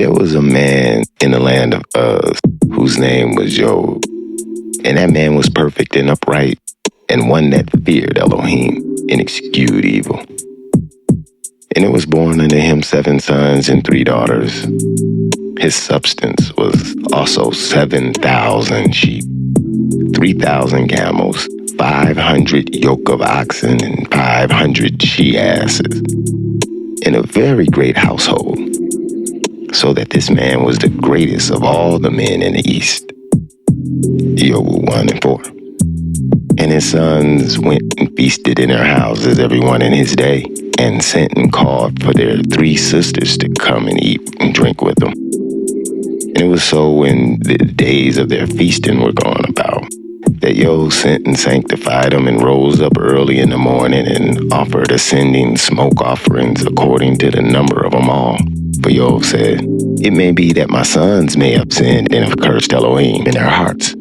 there was a man in the land of Uz whose name was Job. And that man was perfect and upright, and one that feared Elohim and eschewed evil. And it was born unto him 7 sons and 3 daughters. His substance was also 7,000 sheep, 3,000 camels, 500 yoke of oxen, and 500 she-asses, in a very great household, so that this man was the greatest of all the men in the east. Job 1 and 4. And his sons went and feasted in their houses, everyone in his day, and sent and called for their 3 sisters to come and eat and drink with them. And it was so when the days of their feasting were gone about, that Job sent and sanctified them and rose up early in the morning and offered ascending smoke offerings according to the number of them all. For Job said, "It may be that my sons may have sinned and have cursed Elohim in their hearts."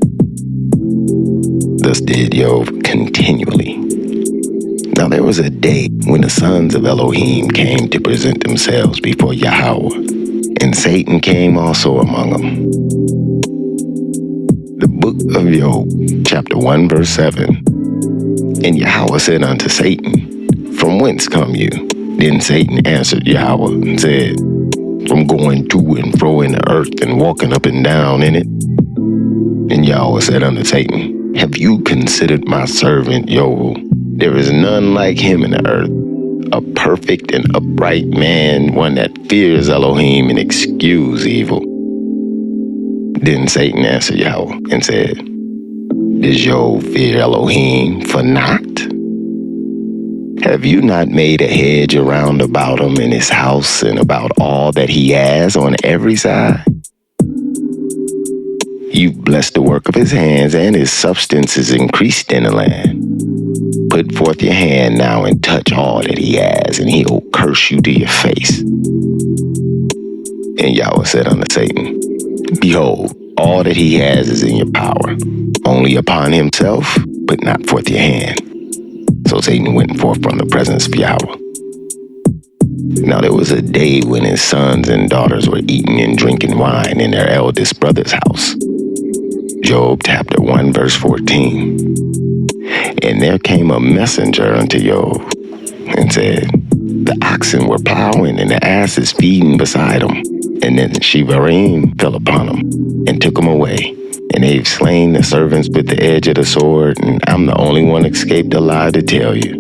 Thus did Job continually. Now there was a day when the sons of Elohim came to present themselves before Yahweh, and Satan came also among them. The book of Job, chapter 1, verse 7. And Yahweh said unto Satan, "From whence come you?" Then Satan answered Yahweh and said, "From going to and fro in the earth and walking up and down in it." And Yahweh said unto Satan, "Have you considered my servant Job? There is none like him in the earth, a perfect and upright man, one that fears Elohim and eschews evil." Then Satan answered Yahweh and said, "Does Job fear Elohim for naught? Have you not made a hedge around about him and his house and about all that he has on every side? You've blessed the work of his hands, and his substance is increased in the land. Put forth your hand now and touch all that he has, and he'll curse you to your face." And Yahweh said unto Satan, "Behold, all that he has is in your power. Only upon himself put not forth your hand." So Satan went forth from the presence of Yahweh. Now there was a day when his sons and daughters were eating and drinking wine in their eldest brother's house. Job chapter 1, verse 14. And there came a messenger unto Job and said, "The oxen were plowing and the asses feeding beside them. And then Shevarim fell upon them and took them away. And they've slain the servants with the edge of the sword, and I'm the only one escaped alive to tell you."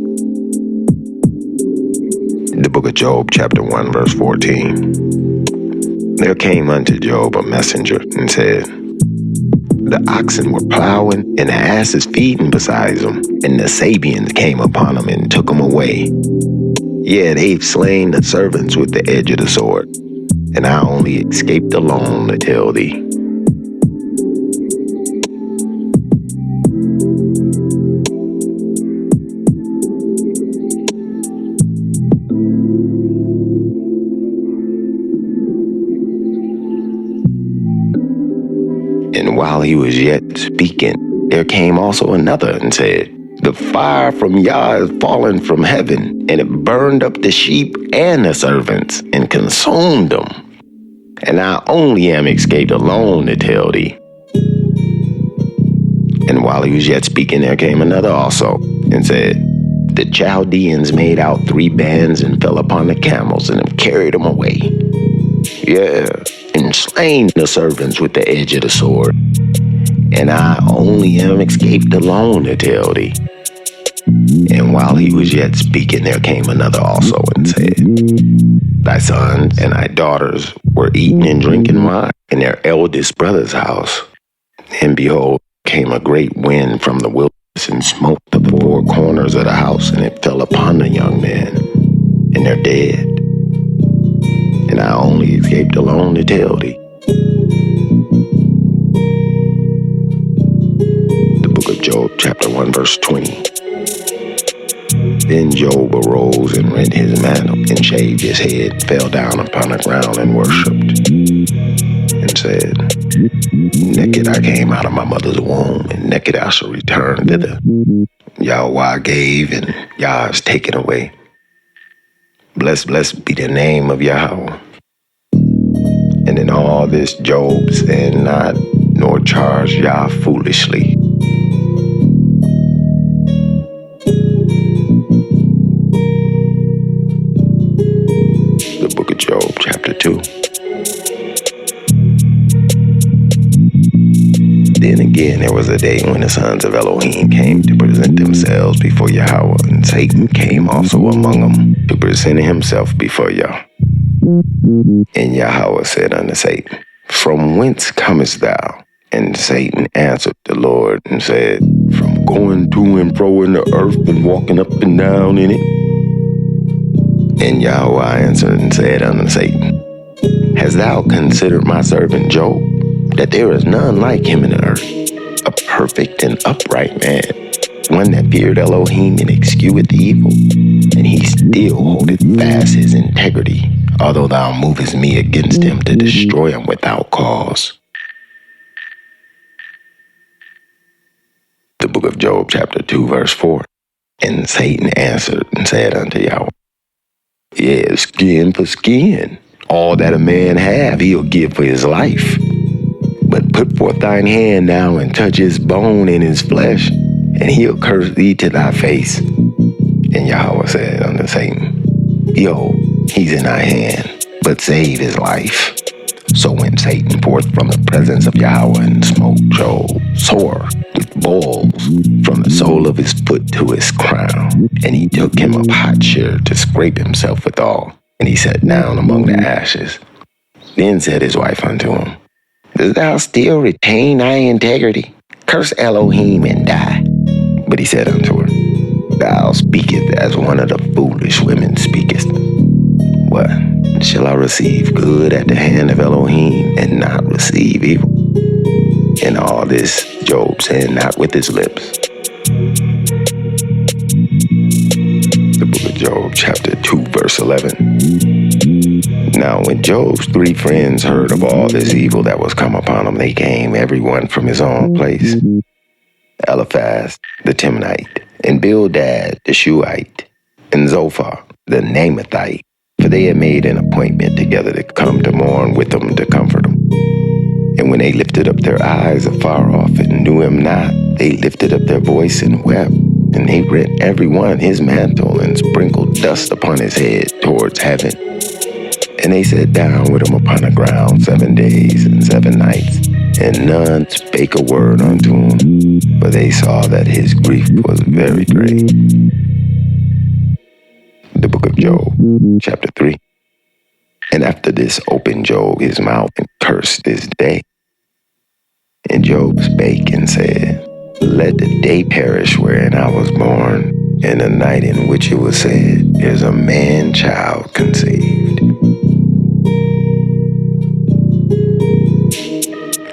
The book of Job, chapter 1, verse 14. There came unto Job a messenger and said, "The oxen were plowing and the asses feeding beside them, and the Sabians came upon them and took them away. Yeah, they've slain the servants with the edge of the sword, and I only escaped alone to tell thee." And while he was yet speaking, there came also another and said, "The fire from Yah is fallen from heaven, and it burned up the sheep and the servants, and consumed them. And I only am escaped alone to tell thee." And while he was yet speaking, there came another also, and said, "The Chaldeans made out 3 bands, and fell upon the camels, and have carried them away. Yeah, and slain the servants with the edge of the sword. And I only am escaped alone to tell thee." And while he was yet speaking, there came another also and said, "Thy sons and thy daughters were eating and drinking wine in their eldest brother's house. And behold, came a great wind from the wilderness and smote the 4 corners of the house, and it fell upon the young men, and they're dead. And I only escaped alone to tell thee." The book of Job, chapter 1, verse 20. Then Job arose and rent his mantle, and shaved his head, fell down upon the ground, and worshipped, and said, "Naked I came out of my mother's womb, and naked I shall return thither. Yahweh gave, and Yah has taken away. Blessed be the name of Yahweh." And then all this Job sin not, nor charge Yah foolishly. The book of Job, chapter 2. Then again, there was a day when the sons of Elohim came to present themselves before Yahweh, and Satan came also among them to present himself before Yah. And Yahweh said unto Satan, From whence comest thou? And Satan answered the Lord and said, From going to and fro in the earth and walking up and down in it. And Yahweh answered and said unto Satan, Hast thou considered my servant Job, that there is none like him in the earth, a perfect and upright man, one that feared Elohim and escheweth evil, and he still holdeth fast his integrity, although thou movest me against him to destroy him without cause. The book of Job, chapter 2, verse 4. And Satan answered and said unto Yahweh, Yea, skin for skin. All that a man have, he'll give for his life. But put forth thine hand now and touch his bone and his flesh, and he'll curse thee to thy face. And Yahweh said unto Satan, Behold, he's in thy hand, but save his life. So went Satan forth from the presence of Yahweh and smote Job sore with boils from the sole of his foot to his crown. And he took him a potsherd to scrape himself withal, and he sat down among the ashes. Then said his wife unto him, Dost thou still retain thy integrity? Curse Elohim and die. But he said unto her, Thou speakest as one of the foolish women speakest. What? Shall I receive good at the hand of Elohim and not receive evil? In all this, Job sinned not with his lips. The book of Job, chapter 2, verse 11. Now when Job's 3 friends heard of all this evil that was come upon him, they came every one from his own place. Eliphaz the Temanite, and Bildad the Shuhite, and Zophar the Naamathite, for they had made an appointment together to come to mourn with them to comfort them. And when they lifted up their eyes afar off and knew him not, they lifted up their voice and wept. And they rent every one his mantle and sprinkled dust upon his head towards heaven. And they sat down with him upon the ground 7 days and 7 nights, and none spake a word unto him, for they saw that his grief was very great. The book of Job, chapter 3. And after this opened Job his mouth and cursed this day. And Job spake and said, Let the day perish wherein I was born, and the night in which it was said, There's a man-child conceived.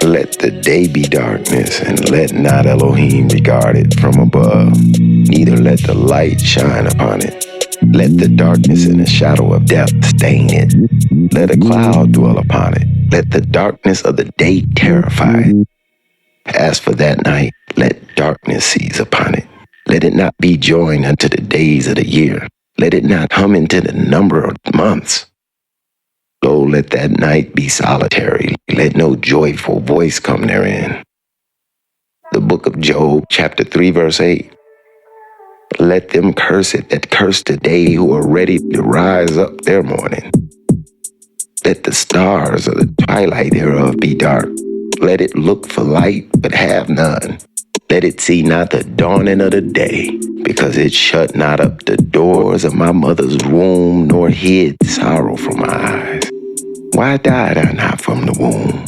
Let the day be darkness, and let not Elohim regard it from above, neither let the light shine upon it. Let the darkness and the shadow of death stain it. Let a cloud dwell upon it. Let the darkness of the day terrify it. As for that night, let darkness seize upon it. Let it not be joined unto the days of the year. Let it not come into the number of months. Lo, let that night be solitary. Let no joyful voice come therein. The book of Job, chapter 3, verse 8. Let them curse it that curse the day who are ready to rise up their morning. Let the stars of the twilight thereof be dark. Let it look for light, but have none. Let it see not the dawning of the day, because it shut not up the doors of my mother's womb, nor hid sorrow from my eyes. Why died I not from the womb?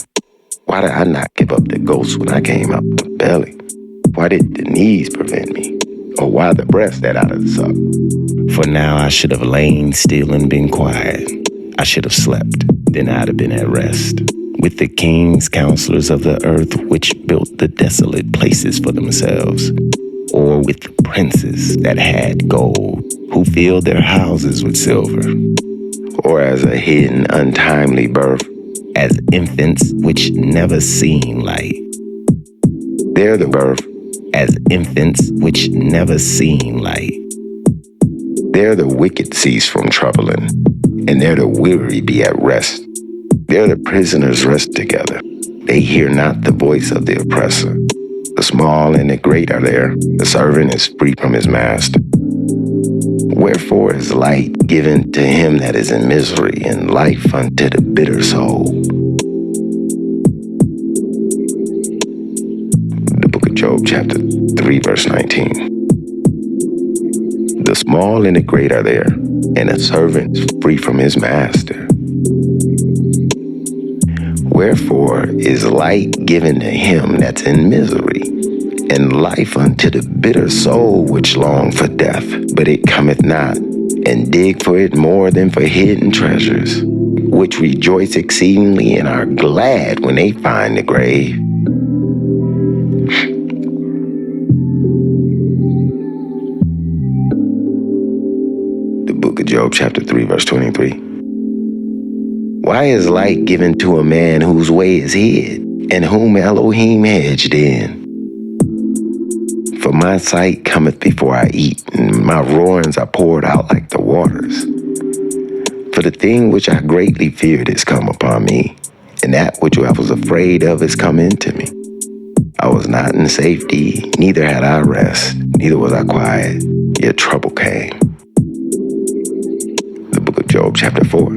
Why did I not give up the ghost when I came out the belly? Why did the knees prevent me? Or why the breast that out of the suck? For now I should have lain still and been quiet. I should have slept, then I'd have been at rest. With the kings, counselors of the earth, which built the desolate places for themselves. Or with the princes that had gold, who filled their houses with silver. Or as a hidden, untimely birth, as infants which never seen light. They're the birth, as infants which never seen light. There the wicked cease from troubling, and there the weary be at rest. There the prisoners rest together. They hear not the voice of the oppressor. The small and the great are there. The servant is free from his master. Wherefore is light given to him that is in misery, and life unto the bitter soul. The book of Job, chapter 3, verse 19. The small and the great are there, and a servant is free from his master. Wherefore is light given to him that's in misery, and life unto the bitter soul which long for death, but it cometh not, and dig for it more than for hidden treasures, which rejoice exceedingly and are glad when they find the grave. The book of Job, chapter 3, verse 23. Why is light given to a man whose way is hid, and whom Elohim hedged in? For my sight cometh before I eat, and my roarings are poured out like the waters. For the thing which I greatly feared is come upon me, and that which I was afraid of is come into me. I was not in safety, neither had I rest, neither was I quiet, yet trouble came. The book of Job, chapter 4.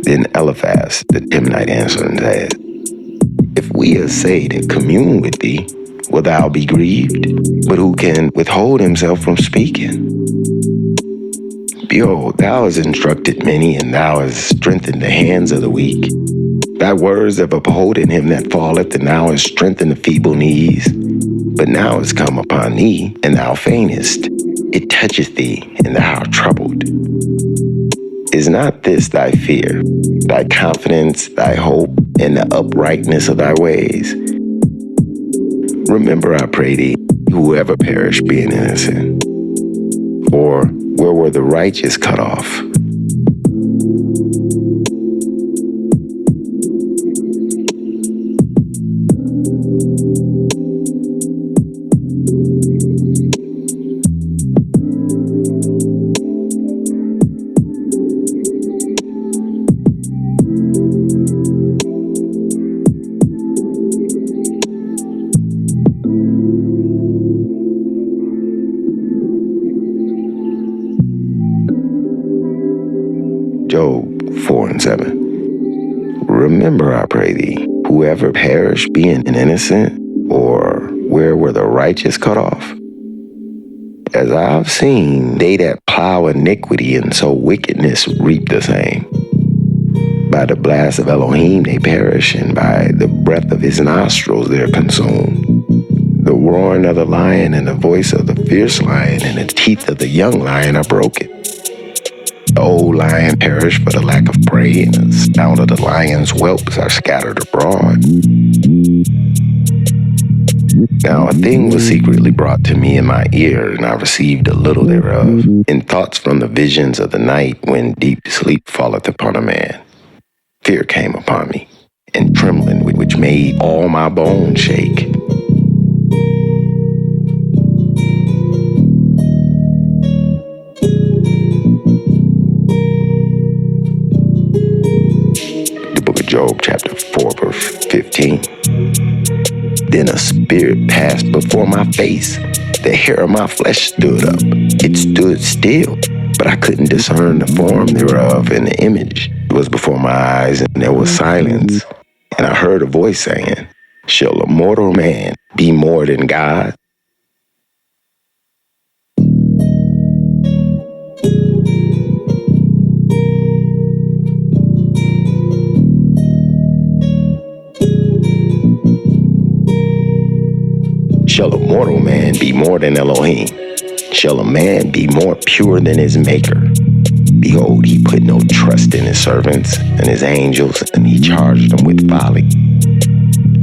Then Eliphaz the Temanite answered and said, If we essay to commune with thee, will thou be grieved? But who can withhold himself from speaking? Behold, thou hast instructed many, and thou hast strengthened the hands of the weak. Thy words have upholden him that falleth, and thou hast strengthened the feeble knees. But now is come upon thee, and thou faintest. It toucheth thee, and thou art troubled. Is not this thy fear, thy confidence, thy hope, and the uprightness of thy ways? Remember, I pray thee, whoever perished being innocent. Or where were the righteous cut off? Job 4 and 7. Remember, I pray thee, whoever perished being innocent, or where were the righteous cut off? As I have seen, they that plow iniquity and sow wickedness reap the same. By the blast of Elohim they perish, and by the breath of his nostrils they are consumed. The roaring of the lion and the voice of the fierce lion and the teeth of the young lion are broken. The old lion perished for the lack of prey, and the sound of the lion's whelps are scattered abroad. Now a thing was secretly brought to me in my ear, and I received a little thereof, in thoughts from the visions of the night when deep sleep falleth upon a man. Fear came upon me, and trembling which made all my bones shake. Job chapter 4 verse 15. Then a spirit passed before my face. The hair of my flesh stood up. It stood still, but I couldn't discern the form thereof, and the image was before my eyes, and there was silence. And I heard a voice saying, Shall a mortal man be more than God? Shall a mortal man be more than Elohim? Shall a man be more pure than his maker? Behold, he put no trust in his servants and his angels, and he charged them with folly.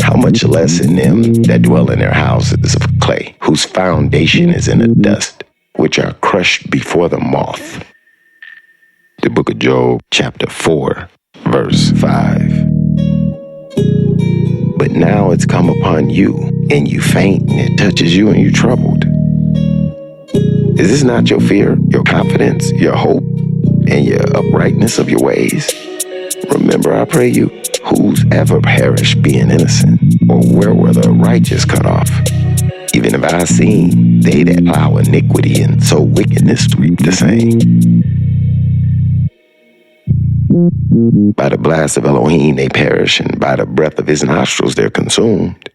How much less in them that dwell in their houses of clay, whose foundation is in the dust, which are crushed before the moth. The book of Job, chapter 4, verse 5. But now it's come upon you, and you faint, and it touches you, and you're troubled. Is this not your fear, your confidence, your hope, and your uprightness of your ways? Remember, I pray you, who's ever perished being innocent, or where were the righteous cut off? Even if I seen they that plow iniquity and sow wickedness reap the same. By the blast of Elohim they perish, and by the breath of his nostrils they're consumed.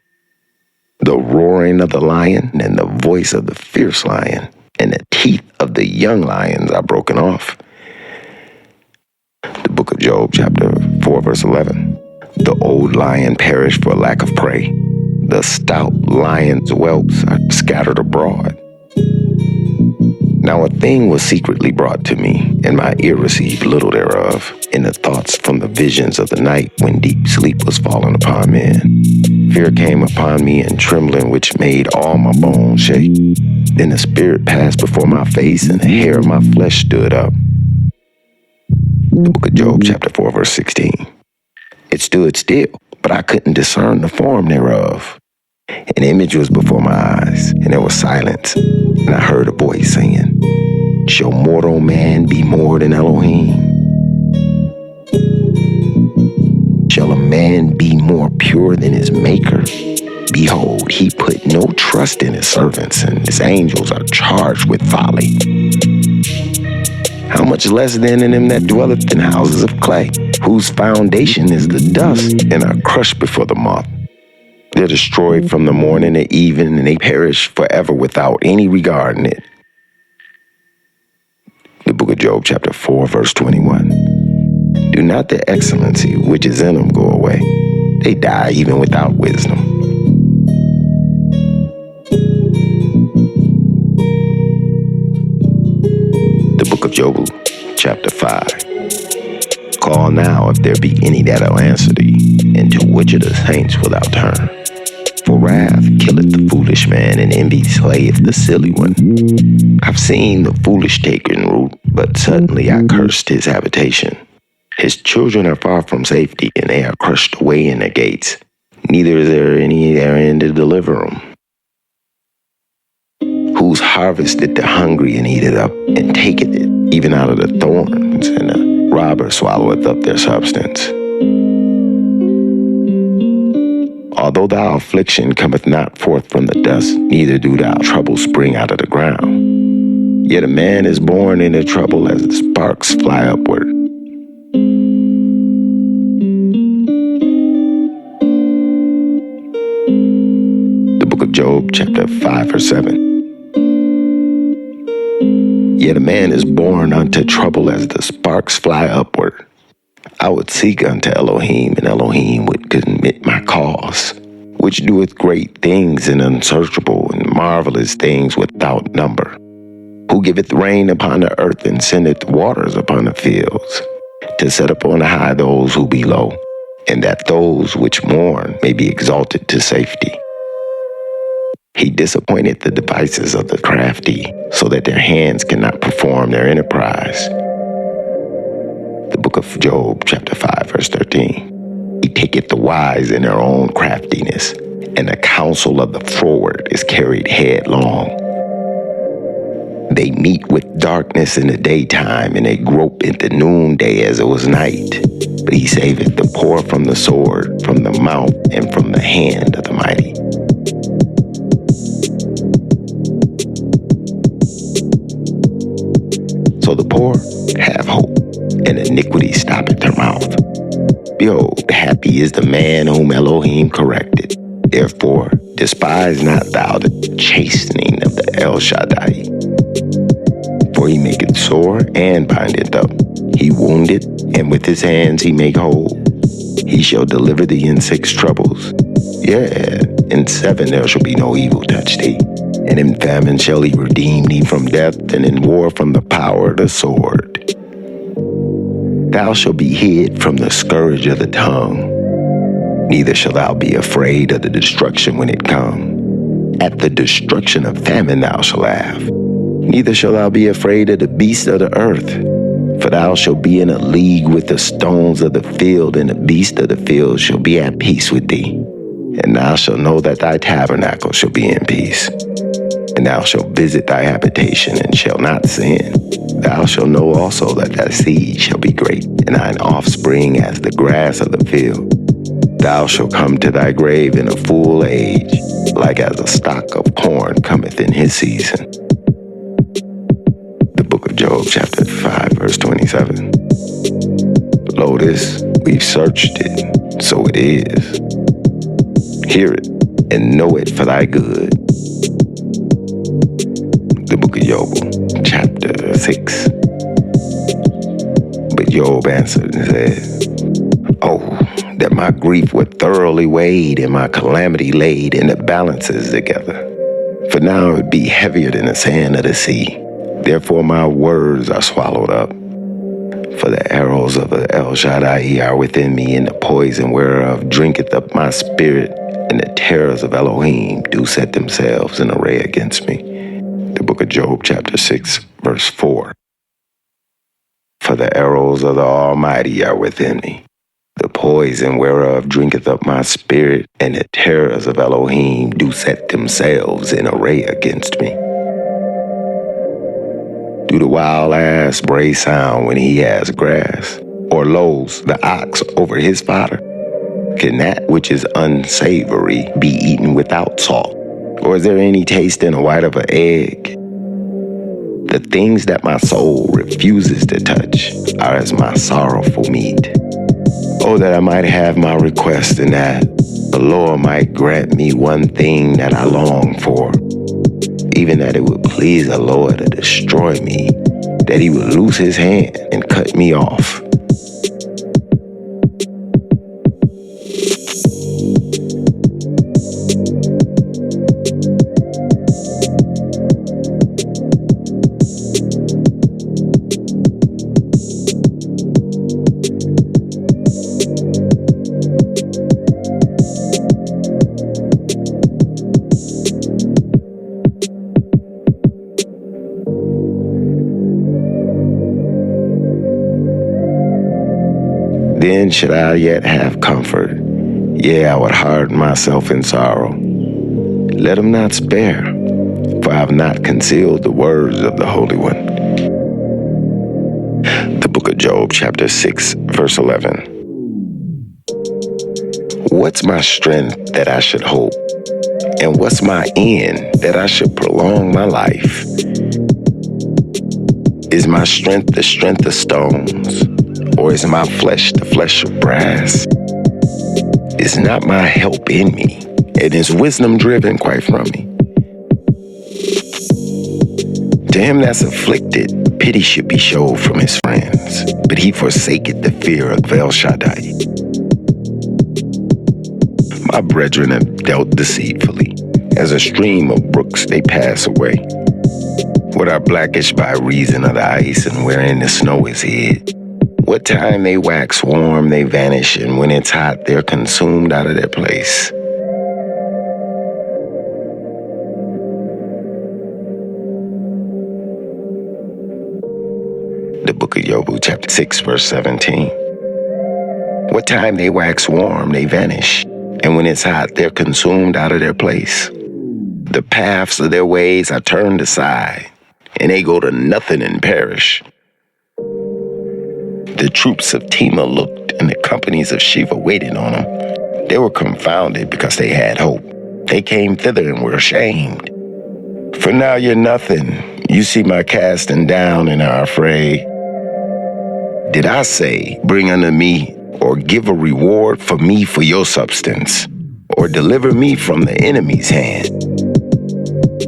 The roaring of the lion and the voice of the fierce lion and the teeth of the young lions are broken off. The book of Job, chapter 4, verse 11. The old lion perished for lack of prey. The stout lion's whelps are scattered abroad. Now a thing was secretly brought to me, and my ear received little thereof, in the thoughts from the visions of the night when deep sleep was fallen upon men. Fear came upon me, and trembling which made all my bones shake. Then the spirit passed before my face, and the hair of my flesh stood up. The book of Job, chapter 4, verse 16. It stood still, but I couldn't discern the form thereof. An image was before my eyes, and there was silence, and I heard a voice saying, Shall mortal man be more than Elohim? Shall a man be more pure than his maker? Behold, he put no trust in his servants, and his angels are charged with folly. How much less then in him that dwelleth in houses of clay, whose foundation is the dust, and are crushed before the moth. They're destroyed from the morning to even, and they perish forever without any regard in it. The book of Job, chapter 4, verse 21. Do not the excellency which is in them go away. They die even without wisdom. The book of Job, chapter 5. Call now if there be any that'll answer thee, and to which of the saints wilt thou turn? For wrath killeth the foolish man, and envy slayeth the silly one. I've seen the foolish taken root, but suddenly I cursed his habitation. His children are far from safety, and they are crushed away in the gates. Neither is there any therein to deliver them. Whose harvest did the hungry and eat it up, and taketh it even out of the thorns, and the robber swalloweth up their substance. Although thy affliction cometh not forth from the dust, neither do thy trouble spring out of the ground. Yet a man is born into trouble as the sparks fly upward. The book of Job, chapter 5, verse 7. Yet a man is born unto trouble as the sparks fly upward. I would seek unto Elohim, and Elohim would commit my cause, which doeth great things and unsearchable and marvelous things without number, who giveth rain upon the earth and sendeth waters upon the fields, to set upon high those who be low, and that those which mourn may be exalted to safety. He disappointed the devices of the crafty, so that their hands cannot perform their enterprise. The book of Job, chapter 5, verse 13. He taketh the wise in their own craftiness, and the counsel of the froward is carried headlong. They meet with darkness in the daytime, and they grope in the noonday as it was night. But he saveth the poor from the sword, from the mouth, and from the hand of the mighty. So the poor have hope, and iniquity stoppeth their mouth. Behold, happy is the man whom Elohim corrected. Therefore, despise not thou the chastening of the El Shaddai. For he maketh sore and bindeth up. He wounded, and with his hands he make whole. He shall deliver thee in 6 troubles. Yeah, in 7 there shall be no evil touch thee. And in famine shall he redeem thee from death, and in war from the power of the sword. Thou shalt be hid from the scourge of the tongue. Neither shalt thou be afraid of the destruction when it come. At the destruction of famine thou shalt laugh. Neither shalt thou be afraid of the beasts of the earth. For thou shalt be in a league with the stones of the field, and the beasts of the field shall be at peace with thee. And thou shalt know that thy tabernacle shall be in peace. And thou shalt visit thy habitation, and shalt not sin. Thou shalt know also that thy seed shall be great, and thine offspring as the grass of the field. Thou shalt come to thy grave in a full age, like as a stock of corn cometh in his season. The book of Job, chapter 5, verse 27. Lo, this, we've searched it, so it is. Hear it, and know it for thy good. The book of Job, chapter 6. But Job answered and said, Oh, that my grief were thoroughly weighed and my calamity laid in the balances together. For now it would be heavier than the sand of the sea. Therefore my words are swallowed up. For the arrows of the El Shaddai are within me, and the poison whereof drinketh up my spirit, and the terrors of Elohim do set themselves in array against me. The book of Job, chapter 6, verse 4. For the arrows of the Almighty are within me, the poison whereof drinketh up my spirit, and the terrors of Elohim do set themselves in array against me. Do the wild ass bray sound when he has grass, or lolls the ox over his fodder? Can that which is unsavory be eaten without salt? Or is there any taste in the white of an egg? The things that my soul refuses to touch are as my sorrowful meat. Oh, that I might have my request, and that the Lord might grant me one thing that I long for, even that it would please the Lord to destroy me, that he would loose his hand and cut me off. Then should I yet have comfort, yea, I would harden myself in sorrow. Let him not spare, for I have not concealed the words of the Holy One. The book of Job, chapter 6, verse 11. What's my strength that I should hope? And what's my end that I should prolong my life? Is my strength the strength of stones? Or is my flesh the flesh of brass? Is not my help in me, and is wisdom driven quite from me? To him that's afflicted, pity should be showed from his friends, but he forsaketh the fear of El Shaddai. My brethren have dealt deceitfully. As a stream of brooks they pass away. What are blackish by reason of the ice, and wherein the snow is hid? What time they wax warm, they vanish, and when it's hot, they're consumed out of their place. The book of Job, chapter 6, verse 17. What time they wax warm, they vanish, and when it's hot, they're consumed out of their place. The paths of their ways are turned aside, and they go to nothing and perish. The troops of Tema looked, and the companies of Shiva waited on them. They were confounded because they had hope. They came thither and were ashamed. For now you're nothing. You see my casting down and are afraid. Did I say, bring unto me, or give a reward for me for your substance, or deliver me from the enemy's hand?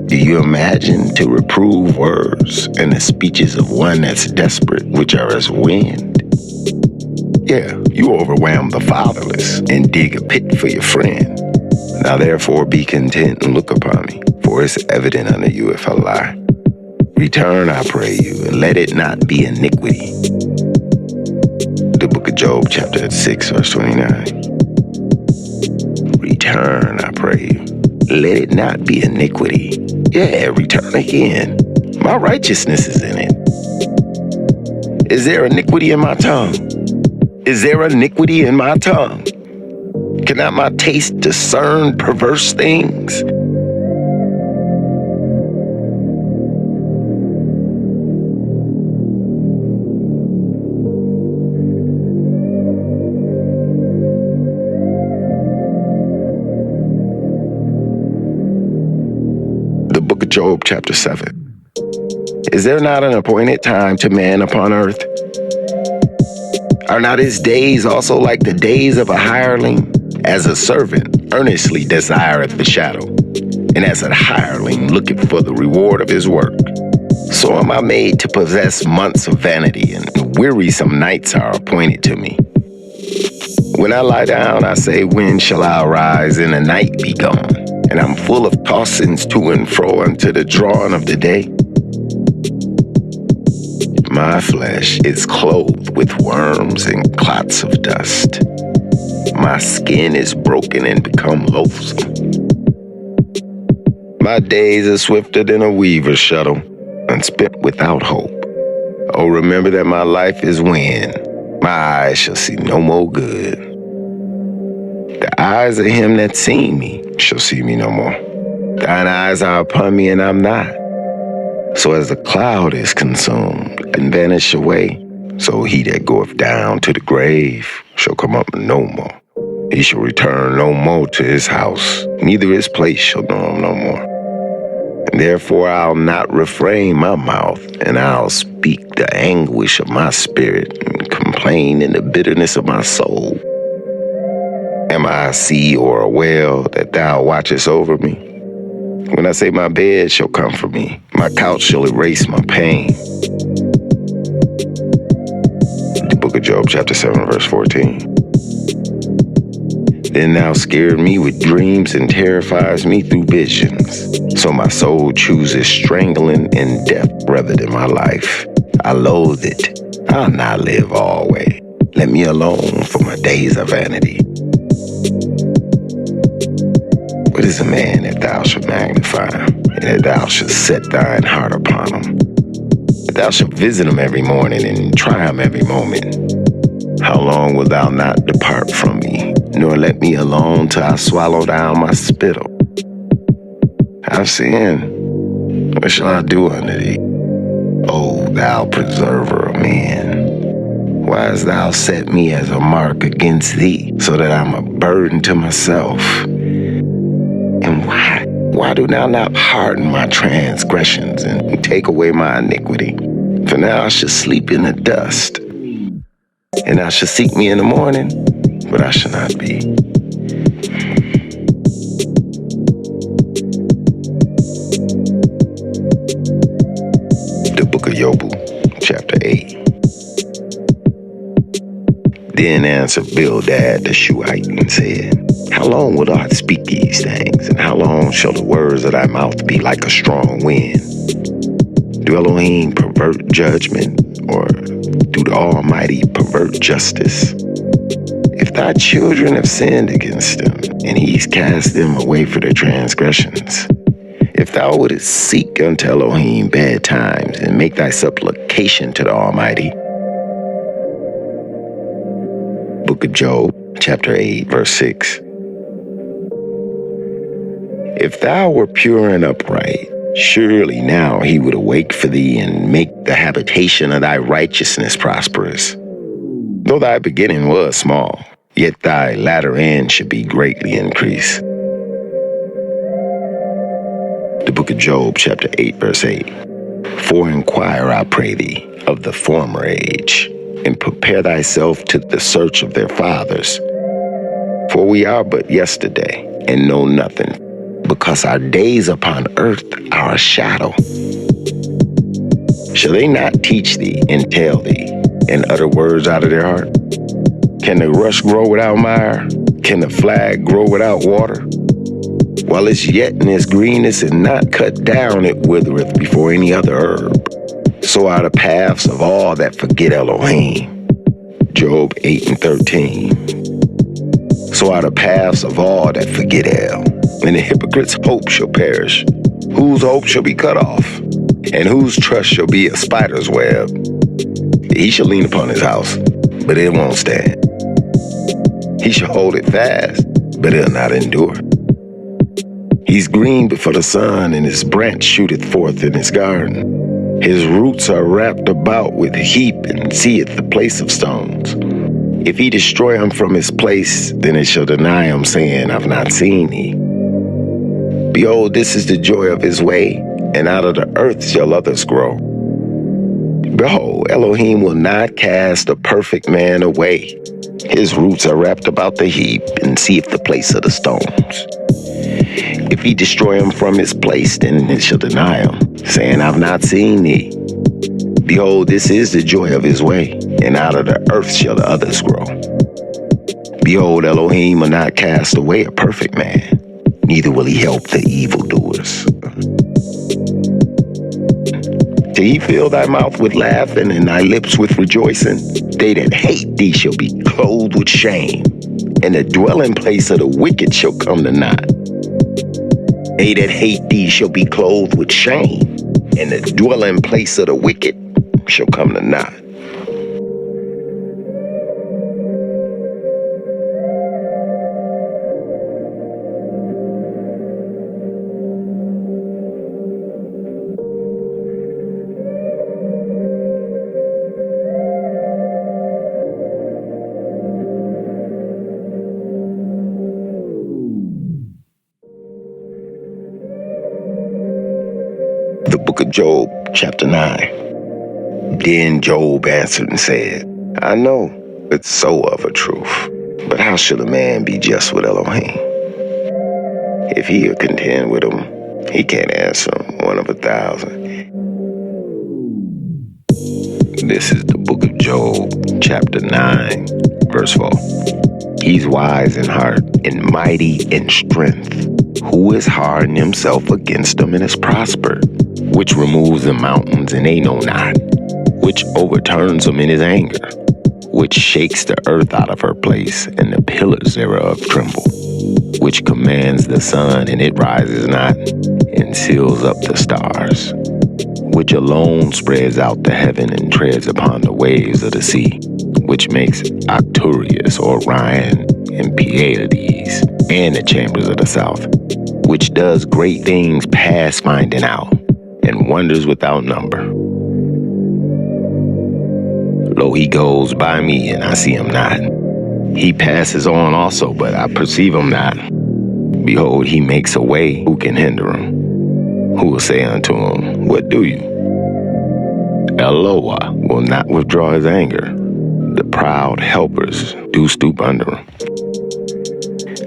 Do you imagine to reprove words and the speeches of one that's desperate, which are as wind? Yeah, you overwhelm the fatherless and dig a pit for your friend. Now therefore be content and look upon me, for it's evident unto you if I lie. Return, I pray you, and let it not be iniquity. The book of Job, chapter 6, verse 29. Return, I pray you. Let it not be iniquity. Yeah, return again. My righteousness is in it. Is there iniquity in my tongue? Is there iniquity in my tongue? Cannot my taste discern perverse things? book of Job, chapter 7. Is there not an appointed time to man upon earth? Are not his days also like the days of a hireling? As a servant earnestly desireth the shadow, and as a hireling looketh for the reward of his work. So am I made to possess months of vanity, and wearisome nights are appointed to me. When I lie down, I say, when shall I arise and the night be gone? And I'm full of tossings to and fro unto the drawing of the day. My flesh is clothed with worms and clots of dust. My skin is broken and become loathsome. My days are swifter than a weaver's shuttle, and spent without hope. Oh, remember that my life is wind. My eyes shall see no more good. The eyes of him that seen me shall see me no more. Thine eyes are upon me, and I'm not. So as the cloud is consumed and vanish away, so he that goeth down to the grave shall come up no more. He shall return no more to his house, neither his place shall know him no more. And therefore I'll not refrain my mouth, and I'll speak the anguish of my spirit, and complain in the bitterness of my soul. Am I a sea or a whale that thou watchest over me? When I say my bed shall comfort me, my couch shall erase my pain. The book of Job, chapter 7, verse 14. Then thou scared me with dreams and terrifies me through visions. So my soul chooses strangling and death rather than my life. I loathe it. I'll not live always. Let me alone, for my days are vanity. What is a man that thou shalt magnify him, and that thou shalt set thine heart upon him? That thou shalt visit him every morning and try him every moment. How long wilt thou not depart from me, nor let me alone till I swallow down my spittle? I've sinned. What shall I do unto thee? O thou preserver of men, why hast thou set me as a mark against thee, so that I'm a burden to myself? And why do thou not pardon my transgressions and take away my iniquity? For now I shall sleep in the dust, and thou shalt seek me in the morning, but I shall not be. The book of Job, chapter 8. Then answered Bildad the Shuhite and said, how long wilt thou speak these things, and how long shall the words of thy mouth be like a strong wind? Do Elohim pervert judgment, or do the Almighty pervert justice? If thy children have sinned against him, and he's cast them away for their transgressions, if thou wouldest seek unto Elohim bad times, and make thy supplication to the Almighty. Book of Job, chapter 8, verse 6. If thou were pure and upright, surely now he would awake for thee and make the habitation of thy righteousness prosperous. Though thy beginning was small, yet thy latter end should be greatly increased. The book of Job, chapter 8, verse 8. For inquire, I pray thee, of the former age, and prepare thyself to the search of their fathers. For we are but yesterday, and know nothing, because our days upon earth are a shadow. Shall they not teach thee and tell thee, and utter words out of their heart? Can the rush grow without mire? Can the flag grow without water? While it's yet in its greenness and not cut down, it withereth before any other herb. So are the paths of all that forget Elohim. Job 8 and 13. So are the paths of all that forget El, and the hypocrite's hope shall perish, whose hope shall be cut off, and whose trust shall be a spider's web. He shall lean upon his house, but it won't stand. He shall hold it fast, but it'll not endure. He's green before the sun, and his branch shooteth forth in his garden. His roots are wrapped about with heap, and seeth the place of stones. If he destroy him from his place, then it shall deny him, saying, I've not seen thee. Behold, this is the joy of his way, and out of the earth shall others grow. Behold, Elohim will not cast a perfect man away. His roots are wrapped about the heap, and seeth the place of the stones. If he destroy him from his place, then it shall deny him, saying, I've not seen thee. Behold, this is the joy of his way, and out of the earth shall the others grow. Behold, Elohim will not cast away a perfect man, neither will he help the evildoers. Till he fill thy mouth with laughing and thy lips with rejoicing. They that hate thee shall be clothed with shame, and the dwelling place of the wicked shall come to naught. They that hate thee shall be clothed with shame, and the dwelling place of the wicked shall come to naught. The book of Job, chapter 9. Then Job answered and said, I know it's so of a truth, but how shall a man be just with Elohim? If he will contend with him, he can't answer him 1 of 1,000. This is the book of Job, chapter 9, verse 4. He's wise in heart and mighty in strength. Who is hardened himself against them and is prospered? Which removes the mountains and they know not, which overturns them in his anger, which shakes the earth out of her place, and the pillars thereof tremble, which commands the sun, and it rises not, and seals up the stars, which alone spreads out the heaven and treads upon the waves of the sea, which makes Arcturus, Orion, and Pleiades, and the chambers of the south, which does great things past finding out, and wonders without number. Lo, he goes by me, and I see him not. He passes on also, but I perceive him not. Behold, he makes a way, who can hinder him? Who will say unto him, what do you? Eloah will not withdraw his anger. The proud helpers do stoop under him.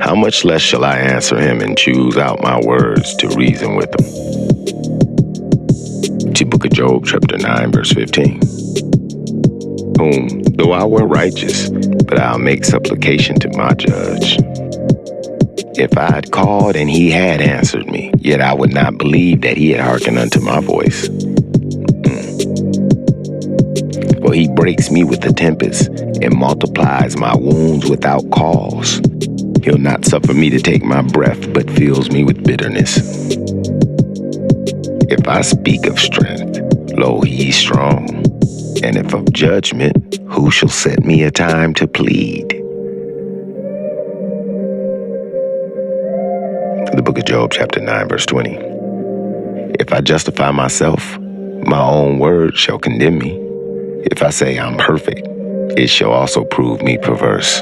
How much less shall I answer him and choose out my words to reason with him? The book of Job, chapter 9, verse 15. Whom, though I were righteous, but I'll make supplication to my judge. If I had called and he had answered me, yet I would not believe that he had hearkened unto my voice. For he breaks me with the tempest and multiplies my wounds without cause. He'll not suffer me to take my breath, but fills me with bitterness. If I speak of strength, lo, he's strong. And if of judgment, who shall set me a time to plead? The book of Job, chapter 9, verse 20. If I justify myself, my own word shall condemn me. If I say I'm perfect, it shall also prove me perverse.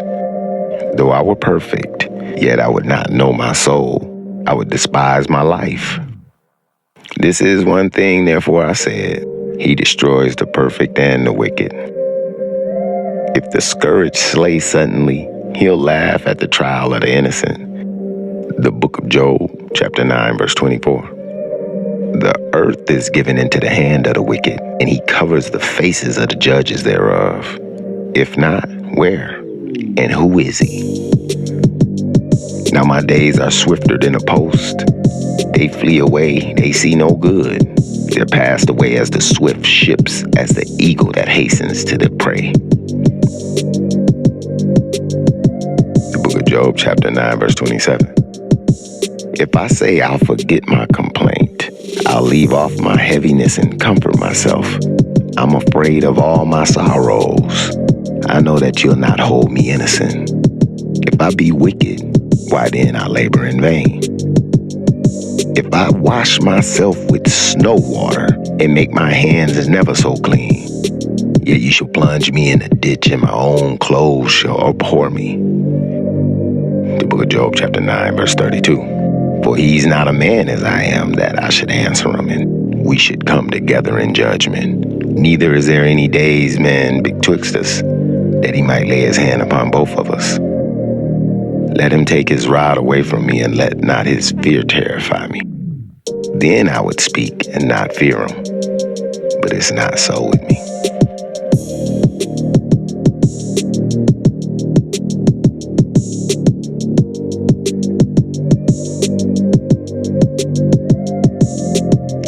Though I were perfect, yet I would not know my soul. I would despise my life. This is one thing, therefore I said, he destroys the perfect and the wicked. If the scourge slay suddenly, he'll laugh at the trial of the innocent. The book of Job, chapter 9, verse 24. The earth is given into the hand of the wicked, and he covers the faces of the judges thereof. If not, where? And who is he? Now my days are swifter than a post. They flee away, they see no good. They're passed away as the swift ships, as the eagle that hastens to the prey. The book of Job, chapter 9, verse 27. If I say I'll forget my complaint, I'll leave off my heaviness and comfort myself. I'm afraid of all my sorrows. I know that you'll not hold me innocent. If I be wicked, why then I labor in vain. If I wash myself with snow water and make my hands never so clean, yet you shall plunge me in a ditch and my own clothes shall abhor me. The book of Job, chapter 9, verse 32. For he's not a man as I am, that I should answer him, and we should come together in judgment. Neither is there any days, man, betwixt us, that he might lay his hand upon both of us. Let him take his rod away from me, and let not his fear terrify me. Then I would speak and not fear him. But it's not so with me.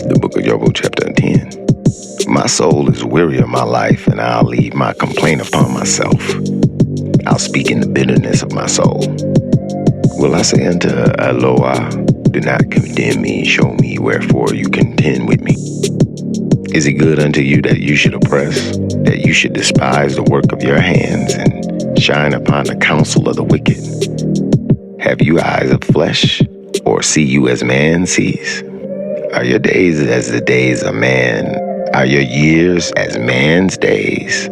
The book of Job, chapter 10. My soul is weary of my life, and I'll leave my complaint upon myself. I'll speak in the bitterness of my soul. Will I say unto Eloah, do not condemn me, show me wherefore you contend with me. Is it good unto you that you should oppress, that you should despise the work of your hands, and shine upon the counsel of the wicked? Have you eyes of flesh, or see you as man sees? Are your days as the days of man? Are your years as man's days?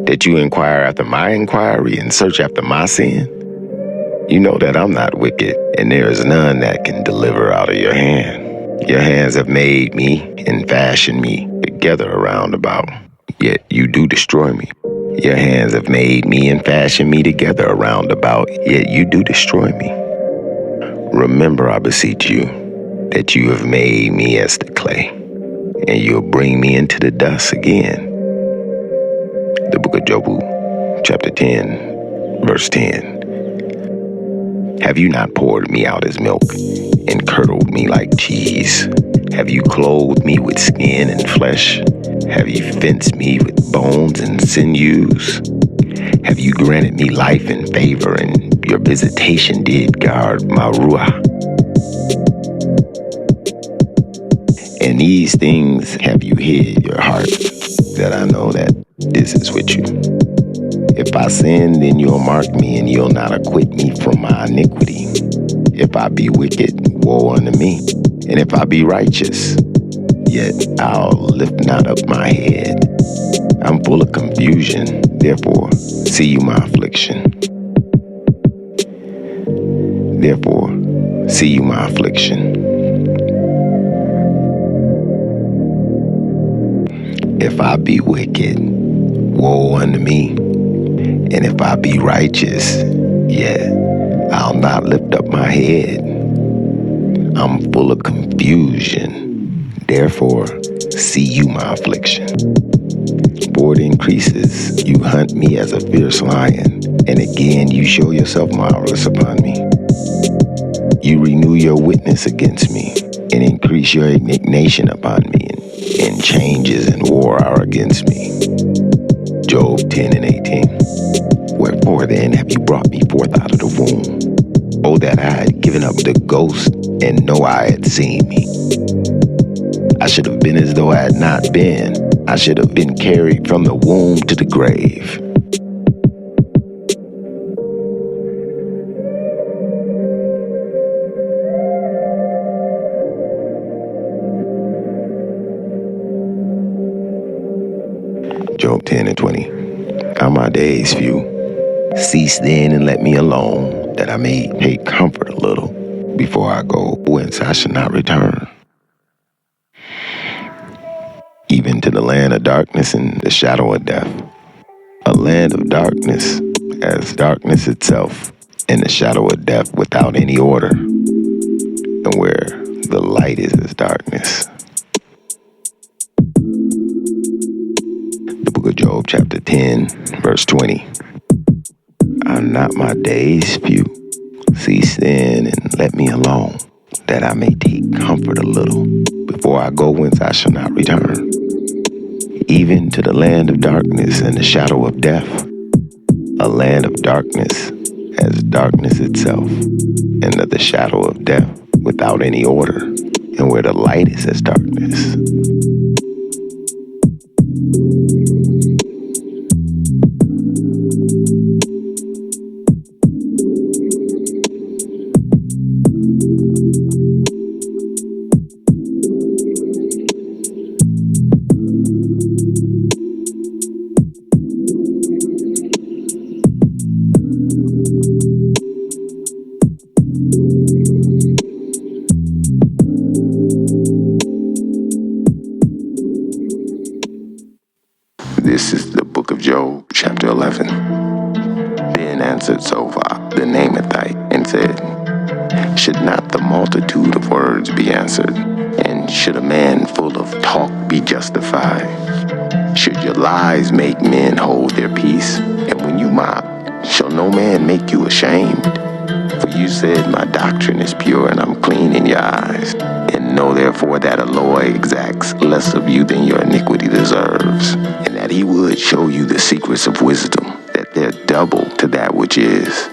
That you inquire after my inquiry and search after my sin? You know that I'm not wicked, and there is none that can deliver out of your hand. Your hands have made me and fashioned me together around about, yet you do destroy me. Your hands have made me and fashioned me together around about, yet you do destroy me. Remember, I beseech you, that you have made me as the clay, and you'll bring me into the dust again. The book of Job, chapter 10, verse 10. Have you not poured me out as milk, and curdled me like cheese? Have you clothed me with skin and flesh? Have you fenced me with bones and sinews? Have you granted me life and favor, and your visitation did guard my ruah? And these things have you hid your heart, that I know that this is with you. If I sin, then you'll mark me, and you'll not acquit me from my iniquity. If I be wicked, woe unto me. And if I be righteous, yet I'll lift not up my head. I'm full of confusion, therefore see you my affliction. Therefore see you my affliction. If I be wicked, woe unto me. And if I be righteous, yet I'll not lift up my head. I'm full of confusion, therefore see you my affliction. For it increases, you hunt me as a fierce lion, and again you show yourself marvelous upon me. You renew your witness against me, and increase your indignation upon me, and changes and war are against me. Job 10 and 18. Wherefore then have you brought me forth out of the womb? Oh, that I had given up the ghost, and no eye had seen me. I should have been as though I had not been. I should have been carried from the womb to the grave. Job 10 and 20. Are my days few? Cease then and let me alone, that I may take comfort a little, before I go whence I shall not return. Even to the land of darkness and the shadow of death. A land of darkness as darkness itself, and the shadow of death without any order, and where the light is as darkness. The book of Job, chapter 10, verse 20. Are not my days few? Cease then and let me alone, that I may take comfort a little, before I go whence I shall not return. Even to the land of darkness and the shadow of death, a land of darkness as darkness itself, and of the shadow of death without any order, and where the light is as darkness. said, "Should not the multitude of words be answered? And should a man full of talk be justified? Should your lies make men hold their peace? And when you mock, shall no man make you ashamed? For you said, my doctrine is pure and I'm clean in your eyes. And know therefore that a Lord exacts less of you than your iniquity deserves, and that he would show you the secrets of wisdom, that they're double to that which is.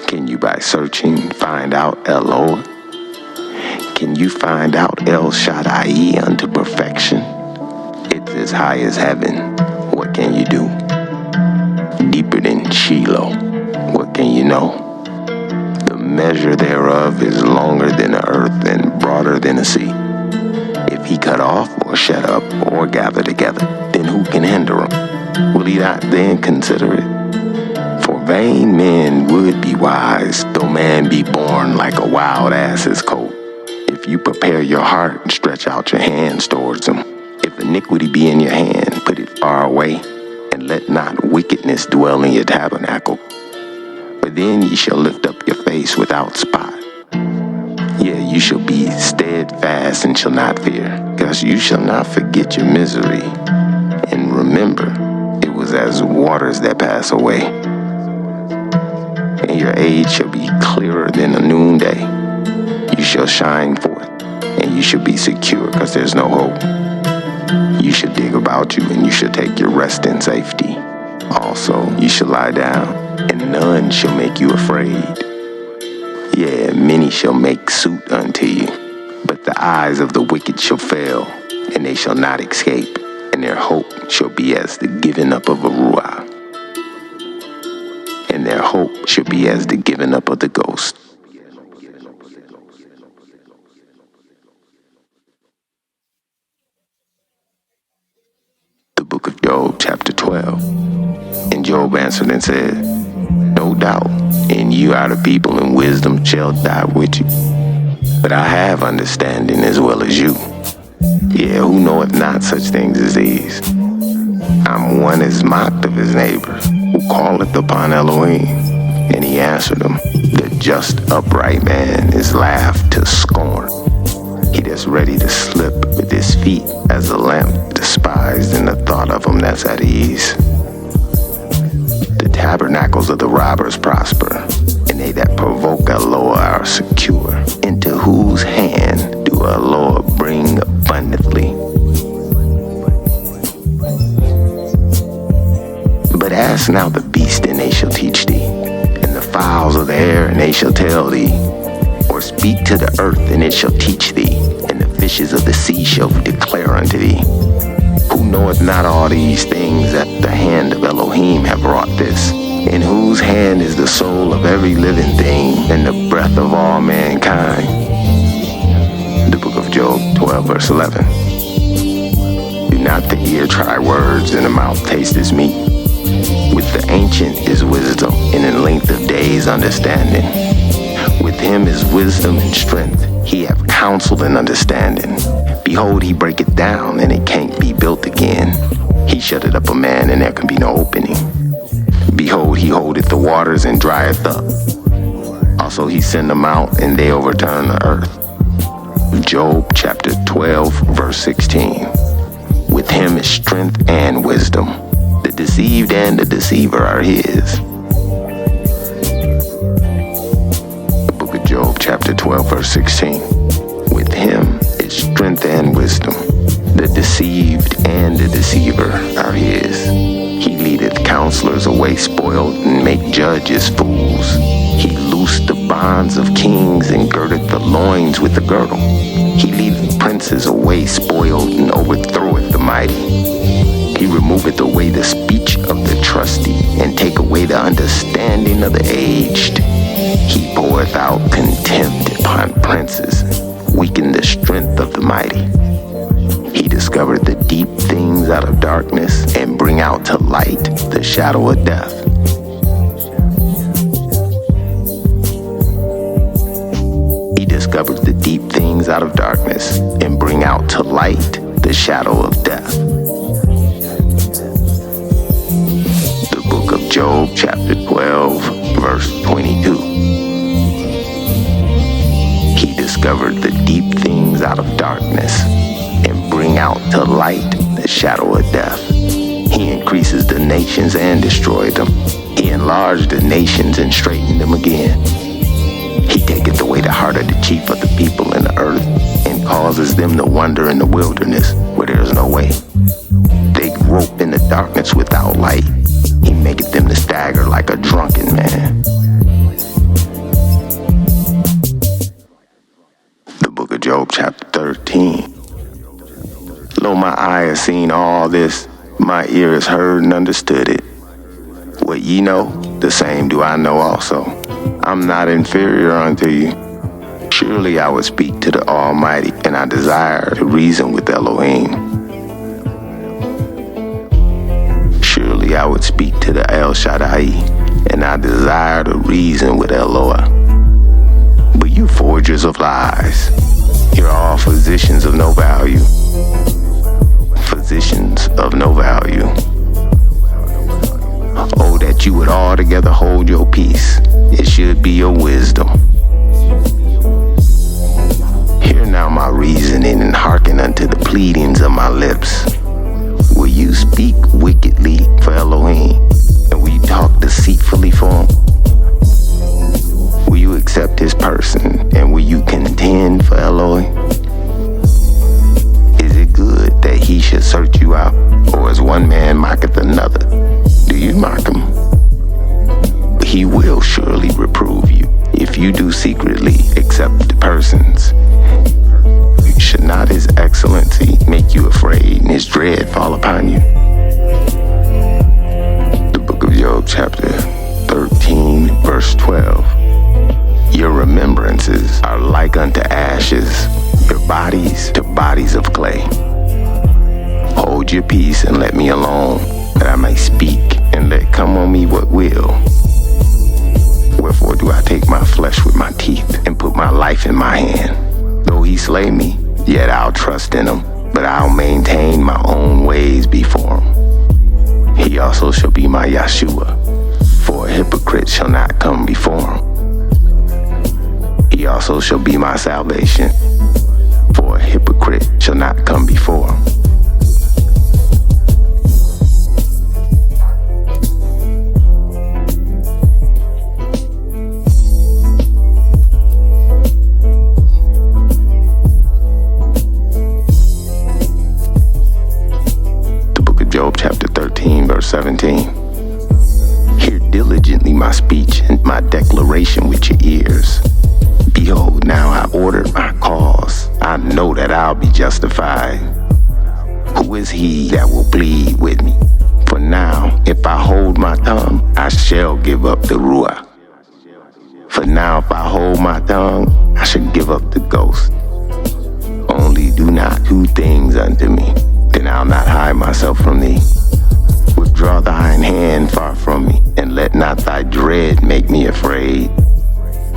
Can you by searching find out Eloi? Can you find out El Shaddai unto perfection? It's as high as heaven. What can you do? Deeper than Shiloh. What can you know? The measure thereof is longer than the earth and broader than the sea. If he cut off or shut up or gather together, then who can hinder him? Will he not then consider it? For vain men would be wise, though man be born like a wild ass's coat. If you prepare your heart and stretch out your hands towards him, if iniquity be in your hand, put it far away, and let not wickedness dwell in your tabernacle. But then ye shall lift up your face without spot. Yea, you shall be steadfast and shall not fear, because you shall not forget your misery. And remember, it was as waters that pass away. And your age shall be clearer than a noonday. You shall shine forth, and you shall be secure, because there's no hope. You shall dig about you, and you shall take your rest in safety. Also, you shall lie down, and none shall make you afraid. Yea, many shall make suit unto you, but the eyes of the wicked shall fail, and they shall not escape, and their hope shall be as the giving up of a ruah. And their hope shall be as the giving up of the ghost. The book of Job, chapter 12. And Job answered and said, No doubt, and you are the people, and wisdom shall die with you. But I have understanding as well as you. Yeah, who knoweth not such things as these? I'm one as mocked of his neighbor, who calleth upon Elohim. And he answered him, The just upright man is laughed to scorn. He that's ready to slip with his feet as a lamp, despised in the thought of him that's at ease. The tabernacles of the robbers prosper, and they that provoke Eloah are secure. Into whose hand do Eloah bring abundantly? But ask now the beast, and they shall teach thee, and the fowls of the air, and they shall tell thee. Or speak to the earth, and it shall teach thee, and the fishes of the sea shall declare unto thee. Who knoweth not all these things, that the hand of Elohim have wrought this? In whose hand is the soul of every living thing, and the breath of all mankind? The book of Job 12, verse 11. Do not the ear try words, and the mouth taste its meat? With the ancient is wisdom, and in length of days understanding. With him is wisdom and strength. He hath counsel and understanding. Behold, he breaketh down, and it can't be built again. He shutteth up a man, and there can be no opening. Behold, he holdeth the waters and drieth up. Also he send them out, and they overturn the earth. Job chapter 12, verse 16. With him is strength and wisdom. The deceived and the deceiver are his. The book of Job chapter 12, verse 16. With him is strength and wisdom. The deceived and the deceiver are his. He leadeth counselors away spoiled, and make judges fools. He loosed the bonds of kings, and girdeth the loins with the girdle. He leadeth princes away spoiled, and overthroweth the mighty. He removeth away the speech of the trusty, and take away the understanding of the aged. He poureth out contempt upon princes, weaken the strength of the mighty. He discovered the deep things out of darkness, and bring out to light the shadow of death. He discovered the deep things out of darkness, and bring out to light the shadow of death. The book of Job. Job chapter 12, verse 22. He discovered the deep things out of darkness and bring out to light the shadow of death. He increases the nations and destroyed them. He enlarged the nations and straightened them again. He taketh away the heart of the chief of the people in the earth and causes them to wander in the wilderness where there is no way. They grope in the darkness without light. He maketh them to stagger like a drunken man. The book of Job chapter 13. Lo, my eye has seen all this, my ear has heard and understood it. What ye know, the same do I know also. I'm not inferior unto you. Surely I would speak to the Almighty, and I desire to reason with Elohim. Surely I would speak to the El Shaddai, and I desire to reason with Eloah. But you forgers of lies, you're all physicians of no value. Physicians of no value. Oh, that you would altogether hold your peace. It should be your wisdom. Hear now my reasoning and hearken unto the pleadings of my lips. Will you speak wickedly for Elohim? And will you talk deceitfully for him? Will you accept his person? And will you contend for Elohim? Is it good that he should search you out? Or as one man mocketh another, do you mock him? He will surely reprove you if you do secretly accept the persons. Should not his excellency make you afraid and his dread fall upon you? The book of Job chapter 13, verse 12. Your remembrances are like unto ashes, your bodies to bodies of clay. Hold your peace and let me alone, that I may speak, and let come on me what will. Wherefore do I take my flesh with my teeth, and put my life in my hand? Though he slay me, yet I'll trust in him, but I'll maintain my own ways before him. He also shall be my Yeshua, for a hypocrite shall not come before him. He also shall be my salvation, for a hypocrite shall not come before him. Job chapter 13, verse 17. Hear diligently my speech and my declaration with your ears. Behold, now I order my cause. I know that I'll be justified. Who is he that will plead with me? For now, if I hold my tongue, I shall give up the ruah. For now, if I hold my tongue, I shall give up the ghost. Only do not two things unto me, then I'll not hide myself from thee. Withdraw thine hand far from me, and let not thy dread make me afraid.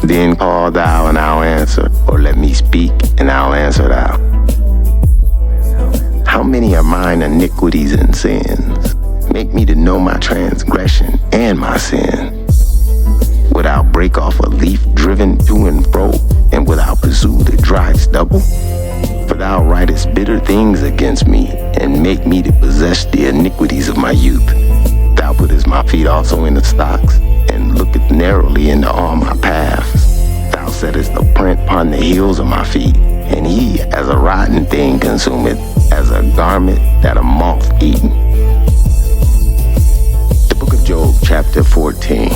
Then call thou, and I'll answer, or let me speak, and I'll answer thou. How many are mine iniquities and sins? Make me to know my transgression and my sin. Wilt thou break off a leaf driven to and fro, and wilt thou pursue the dry stubble? For thou writest bitter things against me, and make me to possess the iniquities of my youth. Thou puttest my feet also in the stocks, and looketh narrowly into all my paths. Thou settest a print upon the heels of my feet, and he as a rotten thing consumeth, as a garment that a moth eaten. The book of Job chapter 14.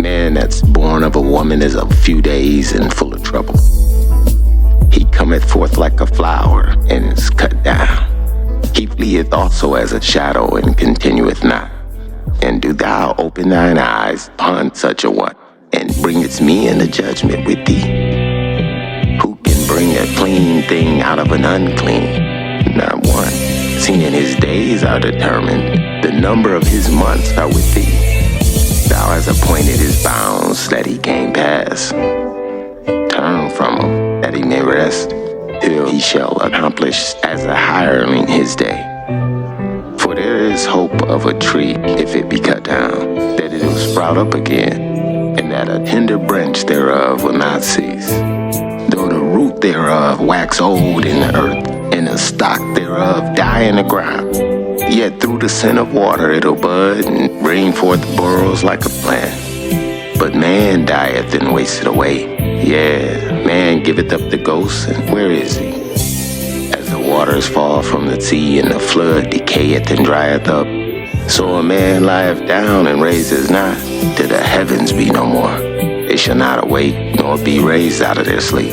Man that's born of a woman is of few days and full of trouble. He cometh forth like a flower, and is cut down. He fleeth also as a shadow, and continueth not. And do thou open thine eyes upon such a one, and bringest me into judgment with thee? Who can bring a clean thing out of an unclean? Not one. Seeing his days are determined, the number of his months are with thee. Thou hast appointed his bounds that he can't pass. Turn from him, that he may rest, till he shall accomplish as a hireling his day. For there is hope of a tree if it be cut down. sprout up again, and that a tender branch thereof will not cease. Though the root thereof wax old in the earth, and the stock thereof die in the ground, yet through the scent of water it'll bud and bring forth burrows like a plant. But man dieth and wasteth away. Yeah, man giveth up the ghost, and where is he? As the waters fall from the sea, and the flood decayeth and drieth up, so a man lieth down and raises not, till the heavens be no more. They shall not awake, nor be raised out of their sleep.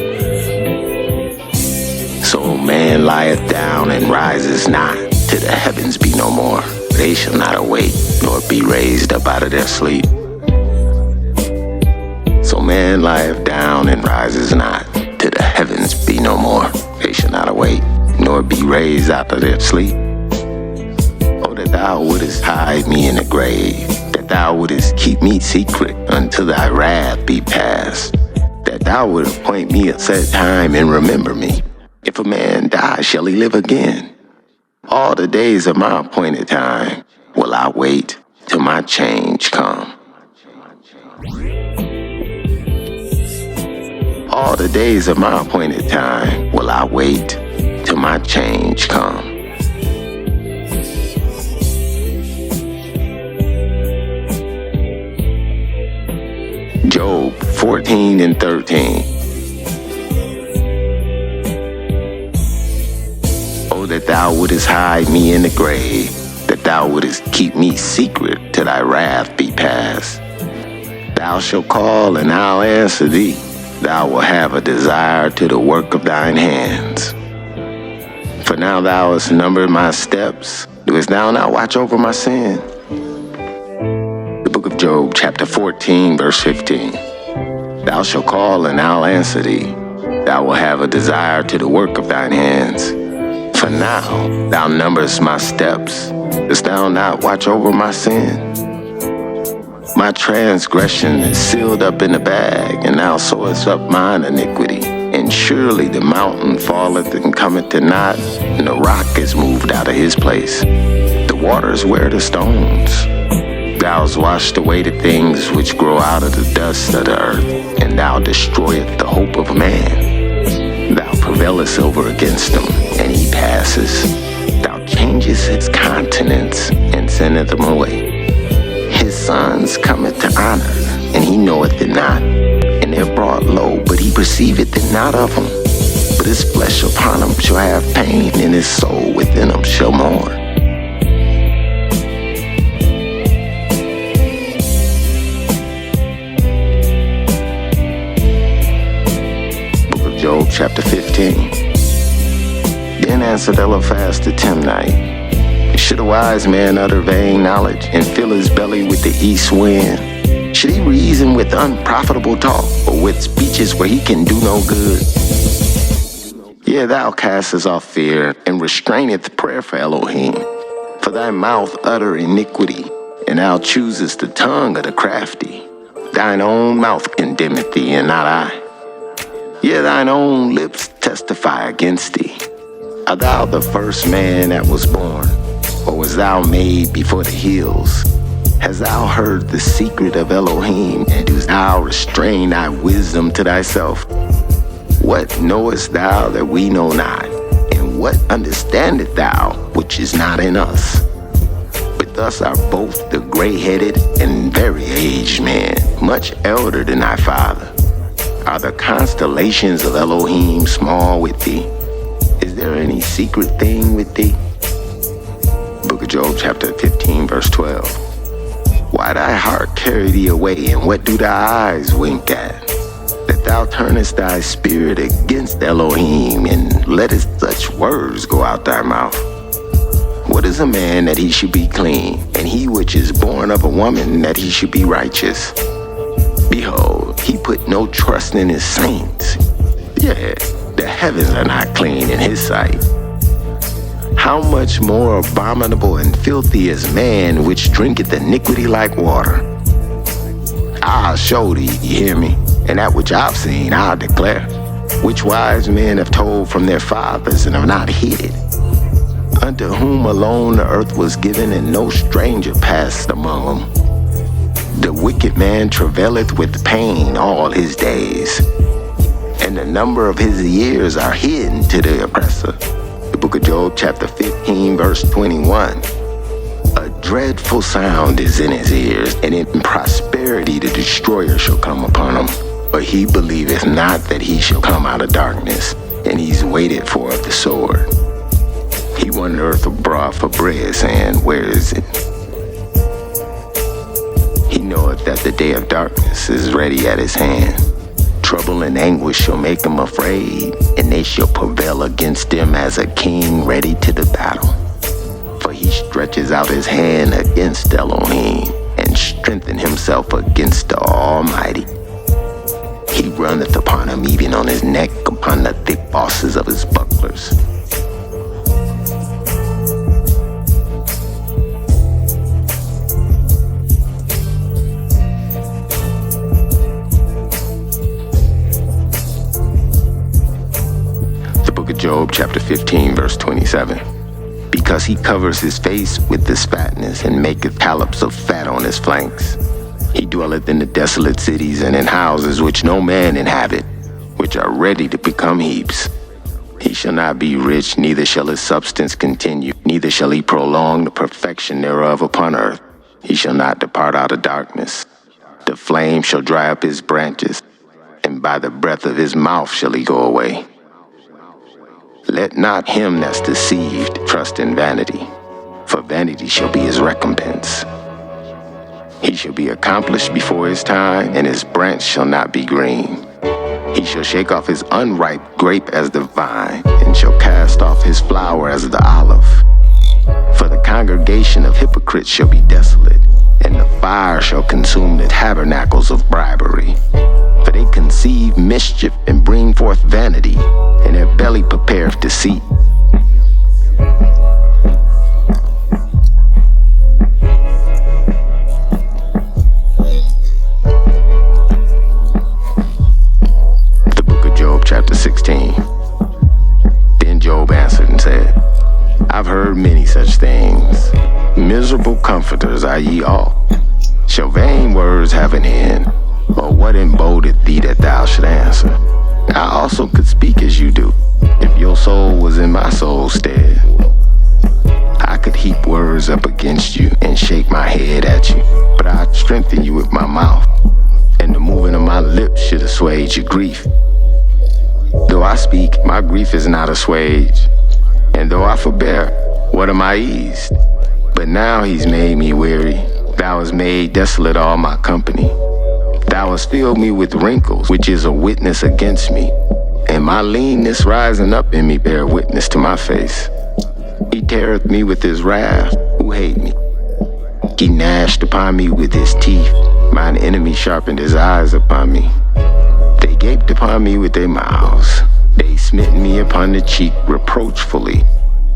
So man lieth down and rises not, till the heavens be no more. They shall not awake, nor be raised up out of their sleep. So man lieth down and rises not, till the heavens be no more. They shall not awake, nor be raised out of their sleep. Oh, that thou wouldest hide me in the grave, that thou wouldest keep me secret until thy wrath be past, that thou wouldst appoint me a set time and remember me. If a man die, shall he live again? All the days of my appointed time will I wait till my change come. All the days of my appointed time will I wait till my change come. Job 14 and 13. Oh, that thou wouldest hide me in the grave, that thou wouldest keep me secret till thy wrath be past. Thou shalt call and I'll answer thee. Thou wilt have a desire to the work of thine hands. For now thou hast numbered my steps. Doest thou not watch over my sin? The book of Job, chapter 14, verse 15. Thou shalt call and I'll answer thee. Thou wilt have a desire to the work of thine hands. For now thou numberest my steps. Dost thou not watch over my sin? My transgression is sealed up in a bag, and thou sewest up mine iniquity. And surely the mountain falleth and cometh to naught, and the rock is moved out of his place. The waters wear the stones. Thou hast washed away the things which grow out of the dust of the earth, and thou destroyest the hope of man. Thou prevailest over against him, and he passes. Thou changest his countenance, and sendeth him away. His sons cometh to honor, and he knoweth it not. And they're brought low, but he perceiveth it not of them. But his flesh upon him shall have pain, and his soul within him shall mourn. Book of Job, chapter 15. Then answered Eliphaz the Timnite, should a wise man utter vain knowledge and fill his belly with the east wind? Should he reason with unprofitable talk, or with speeches where he can do no good? Yea, thou castest off fear, and restraineth prayer for Elohim. For thy mouth utter iniquity, and thou choosest the tongue of the crafty. Thine own mouth condemneth thee, and not I. Yea, thine own lips testify against thee. Art thou the first man that was born? Or was thou made before the hills? Hast thou heard the secret of Elohim, and dost thou restrain thy wisdom to thyself? What knowest thou that we know not? And what understandest thou which is not in us? But thus are both the gray-headed and very aged men, much elder than thy father. Are the constellations of Elohim small with thee? Is there any secret thing with thee? Book of Job, chapter 15, verse 12. Why thy heart carry thee away, and what do thy eyes wink at? That thou turnest thy spirit against Elohim, and lettest such words go out thy mouth. What is a man that he should be clean, and he which is born of a woman that he should be righteous? Behold, he put no trust in his saints. Yeah, the heavens are not clean in his sight. How much more abominable and filthy is man which drinketh iniquity like water? I'll show thee, you hear me? And that which I've seen, I'll declare. Which wise men have told from their fathers and have not hid it. Unto whom alone the earth was given, and no stranger passed among them. The wicked man travaileth with pain all his days, and the number of his years are hidden to the oppressor. The book of Job, chapter 15, verse 21. A dreadful sound is in his ears, and in prosperity the destroyer shall come upon him. But he believeth not that he shall come out of darkness, and he's waited for the sword. He wandereth abroad for bread, saying, where is it? He knoweth that the day of darkness is ready at his hand. Trouble and anguish shall make him afraid, and they shall prevail against him as a king ready to the battle. For he stretches out his hand against Elohim, and strengthen himself against the Almighty. He runneth upon him, even on his neck, upon the thick bosses of his bucklers. The book of Job, chapter 15, verse 27. Because he covers his face with this fatness, and maketh collops of fat on his flanks. He dwelleth in the desolate cities, and in houses which no man inhabit, which are ready to become heaps. He shall not be rich, neither shall his substance continue, neither shall he prolong the perfection thereof upon earth. He shall not depart out of darkness. The flame shall dry up his branches, and by the breath of his mouth shall he go away. Let not him that's deceived trust in vanity, for vanity shall be his recompense. He shall be accomplished before his time, and his branch shall not be green. He shall shake off his unripe grape as the vine, and shall cast off his flower as the olive. For the congregation of hypocrites shall be desolate, and the fire shall consume the tabernacles of bribery. For they conceive mischief and bring forth vanity, and their belly prepareth deceit. The book of Job, chapter 16. Then Job answered and said, I've heard many such things. Miserable comforters are ye all. Shall vain words have an end? Or what emboldened thee that thou should answer? I also could speak as you do, if your soul was in my soul's stead. I could heap words up against you and shake my head at you, but I'd strengthen you with my mouth, and the moving of my lips should assuage your grief. Though I speak, my grief is not assuaged, and though I forbear, what am I eased? But now he's made me weary. Thou hast made desolate all my company. Thou hast filled me with wrinkles, which is a witness against me, and my leanness rising up in me bear witness to my face. He teareth me with his wrath, who hate me. He gnashed upon me with his teeth. Mine enemy sharpened his eyes upon me. They gaped upon me with their mouths. They smitten me upon the cheek reproachfully,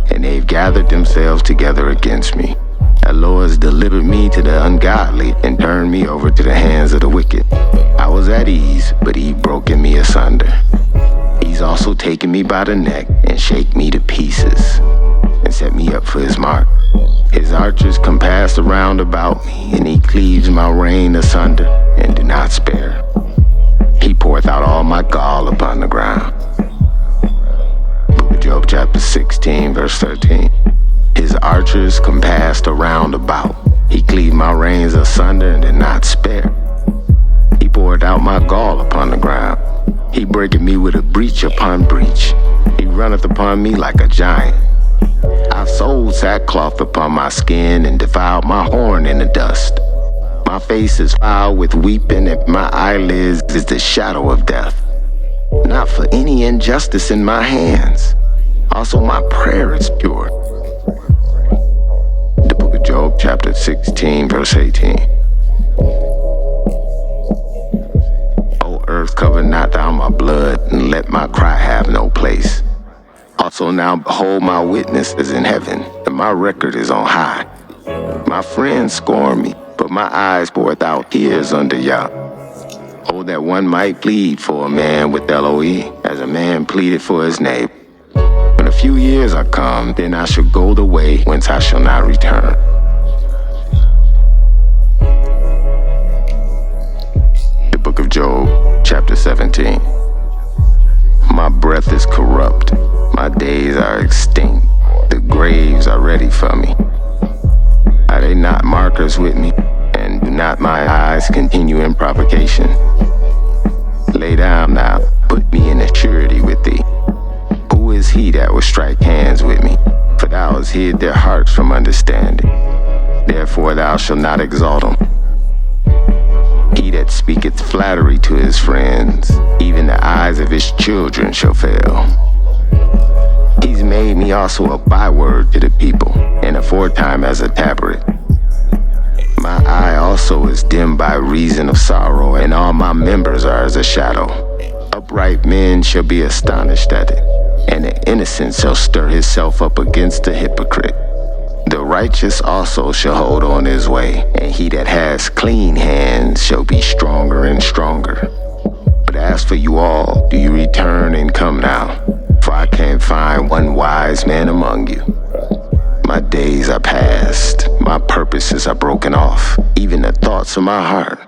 and they've gathered themselves together against me. The Lord has delivered me to the ungodly, and turned me over to the hands of the wicked. I was at ease, but he broken me asunder. He's also taken me by the neck, and shake me to pieces, and set me up for his mark. His archers compass around about me, and he cleaves my rein asunder, and do not spare. He poureth out all my gall upon the ground. Book of Job, chapter 16, verse 13. His archers compassed around about. He cleaved my reins asunder and did not spare. He poured out my gall upon the ground. He breaketh me with a breach upon breach. He runneth upon me like a giant. I've sold sackcloth upon my skin, and defiled my horn in the dust. My face is foul with weeping, and my eyelids is the shadow of death. Not for any injustice in my hands. Also my prayer is pure. The book of Job, chapter 16, verse 18. O earth, cover not thou my blood, and let my cry have no place. Also now behold, my witness is in heaven, and my record is on high. My friends scorn me, but my eyes poureth out tears under Yah. Oh, that one might plead for a man with Elohim, as a man pleaded for his neighbor. When a few years are come, then I shall go the way whence I shall not return. chapter 17. My breath is corrupt, my days are extinct, the graves are ready for me. Are they not markers with me? And do not my eyes continue in provocation? Lay down now, put me in a surety with thee. Who is he that will strike hands with me? For thou hast hid their hearts from understanding. Therefore thou shalt not exalt them. He that speaketh flattery to his friends, even the eyes of his children shall fail. He's made me also a byword to the people, and aforetime as a tabret. My eye also is dimmed by reason of sorrow, and all my members are as a shadow. Upright men shall be astonished at it, and the innocent shall stir himself up against the hypocrite. The righteous also shall hold on his way, and he that has clean hands shall be stronger and stronger. But as for you all, do you return and come now? For I can't find one wise man among you. My days are past, my purposes are broken off, even the thoughts of my heart.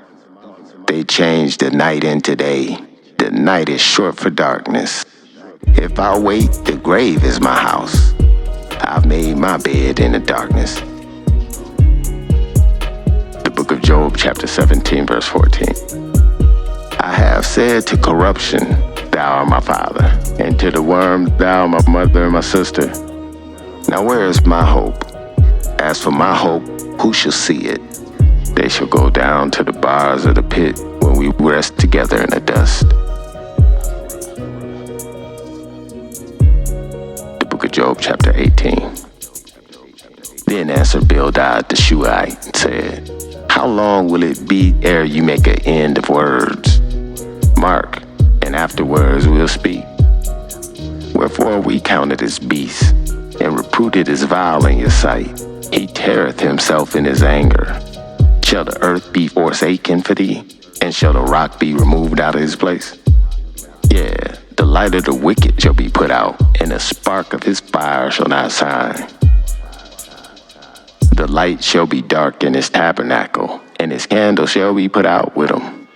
They change the night into day, the night is short for darkness. If I wait, the grave is my house. I've made my bed in the darkness. The book of Job, chapter 17, verse 14. I have said to corruption, thou art my father, and to the worm, thou art my mother and my sister. Now where is my hope? As for my hope, who shall see it? They shall go down to the bars of the pit when we rest together in the dust. Job chapter 18. Then answered Bildad the Shuhite and said, How long will it be ere you make an end of words? Mark, and afterwards we'll speak. Wherefore we counted as beasts, and reputed as vile in your sight. He teareth himself in his anger. Shall the earth be forsaken for thee? And shall the rock be removed out of his place? Yeah, the light of the wicked shall be put out, and the spark of his fire shall not shine. The light shall be dark in his tabernacle, and his candle shall be put out with him.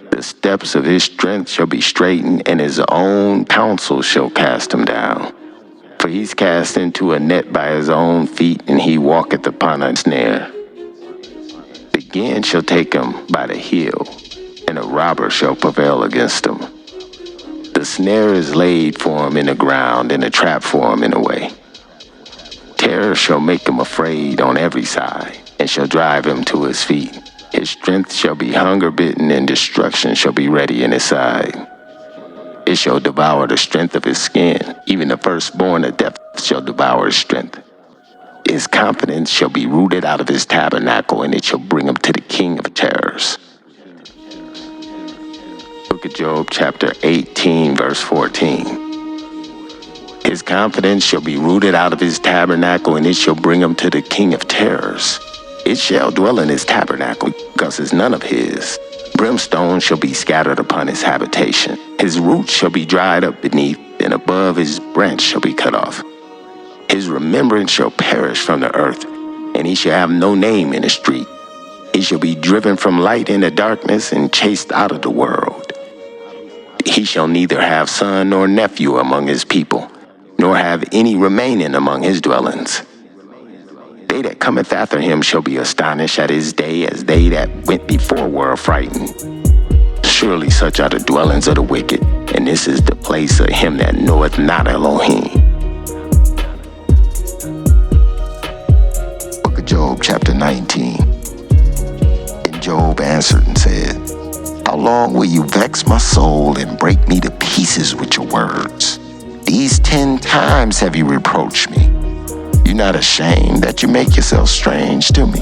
The steps of his strength shall be straightened, and his own counsel shall cast him down. For he's cast into a net by his own feet, and he walketh upon a snare. The gin shall take him by the heel, and a robber shall prevail against him. The snare is laid for him in the ground, and a trap for him in the way. Terror shall make him afraid on every side, and shall drive him to his feet. His strength shall be hunger-bitten, and destruction shall be ready in his side. It shall devour the strength of his skin, even the firstborn of death shall devour his strength. His confidence shall be rooted out of his tabernacle, and it shall bring him to the king of terrors. Book of Job, chapter 18, verse 14. His confidence shall be rooted out of his tabernacle, and it shall bring him to the king of terrors. It shall dwell in his tabernacle, because it's none of his. Brimstone shall be scattered upon his habitation. His roots shall be dried up beneath, and above his branch shall be cut off. His remembrance shall perish from the earth, and he shall have no name in the street. He shall be driven from light into darkness, and chased out of the world. He shall neither have son nor nephew among his people, nor have any remaining among his dwellings. They that cometh after him shall be astonished at his day, as they that went before were affrighted. Surely such are the dwellings of the wicked, and this is the place of him that knoweth not Elohim. Book of Job, chapter 19. And Job answered and said, How long will you vex my soul and break me to pieces with your words? These 10 times have you reproached me. You're not ashamed that you make yourself strange to me.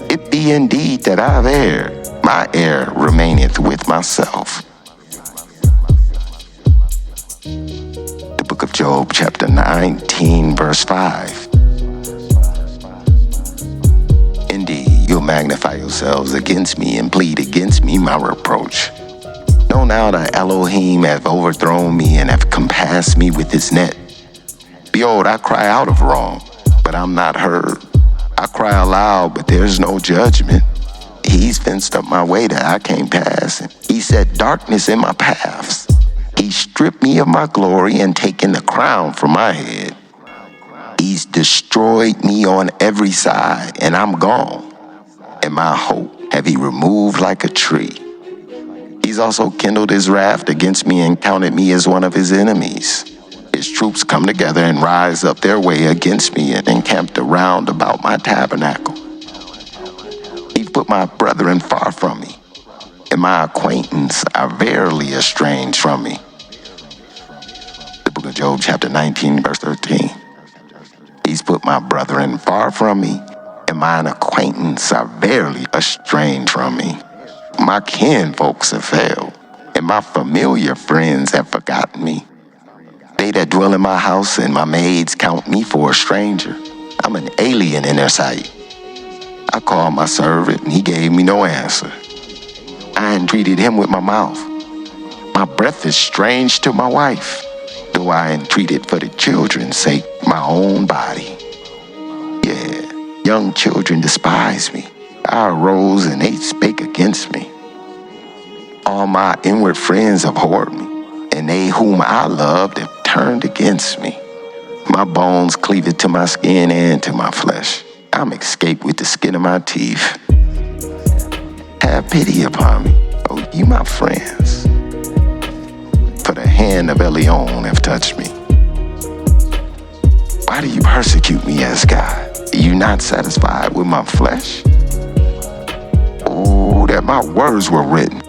It be indeed that I've erred, my error remaineth with myself. The book of Job, chapter 19, verse 5. Indeed, you'll magnify yourselves against me and plead against me my reproach. Know now that Elohim hath overthrown me and hath compassed me with his net. Behold, I cry out of wrong, but I'm not heard. I cry aloud, but there's no judgment. He's fenced up my way that I can't pass. And he set darkness in my paths. He stripped me of my glory and taken the crown from my head. He's destroyed me on every side, and I'm gone. And my hope have he removed like a tree. He's also kindled his wrath against me and counted me as one of his enemies. His troops come together and rise up their way against me and encamped around about my tabernacle. He put my brethren far from me, and my acquaintance are verily estranged from me. The book of Job, chapter 19, verse 13. He's put my brethren far from me, and mine acquaintance are verily estranged from me. My kinfolks have failed, and my familiar friends have forgotten me. They that dwell in my house and my maids count me for a stranger. I'm an alien in their sight. I called my servant, and he gave me no answer. I entreated him with my mouth. My breath is strange to my wife, though I entreated for the children's sake my own body. Yeah, young children despise me. I arose and they spake against me. All my inward friends have abhorred me, and they whom I loved have turned against me. My bones cleaved to my skin and to my flesh. I'm escaped with the skin of my teeth. Have pity upon me, oh you my friends, for the hand of Elion have touched me. Why do you persecute me as God? Are you not satisfied with my flesh? Oh, that my words were written.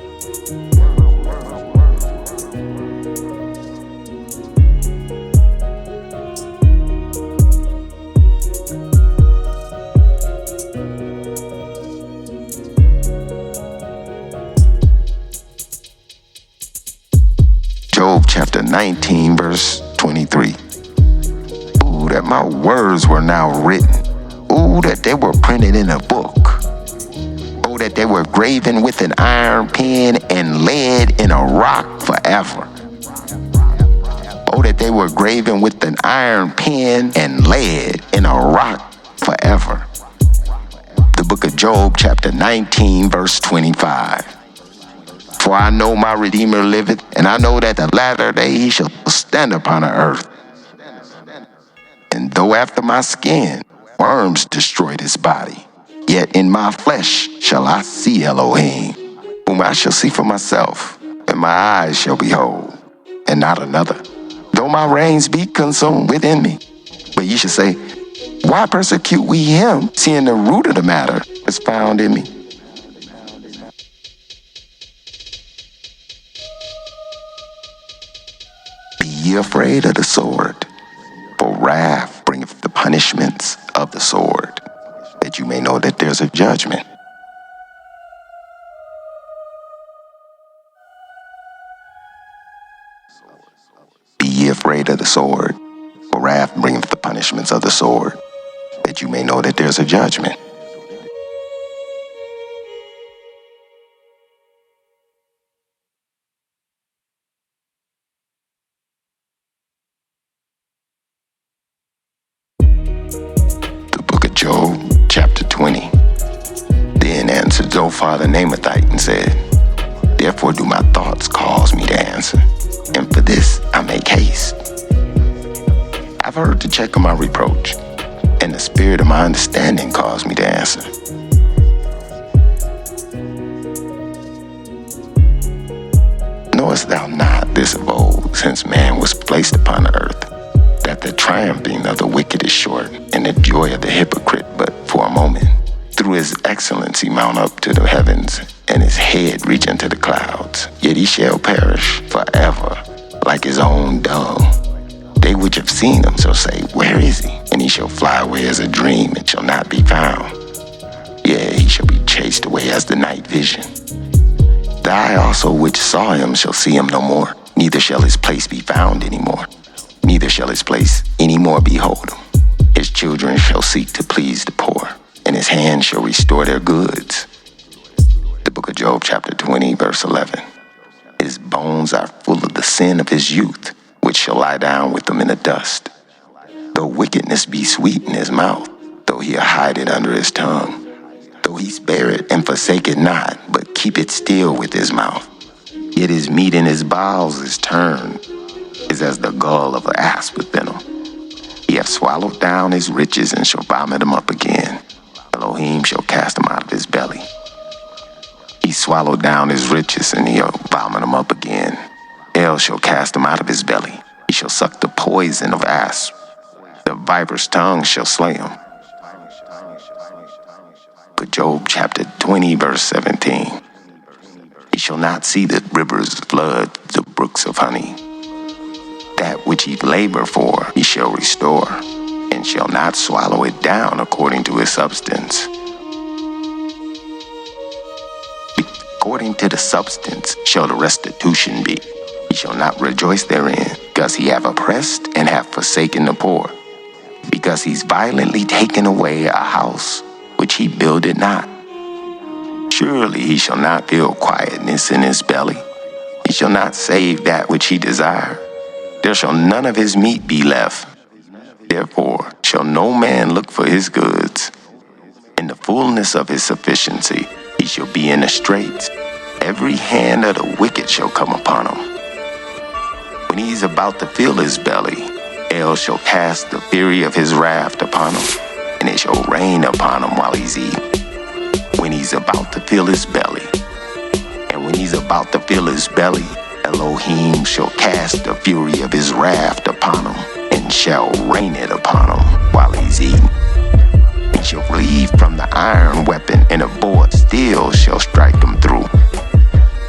Job chapter 19, verse 23. Ooh, that my words were now written. Ooh, that they were printed in a book. Oh, that they were graven with an iron pen and laid in a rock forever. Oh, that they were graven with an iron pen and laid in a rock forever. The book of Job chapter 19, verse 25. For I know my Redeemer liveth, and I know that the latter day he shall stand upon the earth. And though after my skin worms destroyed his body, yet in my flesh shall I see Elohim, whom I shall see for myself, and my eyes shall behold, and not another. Though my reins be consumed within me. But ye shall say, why persecute we him, seeing the root of the matter is found in me? Be ye afraid of the sword, for wrath bringeth the punishments of the sword, that you may know that there's a judgment. Be ye afraid of the sword, for wrath bringeth the punishments of the sword, that you may know that there's a judgment. The book of Job, chapter 20. Then answered Zophar the Naamathite and said, therefore do my thoughts cause me to answer, and for this I make haste. I've heard the check of my reproach, and the spirit of my understanding caused me to answer. Knowest thou not this of old, since man was placed upon the earth, that the triumphing of the wicked is short, and the joy of the hypocrite but for a moment? Through his excellence he mount up to the heavens, and his head reach unto the clouds. Yet he shall perish forever, like his own dung. They which have seen him shall say, where is he? And he shall fly away as a dream, and shall not be found. Yea, he shall be chased away as the night vision. The eye also which saw him shall see him no more, neither shall his place be found any more. Neither shall his place any more behold him. His children shall seek to please the poor, and his hand shall restore their goods. The book of Job chapter 20, verse 11. His bones are full of the sin of his youth, which shall lie down with them in the dust. Though wickedness be sweet in his mouth, though he hide it under his tongue, Though he spare it and forsake it not, but keep it still with his mouth. Yet his meat in his bowels is turned, is as the gall of an asp within him. He hath swallowed down his riches and shall vomit them up again. Elohim shall cast them out of his belly. He swallowed down his riches and he'll vomit them up again. El shall cast them out of his belly. He shall suck the poison of asp. The viper's tongue shall slay him. But Job chapter 20 verse 17. He shall not see the rivers flood, the brooks of honey. That which he labor for, he shall restore, and shall not swallow it down according to his substance. According to the substance shall the restitution be. He shall not rejoice therein, because he have oppressed and have forsaken the poor, because he's violently taken away a house which he builded not. Surely he shall not feel quietness in his belly. He shall not save that which he desire. There shall none of his meat be left. Therefore shall no man look for his goods. In the fullness of his sufficiency he shall be in the straits. Every hand of the wicked shall come upon him. When he is about to fill his belly, El shall cast the fury of his wrath upon him, and it shall rain upon him while he's eating. When he's about to fill his belly, and when he's about to fill his belly, Elohim shall cast the fury of his wrath upon him, and shall rain it upon him while he's eating. He shall flee from the iron weapon, and a bow of steel shall strike him through.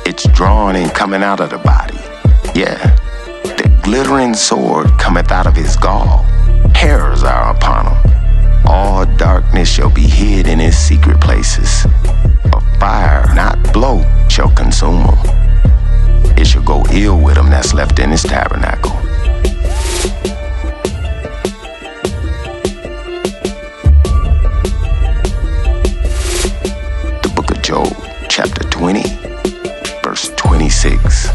It's drawn and coming out of the body. Yeah, the glittering sword cometh out of his gall. Hairs are upon him. All darkness shall be hid in his secret places. A fire not blow shall consume him. It shall go ill with him that's left in his tabernacle. The book of Job, chapter 20, verse 26.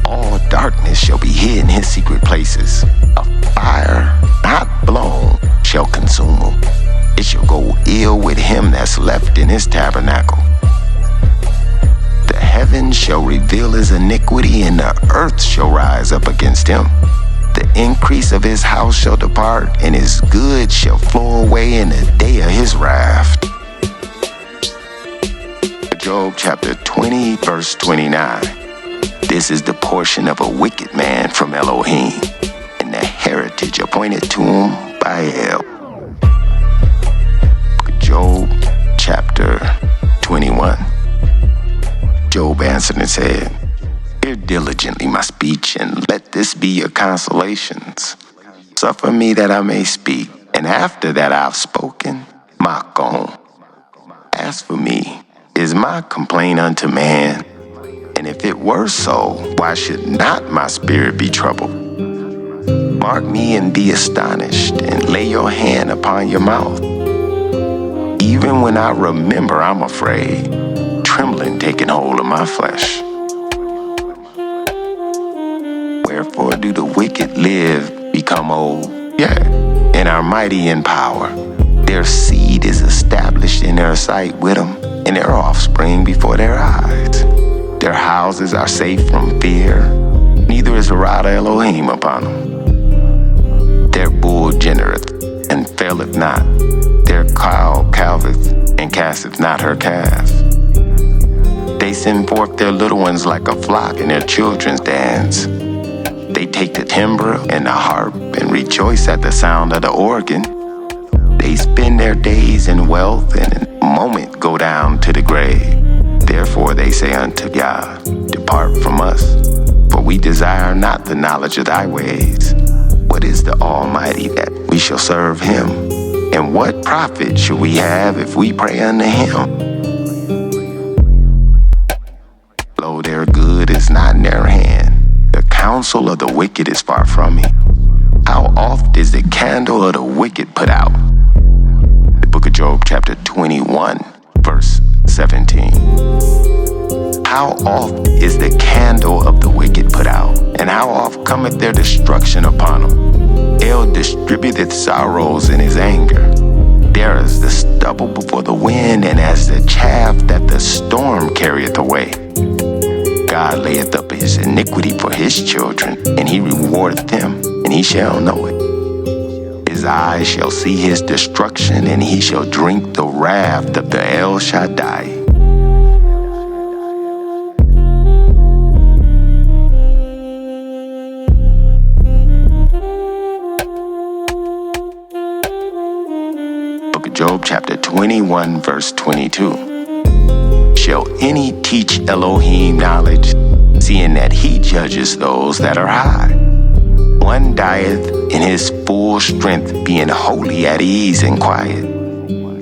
All darkness shall be hid in his secret places. A fire not blown shall consume him. It shall go ill with him that's left in his tabernacle. The heavens shall reveal his iniquity, and the earth shall rise up against him. The increase of his house shall depart, and his goods shall flow away in the day of his wrath. Job chapter 20, verse 29. This is the portion of a wicked man from Elohim, and the heritage appointed to him by El. Job chapter 21. Job answered and said, Hear diligently my speech, and let this be your consolations. Suffer me that I may speak, and after that I've spoken, mock on. As for me, is my complaint unto man? And if it were so, why should not my spirit be troubled? Mark me and be astonished, and lay your hand upon your mouth. Even when I remember, I'm afraid, trembling taking hold of my flesh. Wherefore do the wicked live, become old, yeah, and are mighty in power. Their seed is established in their sight with them, and their offspring before their eyes. Their houses are safe from fear, neither is a rod of Elohim upon them. Their bull genereth, and faileth not. Their cow calveth, and casteth not her calf. They send forth their little ones like a flock, and their children dance. They take the timbrel and the harp, and rejoice at the sound of the organ. They spend their days in wealth, and in a moment go down to the grave. Therefore they say unto God, Depart from us, for we desire not the knowledge of thy ways. What is the Almighty that we shall serve him? And what profit shall we have if we pray unto him? Lo, their good is not in their hand. The counsel of the wicked is far from me. How oft is the candle of the wicked put out? The book of Job chapter 21, verse 17. How oft is the candle of the wicked put out, and how oft cometh their destruction upon them? El distributeth sorrows in his anger, There is the stubble before the wind, and as the chaff that the storm carrieth away. God layeth up his iniquity for his children, and he rewardeth them, and he shall know it. His eyes shall see his destruction, and he shall drink the wrath of the El Shaddai. Book of Job, chapter 21, verse 22. Shall any teach Elohim knowledge, seeing that he judges those that are high? One dieth in his full strength, being wholly at ease and quiet.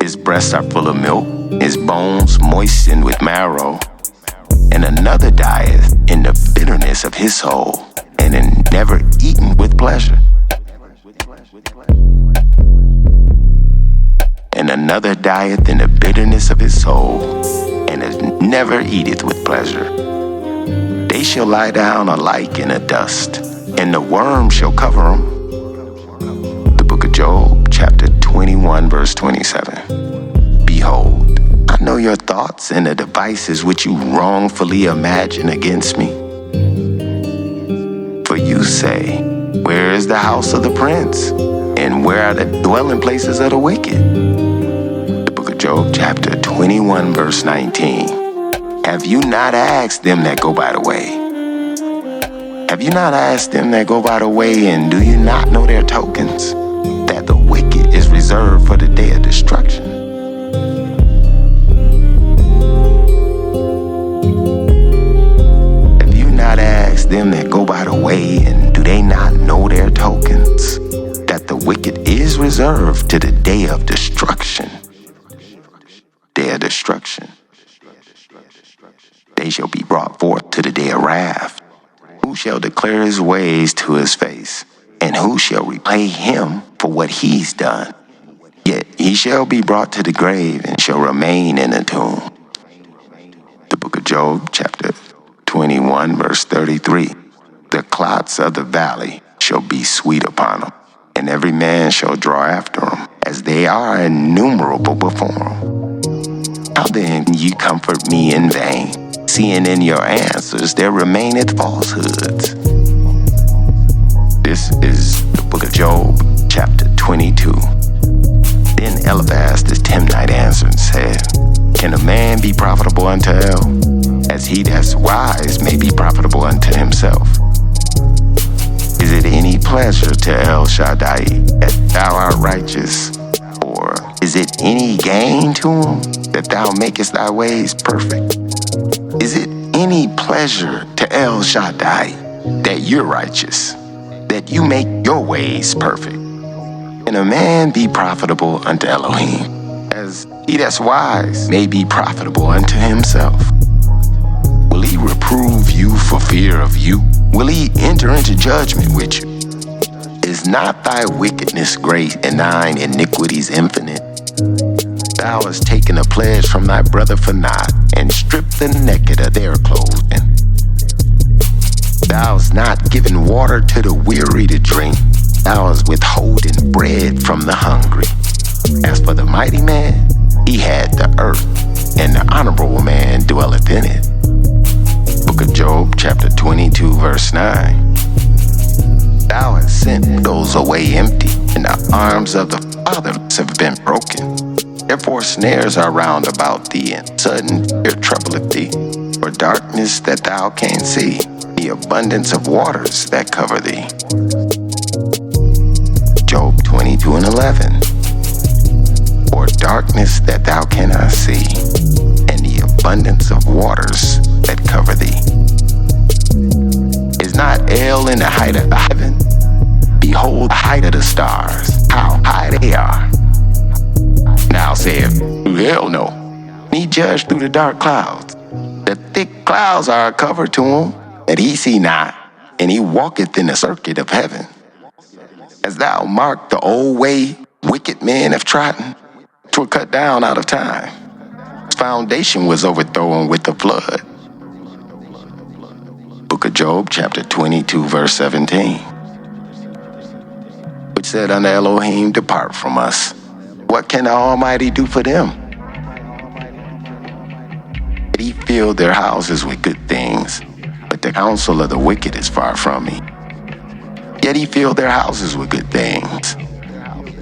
His breasts are full of milk, his bones moistened with marrow. And another dieth in the bitterness of his soul, and in never eaten with pleasure. And another dieth in the bitterness of his soul, and never eateth with pleasure. They shall lie down alike in the dust, and the worm shall cover them. The book of Job, chapter 21, verse 27. Behold, I know your thoughts and the devices which you wrongfully imagine against me. For you say, where is the house of the prince? And where are the dwelling places of the wicked? The book of Job, chapter 21, verse 19. Have you not asked them that go by the way? Have you not asked them that go by the way, and do you not know their tokens? That the wicked is reserved for the day of destruction. Have you not asked them that go by the way, and do they not know their tokens? That the wicked is reserved to the day of destruction. Day of destruction. They shall be brought forth to the day of wrath. Who shall declare his ways to his face? And who shall repay him for what he's done? Yet he shall be brought to the grave and shall remain in the tomb. The book of Job, chapter 21, verse 33. The clots of the valley shall be sweet upon them, and every man shall draw after them, as they are innumerable before him. How then ye comfort me in vain? Seeing in your answers there remaineth falsehoods. This is the book of Job, chapter 22. Then Eliphaz the Timnite answered and said, Can a man be profitable unto El, as he that's wise may be profitable unto himself? Is it any pleasure to El Shaddai that thou art righteous? Or is it any gain to him that thou makest thy ways perfect? Is it any pleasure to El Shaddai that you're righteous, that you make your ways perfect? Can a man be profitable unto Elohim, as he that's wise may be profitable unto himself? Will he reprove you for fear of you? Will he enter into judgment with you? Is not thy wickedness great, and thine iniquities infinite? Thou hast taken a pledge from thy brother for naught, and stripped the naked of their clothing. Thou hast not given water to the weary to drink. Thou hast withholding bread from the hungry. As for the mighty man, he had the earth, and the honorable man dwelleth in it. Book of Job, chapter 22, verse 9. Thou hast sent those away empty, and the arms of the fatherless have been broken. Therefore snares are round about thee, and sudden fear troubleth thee. For darkness that thou canst see, the abundance of waters that cover thee. Job 22 and 11. For darkness that thou cannot see, and the abundance of waters that cover thee. Is not El in the height of the heaven? Behold the height of the stars, how high they are. Now saith, hell no. He judged through the dark clouds. The thick clouds are a cover to him, that he see not, and he walketh in the circuit of heaven. As thou marked the old way wicked men have trodden, 'twere cut down out of time. Its foundation was overthrown with the flood. Book of Job, chapter 22, verse 17. Which said unto Elohim, Depart from us. What can the Almighty do for them? He filled their houses with good things, but the counsel of the wicked is far from me. Yet he filled their houses with good things,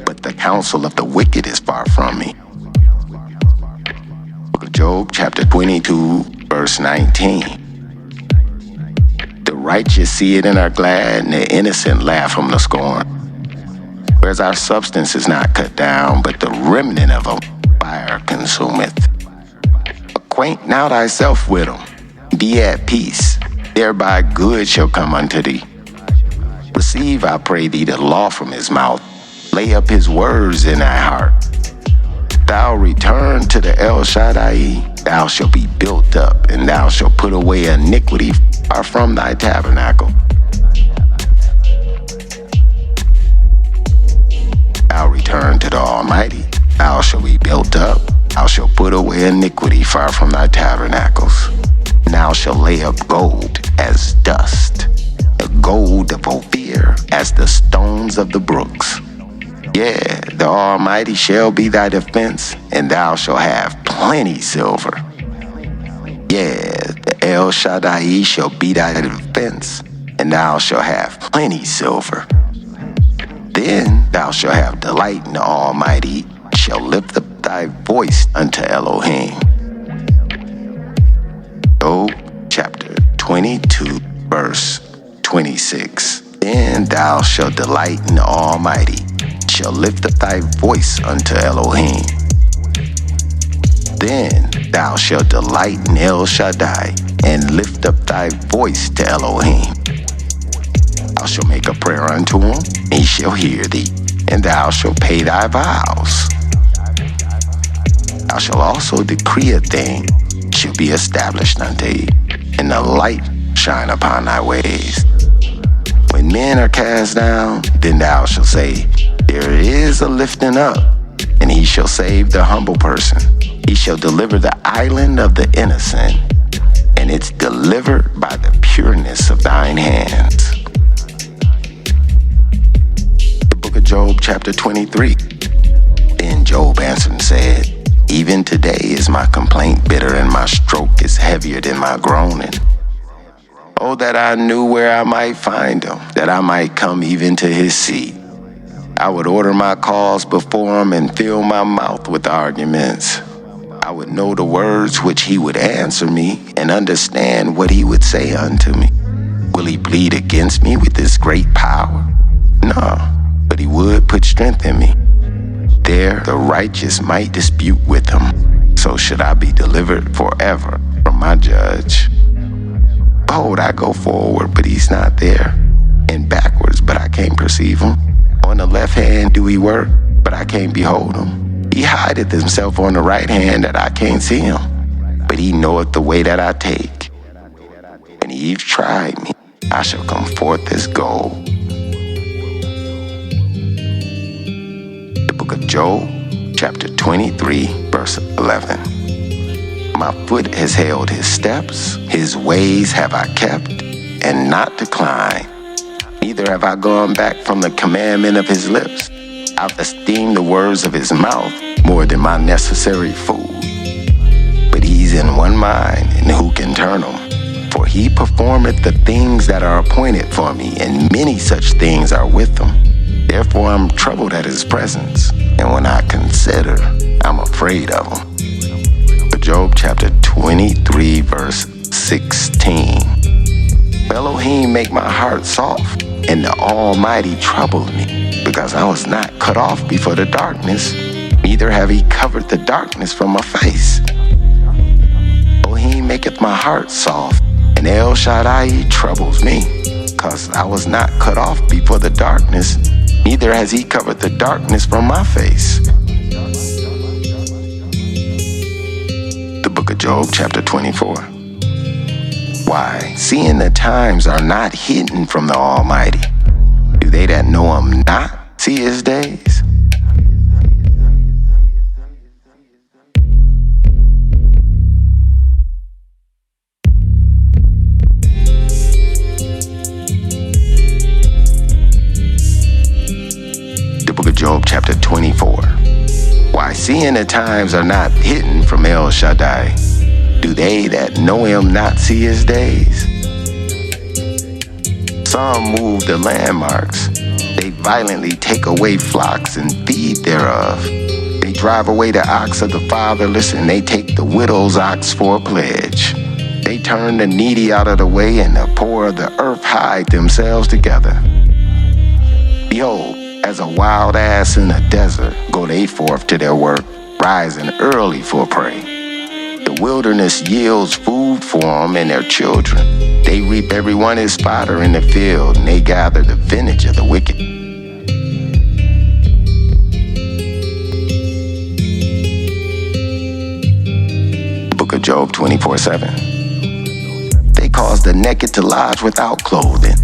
but the counsel of the wicked is far from me. Book of Job, chapter 22, verse 19. The righteous see it and are glad, and the innocent laugh from the scorn. Whereas our substance is not cut down, but the remnant of a fire consumeth. Acquaint now thyself with them, be at peace, thereby good shall come unto thee. Receive, I pray thee, the law from his mouth, lay up his words in thy heart. Thou return to the El Shaddai, thou shalt be built up, and thou shalt put away iniquity far from thy tabernacle. Thou return to the Almighty, thou shalt be built up, thou shalt put away iniquity far from thy tabernacles. And thou shalt lay up gold as dust, the gold of Ophir as the stones of the brooks. Yeah, the Almighty shall be thy defense, and thou shalt have plenty silver. Yeah, the El Shaddai shall be thy defense, and thou shalt have plenty silver. Then thou shalt have delight in the Almighty, shall lift up thy voice unto Elohim. Job chapter 22, verse 26. Then thou shalt delight in the Almighty, shall lift up thy voice unto Elohim. Then thou shalt delight in El Shaddai, and lift up thy voice to Elohim. Thou shalt make a prayer unto him, and he shall hear thee, and thou shalt pay thy vows. Thou shalt also decree a thing, shall be established unto thee, and the light shine upon thy ways. When men are cast down, then thou shalt say, there is a lifting up, and he shall save the humble person. He shall deliver the island of the innocent, and it's delivered by the pureness of thine hands. The book of Job, chapter 23. Then Job answered and said, even today is my complaint bitter, and my stroke is heavier than my groaning. Oh, that I knew where I might find him, that I might come even to his seat. I would order my cause before him and fill my mouth with arguments. I would know the words which he would answer me, and understand what he would say unto me. Will he plead against me with this great power? No, but he would put strength in me. There the righteous might dispute with him, so should I be delivered forever from my judge. Behold, I go forward, but he's not there, and backwards, but I can't perceive him. On the left hand do he work, but I can't behold him. He hideth himself on the right hand, that I can't see him, but he knoweth the way that I take. When he's tried me, I shall come forth as gold. The book of Job, chapter 23, verse 11. My foot has held his steps, his ways have I kept, and not declined. Neither have I gone back from the commandment of his lips. I've esteemed the words of his mouth more than my necessary food. But he's in one mind, and who can turn him? For he performeth the things that are appointed for me, and many such things are with him. Therefore I'm troubled at his presence, and when I consider, I'm afraid of him. Job chapter 23, verse 16. Elohim make my heart soft, and the Almighty troubled me, because I was not cut off before the darkness, neither have he covered the darkness from my face. Elohim maketh my heart soft, and El Shaddai troubles me, because I was not cut off before the darkness, neither has he covered the darkness from my face. The book of Job, chapter 24. Why, seeing the times are not hidden from the Almighty, do they that know him not see his days? The book of Job, chapter 24. Seeing the times are not hidden from El Shaddai, do they that know him not see his days? Some move the landmarks. They violently take away flocks and feed thereof. They drive away the ox of the fatherless, and they take the widow's ox for a pledge. They turn the needy out of the way, and the poor of the earth hide themselves together. Behold, as a wild ass in a desert, go they forth to their work, rising early for prey. The wilderness yields food for them and their children. They reap everyone his fodder in the field, and they gather the vintage of the wicked. Book of Job 24:7. They cause the naked to lodge without clothing,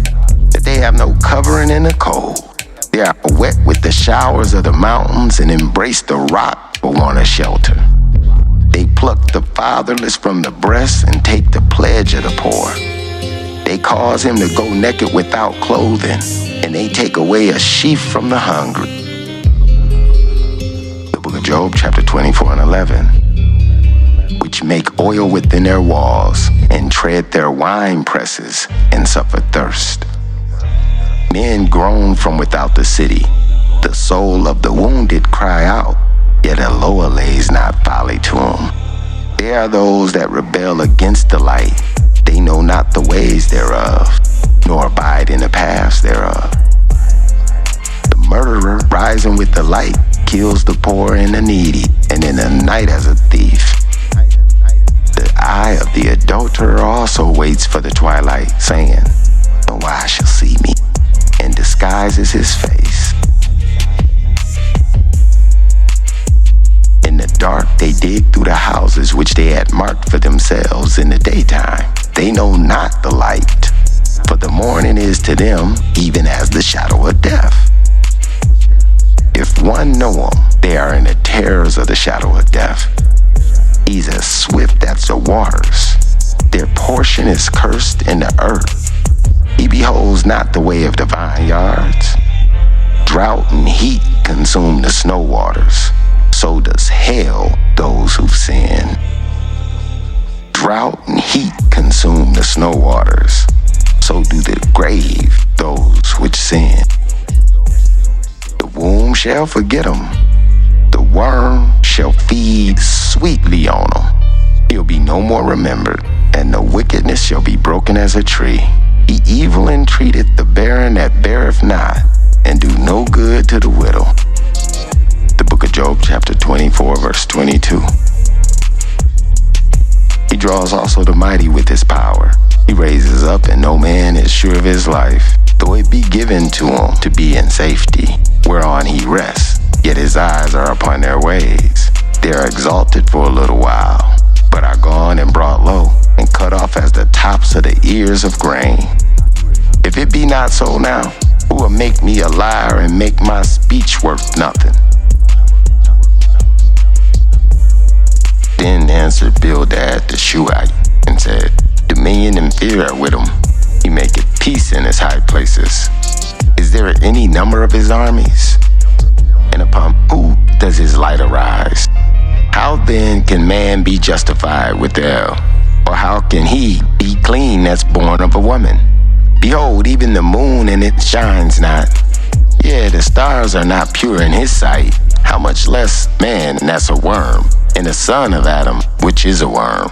that they have no covering in the cold. They are wet with the showers of the mountains and embrace the rock for want of shelter. They pluck the fatherless from the breast and take the pledge of the poor. They cause him to go naked without clothing, and they take away a sheaf from the hungry. The book of Job, chapter 24:11. Which make oil within their walls, and tread their wine presses, and suffer thirst. Men groan from without the city. The soul of the wounded cry out, yet a lower lays not folly to them. They are those that rebel against the light. They know not the ways thereof, nor abide in the paths thereof. The murderer, rising with the light, kills the poor and the needy, and in the night as a thief. The eye of the adulterer also waits for the twilight, saying, "No eye shall see me," and disguises his face. In the dark they dig through the houses which they had marked for themselves in the daytime. They know not the light, for the morning is to them even as the shadow of death. If one know them, they are in the terrors of the shadow of death. He's as swift as the waters. Their portion is cursed in the earth. He beholds not the way of the vineyards. Drought and heat consume the snow waters. So does hell those who've sinned. Drought and heat consume the snow waters. So do the grave those which sin. The womb shall forget them. The worm shall feed sweetly on him. He'll be no more remembered, and the wickedness shall be broken as a tree. He evil entreateth the barren that beareth not, and do no good to the widow. The book of Job, chapter 24, verse 22. He draws also the mighty with his power. He raises up, and no man is sure of his life, though it be given to him to be in safety, whereon he rests. Yet his eyes are upon their ways. They are exalted for a little while, but are gone and brought low, and cut off as the tops of the ears of grain. If it be not so now, who will make me a liar and make my speech worth nothing? Then answered Bildad the Shuhite, and said, Dominion and fear are with him. He maketh peace in his high places. Is there any number of his armies? And upon who does his light arise? How then can man be justified with El? Or how can he be clean that's born of a woman? Behold, even the moon and it shines not. Yeah, the stars are not pure in his sight. How much less man that's a worm, and the son of Adam, which is a worm.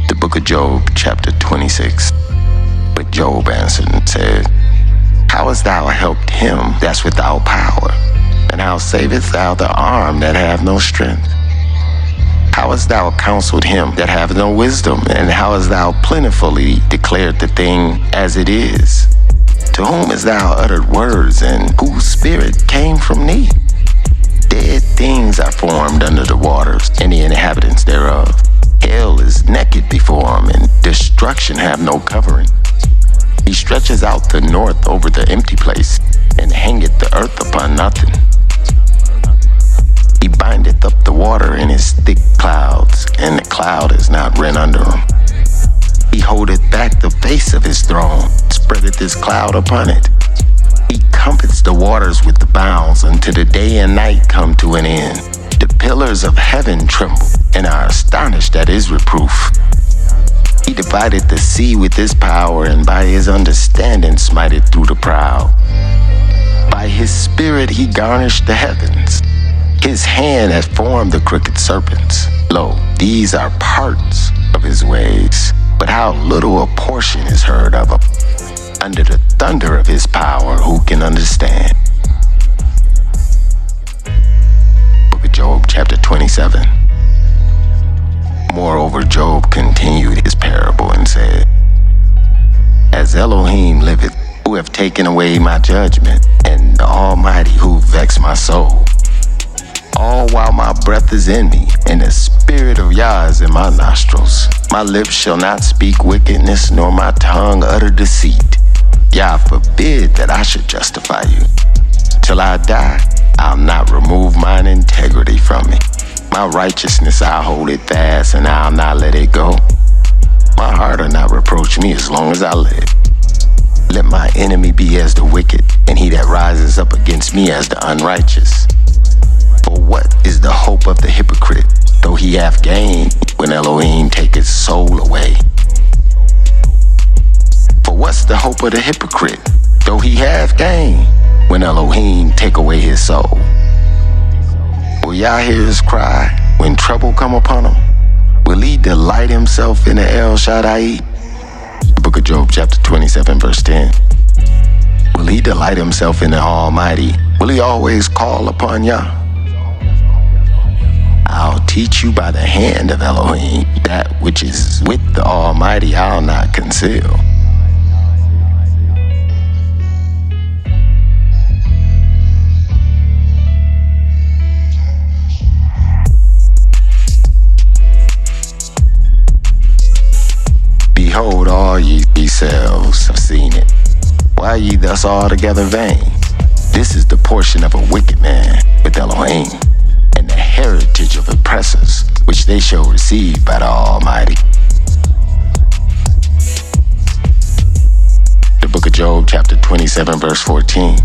The book of Job, chapter 26. But Job answered and said, How hast thou helped him that's without power? And how savest thou the arm that hath no strength? How hast thou counseled him that hath no wisdom? And how hast thou plentifully declared the thing as it is? To whom hast thou uttered words, and whose spirit came from thee? Dead things are formed under the waters, and the inhabitants thereof. Hell is naked before him, and destruction have no covering. He stretches out the north over the empty place, and hangeth the earth upon nothing. He bindeth up the water in his thick clouds, and the cloud is not rent under him. He holdeth back the face of his throne, spreadeth his cloud upon it. He comforts the waters with the bounds until the day and night come to an end. The pillars of heaven tremble and are astonished at his reproof. He divided the sea with his power, and by his understanding smited through the proud. By his spirit he garnished the heavens. His hand hath formed the crooked serpents. Lo, these are parts of his ways, but how little a portion is heard of him. Under the thunder of his power, who can understand? Book of Job, chapter 27. Moreover, Job continued his parable and said, As Elohim liveth, who have taken away my judgment, and the Almighty who vexed my soul, all while my breath is in me, and the spirit of Yah is in my nostrils, my lips shall not speak wickedness, nor my tongue utter deceit. Yah forbid that I should justify you. Till I die, I'll not remove mine integrity from me. My righteousness, I'll hold it fast, and I'll not let it go. My heart will not reproach me as long as I live. Let my enemy be as the wicked, and he that rises up against me as the unrighteous. For what is the hope of the hypocrite, though he hath gain, when Elohim take his soul away? For what's the hope of the hypocrite, though he hath gain, when Elohim take away his soul? Will Yah hear his cry when trouble come upon him? Will he delight himself in the El Shaddai? The book of Job, chapter 27, verse 10. Will he delight himself in the Almighty? Will he always call upon Yah? I'll teach you by the hand of Elohim, that which is with the Almighty I'll not conceal. Behold, all ye selves have seen it. Why ye thus altogether vain? This is the portion of a wicked man with Elohim, and the heritage of oppressors, which they shall receive by the Almighty. The book of Job, chapter 27, verse 14.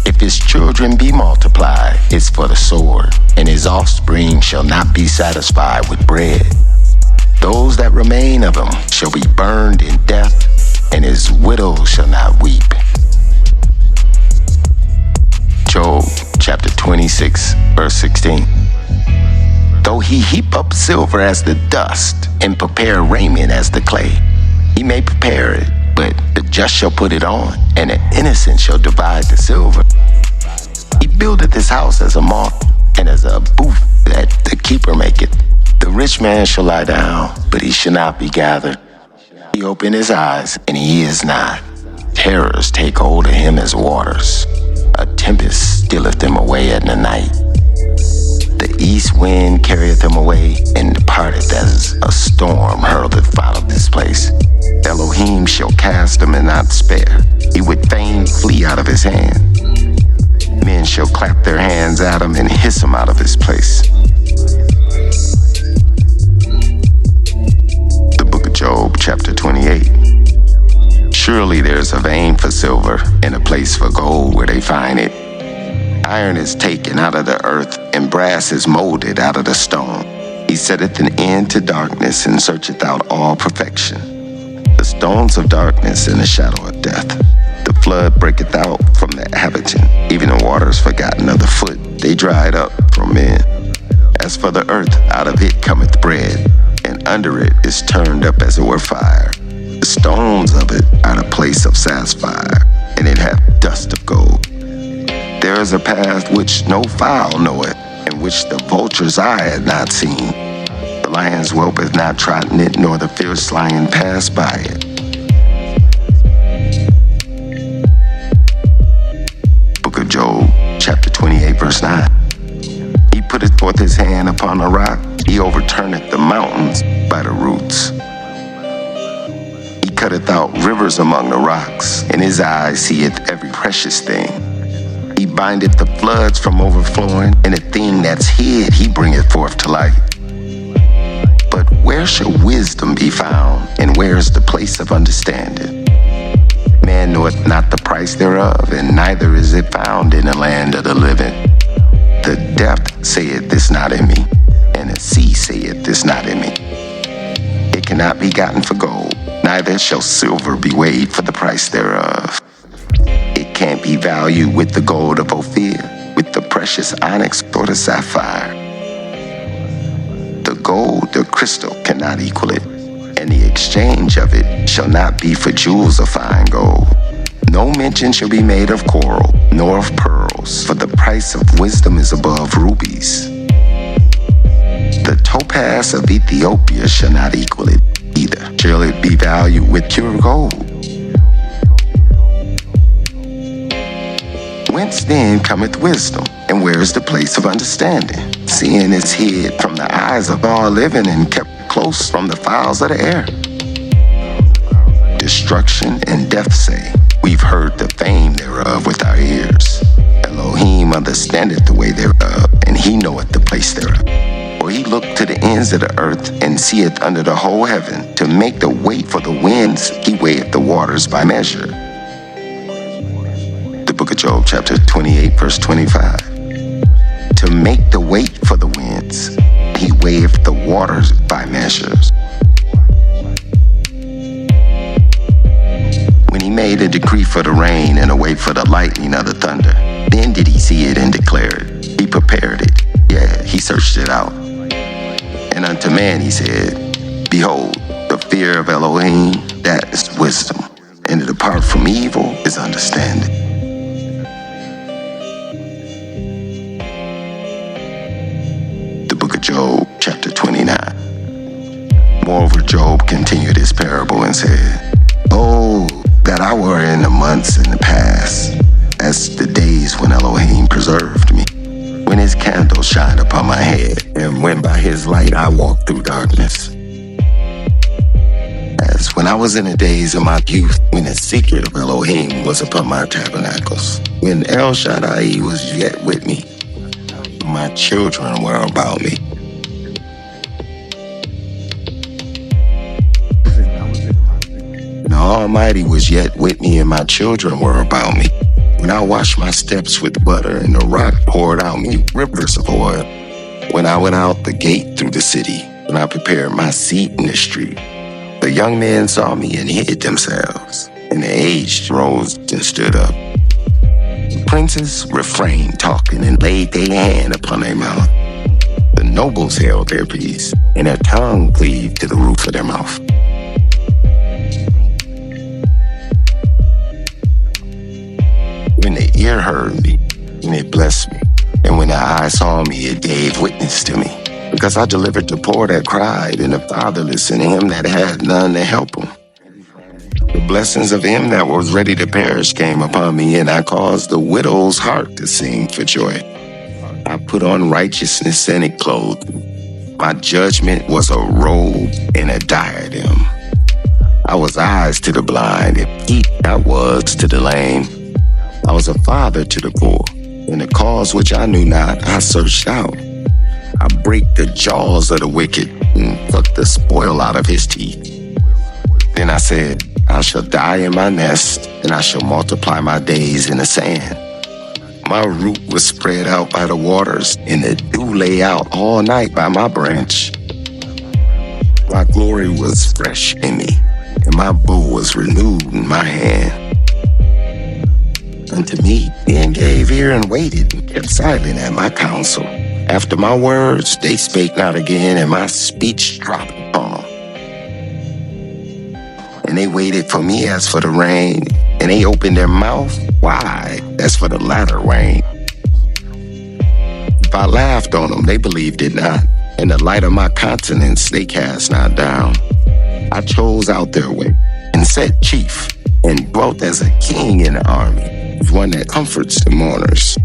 If his children be multiplied, it's for the sword, and his offspring shall not be satisfied with bread. Those that remain of him shall be burned in death, and his widow shall not weep. Job chapter 26, verse 16. Though he heap up silver as the dust, and prepare raiment as the clay, he may prepare it, but the just shall put it on, and the innocent shall divide the silver. He buildeth his house as a moth, and as a booth that the keeper maketh. The rich man shall lie down, but he shall not be gathered. He opened his eyes, and he is not. Terrors take hold of him as waters. A tempest stealeth them away at the night. The east wind carrieth them away, and departeth as a storm hurleth out of this place. Elohim shall cast them and not spare. He would fain flee out of his hand. Men shall clap their hands at him and hiss him out of his place. Job chapter 28. Surely there's a vein for silver and a place for gold where they find it. Iron is taken out of the earth, and brass is molded out of the stone. He setteth an end to darkness, and searcheth out all perfection. The stones of darkness and the shadow of death. The flood breaketh out from the habitant, even the waters forgotten of the foot, they dried up from men. As for the earth, out of it cometh bread, and under it is turned up as it were fire. The stones of it are the place of sapphire, and it hath dust of gold. There is a path which no fowl knoweth, and which the vulture's eye had not seen. The lion's whelp hath not trodden it, nor the fierce lion passed by it. Book of Job, chapter 28, verse 9. He putteth forth his hand upon a rock, he overturneth the mountains by the roots. He cutteth out rivers among the rocks, and his eye seeth every precious thing. He bindeth the floods from overflowing, and a thing that's hid he bringeth forth to light. But where shall wisdom be found, and where is the place of understanding? Man knoweth not the price thereof, and neither is it found in the land of the living. The depth saith this not in me, and the sea saith this not in me. It cannot be gotten for gold, neither shall silver be weighed for the price thereof. It can't be valued with the gold of Ophir, with the precious onyx or the sapphire. The gold, the crystal cannot equal it, and the exchange of it shall not be for jewels of fine gold. No mention shall be made of coral, nor of pearls, for the price of wisdom is above rubies. The topaz of Ethiopia shall not equal it, either shall it be valued with pure gold. Whence then cometh wisdom, and where is the place of understanding? Seeing is hid from the eyes of all living and kept close from the fowls of the air. Destruction and death say, we've heard the fame thereof with our ears. Elohim understandeth the way thereof, and he knoweth the place thereof. For he looked to the ends of the earth, and seeth under the whole heaven. To make the weight for the winds, he weigheth the waters by measure. The book of Job, chapter 28, verse 25. To make the weight for the winds, he weigheth the waters by measures. When he made a decree for the rain and a way for the lightning of the thunder, then did he see it and declare it. He prepared it. Yeah, he searched it out. And unto man he said, behold, the fear of Elohim, that is wisdom, and to depart from evil is understanding. The book of Job, chapter 29. Moreover, Job continued his parable and said, oh, that I were in the months in the past, as the days when Elohim preserved me, when his candle shined upon my head, and when by his light I walked through darkness. As when I was in the days of my youth, when the secret of Elohim was upon my tabernacles, when El Shaddai was yet with me, my children were about me. The Almighty was yet with me, and my children were about me. When I washed my steps with butter, and the rock poured out me rivers of oil. When I went out the gate through the city, when I prepared my seat in the street, the young men saw me and hid themselves, and the aged rose and stood up. The princes refrained talking and laid their hand upon their mouth. The nobles held their peace, and their tongue cleaved to the roof of their mouth. When the ear heard me, and it blessed me, and when the eye saw me, it gave witness to me. Because I delivered the poor that cried, and the fatherless, and him that had none to help him. The blessings of him that was ready to perish came upon me, and I caused the widow's heart to sing for joy. I put on righteousness, and it clothed me. My judgment was a robe and a diadem. I was eyes to the blind, and feet I was to the lame. I was a father to the poor, and the cause which I knew not, I searched out. I break the jaws of the wicked, and pluck the spoil out of his teeth. Then I said, I shall die in my nest, and I shall multiply my days in the sand. My root was spread out by the waters, and the dew lay out all night by my branch. My glory was fresh in me, and my bow was renewed in my hand. Unto me, men gave ear and waited, and kept silent at my counsel. After my words, they spake not again, and my speech dropped upon them. And they waited for me as for the rain, and they opened their mouth wide as for the latter rain. If I laughed on them, they believed it not, and the light of my countenance they cast not down. I chose out their way, and set chief, and dwelt as a king in the army, one that comforts the mourners.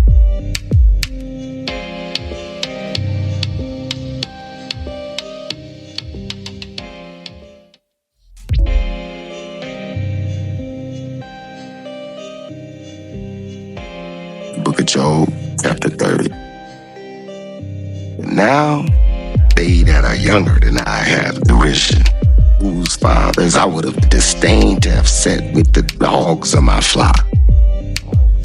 The book of Job, chapter 30. Now, they that are younger than I have derision, whose fathers I would have disdained to have set with the dogs of my flock.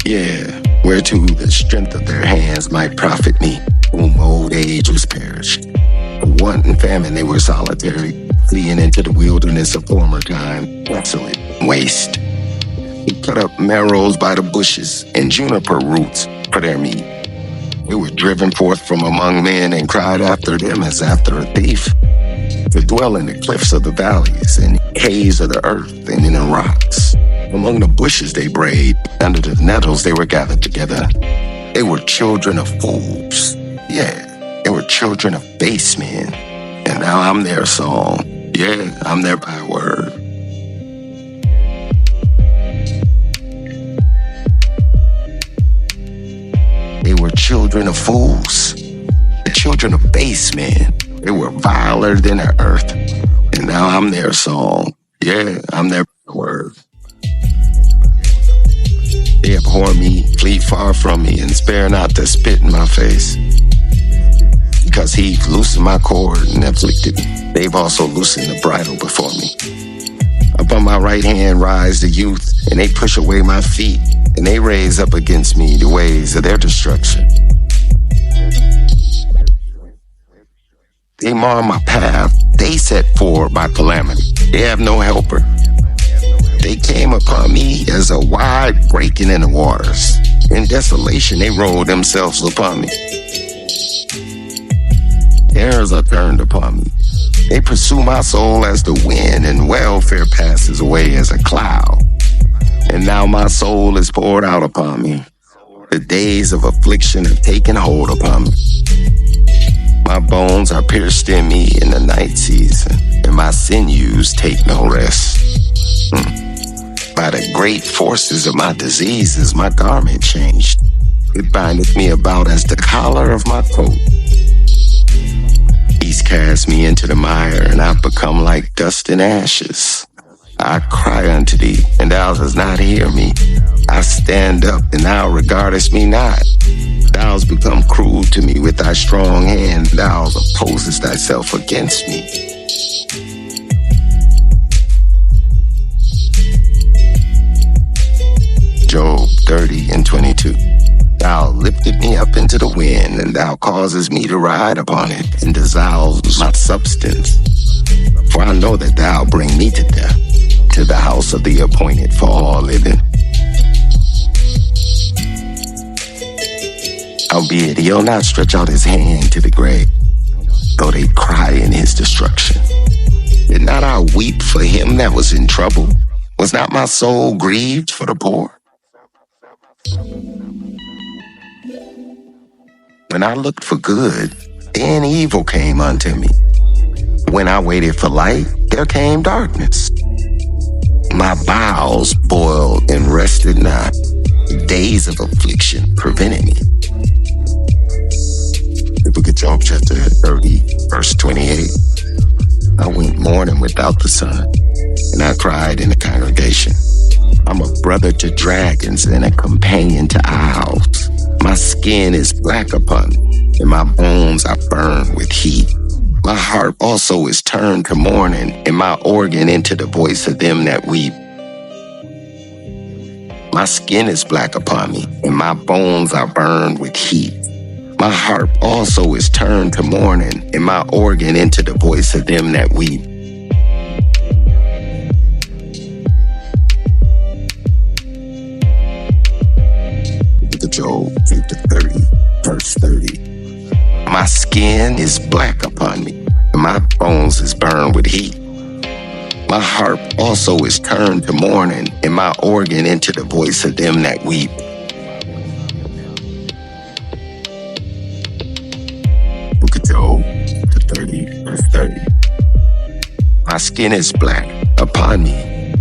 Yeah, whereto the strength of their hands might profit me, whom old age was perished. For want and famine they were solitary, fleeing into the wilderness of former time, desolate and waste. He cut up marrows by the bushes and juniper roots for their meat. They were driven forth from among men and cried after them as after a thief. To dwell in the cliffs of the valleys and caves of the earth and in the rocks. Among the bushes they brayed, under the nettles they were gathered together. They were children of fools. Yeah, they were children of base men. And now I'm their song. Yeah, I'm their byword. They were children of fools, the children of base men. They were viler than the earth. And now I'm their song. Yeah, I'm their word. They abhor me, flee far from me, and spare not to spit in my face. Because he've loosened my cord and afflicted me, they've also loosened the bridle before me. Upon my right hand rise the youth, and they push away my feet, and they raise up against me the ways of their destruction. They mar my path. They set forward my calamity. They have no helper. They came upon me as a wide breaking in the waters. In desolation, they rolled themselves upon me. Terrors are turned upon me. They pursue my soul as the wind, and welfare passes away as a cloud. And now my soul is poured out upon me. The days of affliction have taken hold upon me. My bones are pierced in me in the night season, and my sinews take no rest. By the great forces of my diseases, my garment changed. It bindeth me about as the collar of my coat. He's cast me into the mire, and I've become like dust and ashes. I cry unto thee, and thou dost not hear me. I stand up, and thou regardest me not. Thou hast become cruel to me with thy strong hand. Thou opposest thyself against me. Job 30:22. Thou liftest me up into the wind, and thou causest me to ride upon it, and dissolves my substance. For I know that thou bring me to death, to the house of the appointed for all living. Howbeit he'll not stretch out his hand to the grave, though they cry in his destruction. Did not I weep for him that was in trouble? Was not my soul grieved for the poor? When I looked for good, then evil came unto me. When I waited for light, there came darkness. My bowels boiled and rested not. Days of affliction prevented me. The book of Job chapter 30, verse 28. I went mourning without the sun, and I cried in the congregation. I'm a brother to dragons and a companion to owls. My skin is black upon me, and my bones are burned with heat. My heart also is turned to mourning, and my organ into the voice of them that weep. My skin is black upon me, and my bones are burned with heat. My heart also is turned to mourning, and my organ into the voice of them that weep. Job chapter 30, verse 30. My skin is black upon me, and my bones is burned with heat. My harp also is turned to mourning, and my organ into the voice of them that weep. Book of Job chapter 30, verse 30. My skin is black upon me,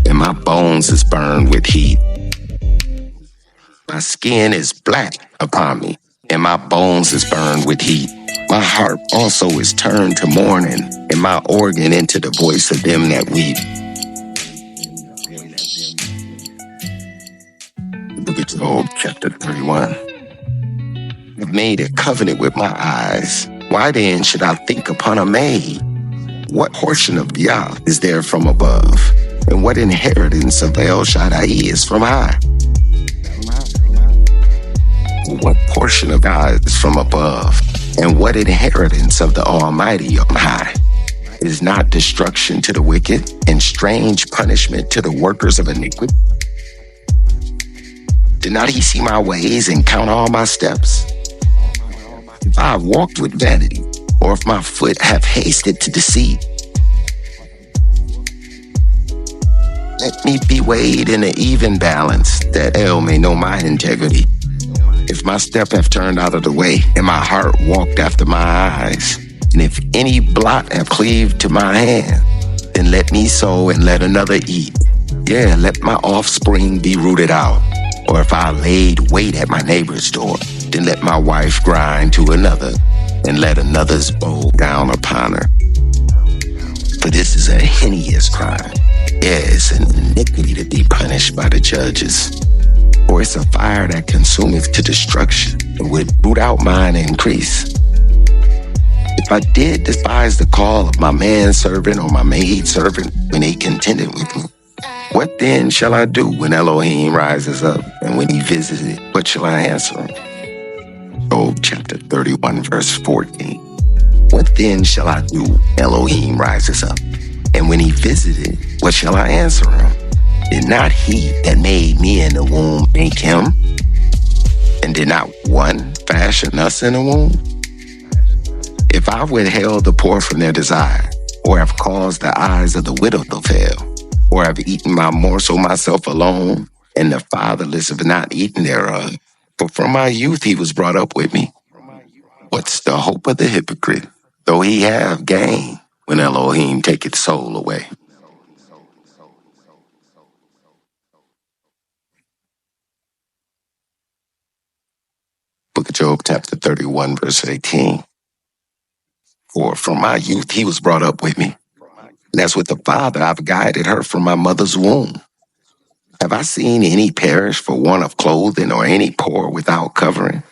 and my bones is burned with heat. My skin is black upon me, and my bones is burned with heat. My heart also is turned to mourning, and my organ into the voice of them that weep. The book of Job, chapter 31. I've made a covenant with my eyes. Why then should I think upon a maid? What portion of Yah is there from above? And what inheritance of El Shaddai is from high? What portion of God is from above? And what inheritance of the Almighty on high? Is not destruction to the wicked and strange punishment to the workers of iniquity? Did not he see my ways and count all my steps? If I have walked with vanity, or if my foot have hasted to deceit, let me be weighed in an even balance, that El may know my integrity. If my step have turned out of the way, and my heart walked after my eyes, and if any blot have cleaved to my hand, then let me sow and let another eat. Yeah, let my offspring be rooted out. Or if I laid wait at my neighbor's door, then let my wife grind to another, and let another's bow down upon her. For this is a heinous crime. Yeah, it's an iniquity to be punished by the judges. For it's a fire that consumeth to destruction, and would root out mine increase. If I did despise the call of my manservant or my maidservant when they contended with me, what then shall I do when Elohim rises up, and when he visits it, what shall I answer him? Job chapter 31, verse 14. What then shall I do when Elohim rises up, and when he visited, what shall I answer him? Did not he that made me in the womb make him? And did not one fashion us in the womb? If I withheld the poor from their desire, or have caused the eyes of the widow to fail, or have eaten my morsel myself alone, and the fatherless have not eaten thereof, for from my youth he was brought up with me. What's the hope of the hypocrite, though he have gain, when Elohim take its soul away? Book of Job, chapter 31, verse 18. For from my youth he was brought up with me, and as with the father I've guided her from my mother's womb. Have I seen any perish for want of clothing, or any poor without covering?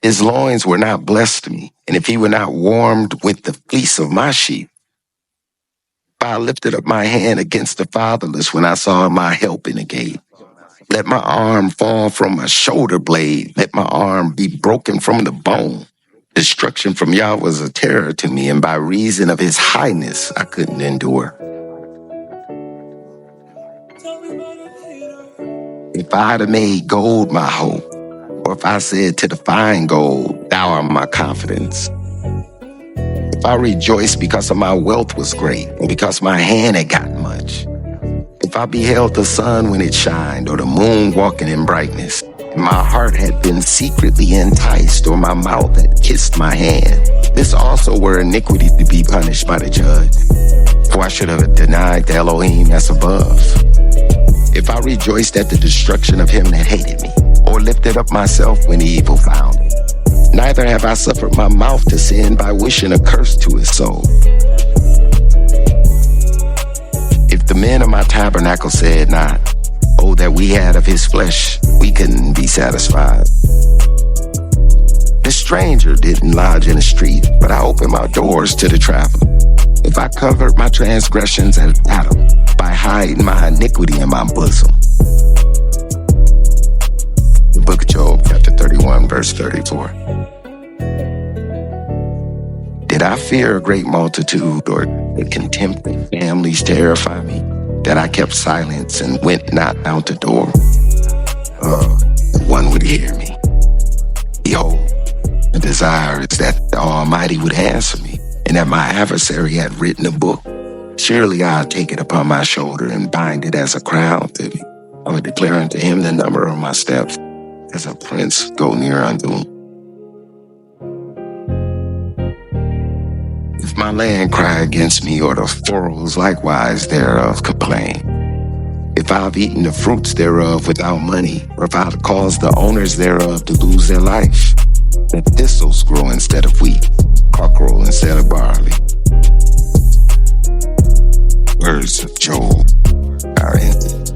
His loins were not blessed to me, and if he were not warmed with the fleece of my sheep. If I lifted up my hand against the fatherless when I saw my help in the gate. Let my arm fall from my shoulder blade. Let my arm be broken from the bone. Destruction from Yah was a terror to me, and by reason of his highness I couldn't endure. If I'd have made gold my hope, or if I said to the fine gold, thou art my confidence. If I rejoiced because of my wealth was great, and because my hand had gotten much. If I beheld the sun when it shined, or the moon walking in brightness, and my heart had been secretly enticed, or my mouth had kissed my hand, this also were iniquity to be punished by the judge. For I should have denied the Elohim that's above. If I rejoiced at the destruction of him that hated me, or lifted up myself when evil found me, neither have I suffered my mouth to sin by wishing a curse to his soul. If the men of my tabernacle said not, oh, that we had of his flesh, we couldn't be satisfied. The stranger didn't lodge in the street, but I opened my doors to the traveler. If I covered my transgressions as Adam, by hiding my iniquity in my bosom. The book of Job, chapter 31, verse 34. Did I fear a great multitude, or the contempt of families terrify me, that I kept silence and went not out the door? That one would hear me. Behold, the desire is that the Almighty would answer me, and that my adversary had written a book. Surely I'll take it upon my shoulder and bind it as a crown to me. I would declare unto him the number of my steps, as a prince go near unto him. If my land cry against me, or the furrows likewise thereof complain, if I've eaten the fruits thereof without money, or if I've caused the owners thereof to lose their life, let thistles grow instead of wheat, cockerel instead of barley. Words of Job are ended.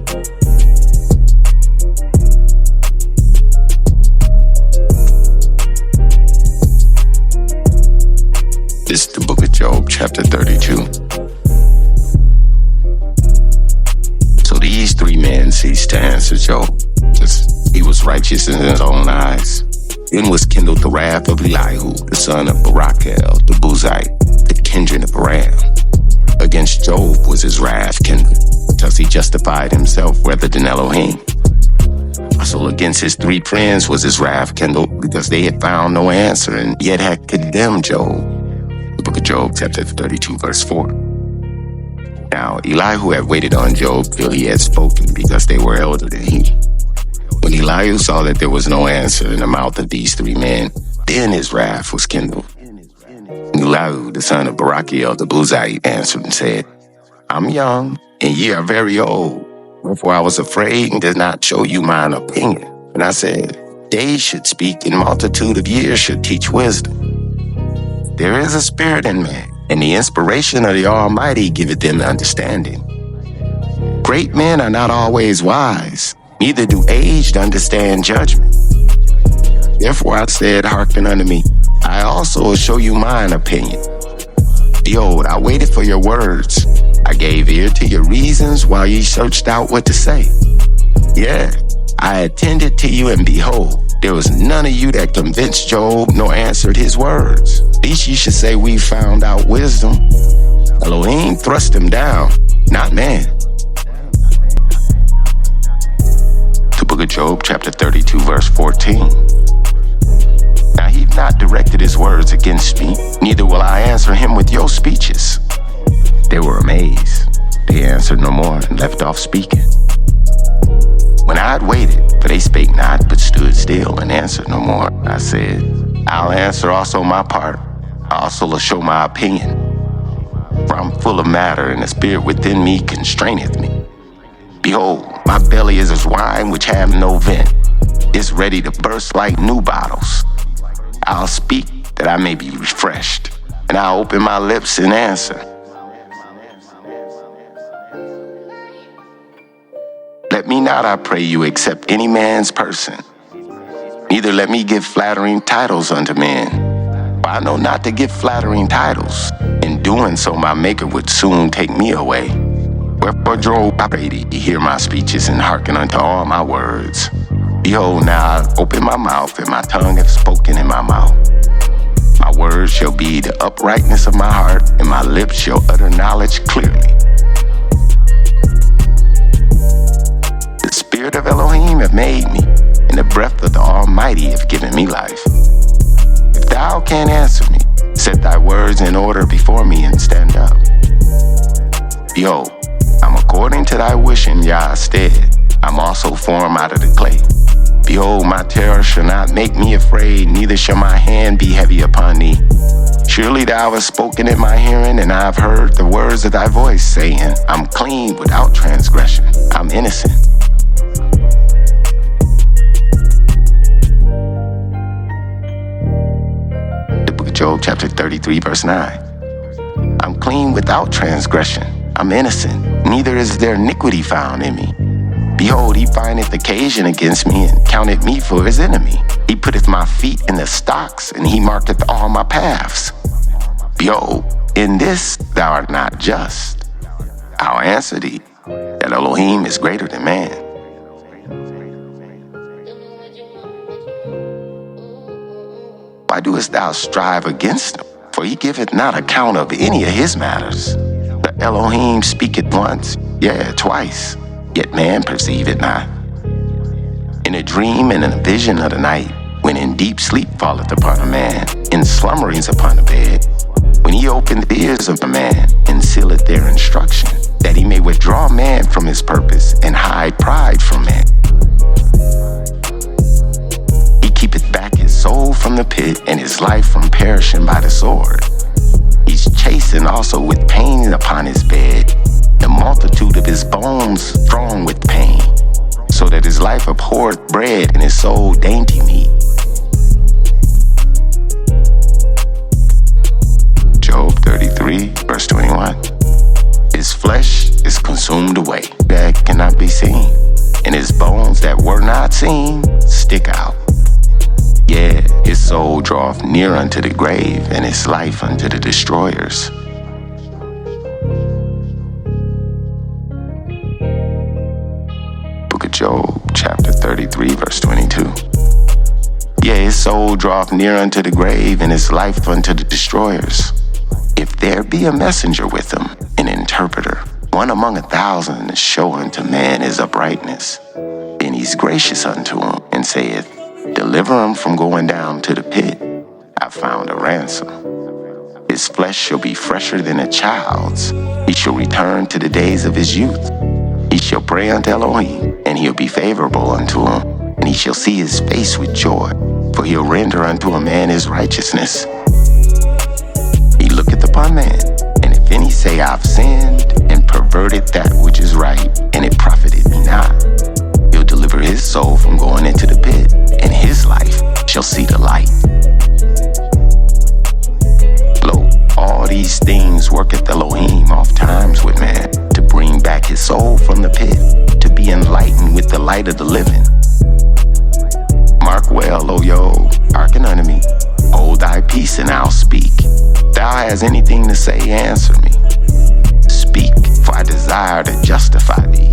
This is the book of Job, chapter 32. three men ceased to answer Job, because he was righteous in his own eyes. Then was kindled the wrath of Elihu, the son of Barachel, the Buzite, the kindred of Aram. Against Job was his wrath kindled, because he justified himself rather than Elohim. Also against his three friends was his wrath kindled, because they had found no answer and yet had condemned Job. The book of Job, chapter 32, verse 4. Now Elihu had waited on Job till he had spoken, because they were elder than he. When Elihu saw that there was no answer in the mouth of these three men, then his wrath was kindled. Elihu, the son of Barachel, the Buzite, answered and said, I'm young, and ye are very old. Wherefore I was afraid and did not show you mine opinion. And I said, days should speak, and multitude of years should teach wisdom. There is a spirit in man, and the inspiration of the Almighty giveth them understanding. Great men are not always wise, neither do aged understand judgment. Therefore I said, hearken unto me, I also will show you mine opinion. Behold, I waited for your words. I gave ear to your reasons while ye searched out what to say. Yeah, I attended to you, and behold, there was none of you that convinced Job nor answered his words. Least ye should say we found out wisdom. Elohim thrust him down, not man. The book of Job, chapter 32, verse 14. Now he've not directed his words against me, neither will I answer him with your speeches. They were amazed. They answered no more and left off speaking. When I had waited, for they spake not, but stood still and answered no more, I said, I'll answer also my part. I also will show my opinion. For I'm full of matter, and the spirit within me constraineth me. Behold, my belly is as wine which have no vent. It's ready to burst like new bottles. I'll speak that I may be refreshed, and I'll open my lips and answer. Let me not, I pray you, accept any man's person. Neither let me give flattering titles unto men. For I know not to give flattering titles. In doing so, my Maker would soon take me away. Wherefore, Job, I pray thee, hear my speeches and hearken unto all my words. Behold, now I open my mouth, and my tongue hath spoken in my mouth. My words shall be the uprightness of my heart, and my lips shall utter knowledge clearly. The spirit of Elohim hath made me, and the breath of the Almighty hath given me life. If thou canst answer me, set thy words in order before me and stand up. Behold, I'm according to thy wish in Yah's stead. I'm also formed out of the clay. Behold, my terror shall not make me afraid, neither shall my hand be heavy upon thee. Surely thou hast spoken in my hearing, and I have heard the words of thy voice, saying, I'm clean without transgression. I'm innocent. The book of Job, chapter 33, verse 9. I'm clean without transgression. I'm innocent. Neither is there iniquity found in me. Behold, he findeth occasion against me, and counteth me for his enemy. He putteth my feet in the stocks, and he marketh all my paths. Behold, in this thou art not just. I'll answer thee, that Elohim is greater than man. Why doest thou strive against him? For he giveth not account of any of his matters. The Elohim speaketh once, yea, twice, yet man perceive it not. In a dream and in a vision of the night, when in deep sleep falleth upon a man, in slumberings upon the bed, when he opened the ears of the man, and sealeth their instruction, that he may withdraw man from his purpose, and hide pride from man. He keepeth back his soul from the pit, and his life from perishing by the sword. He's chastened also with pain upon his bed, the multitude of his bones strong with pain, so that his life abhorreth bread and his soul dainty meat. Job 33, verse 21. His flesh is consumed away, that cannot be seen, and his bones that were not seen stick out. Yeah, his soul draweth near unto the grave, and his life unto the destroyers. Job chapter 33, verse 22. Yea, his soul draweth near unto the grave, and his life unto the destroyers. If there be a messenger with him, an interpreter, one among 1,000 to show unto man his uprightness, then he's gracious unto him, and saith, Deliver him from going down to the pit. I found a ransom. His flesh shall be fresher than a child's. He shall return to the days of his youth. He shall pray unto Elohim, and he'll be favorable unto him, and he shall see his face with joy, for he'll render unto a man his righteousness. He looketh upon man, and if any say, I've sinned, and perverted that which is right, and it profited me not, he'll deliver his soul from going into the pit, and his life shall see the light. Lo, all these things worketh Elohim oft times with man, to bring back his soul from the pit, to be enlightened with the light of the living. Mark well, O Job, hearken unto me. Hold thy peace, and I'll speak. Thou hast anything to say, answer me. Speak, for I desire to justify thee.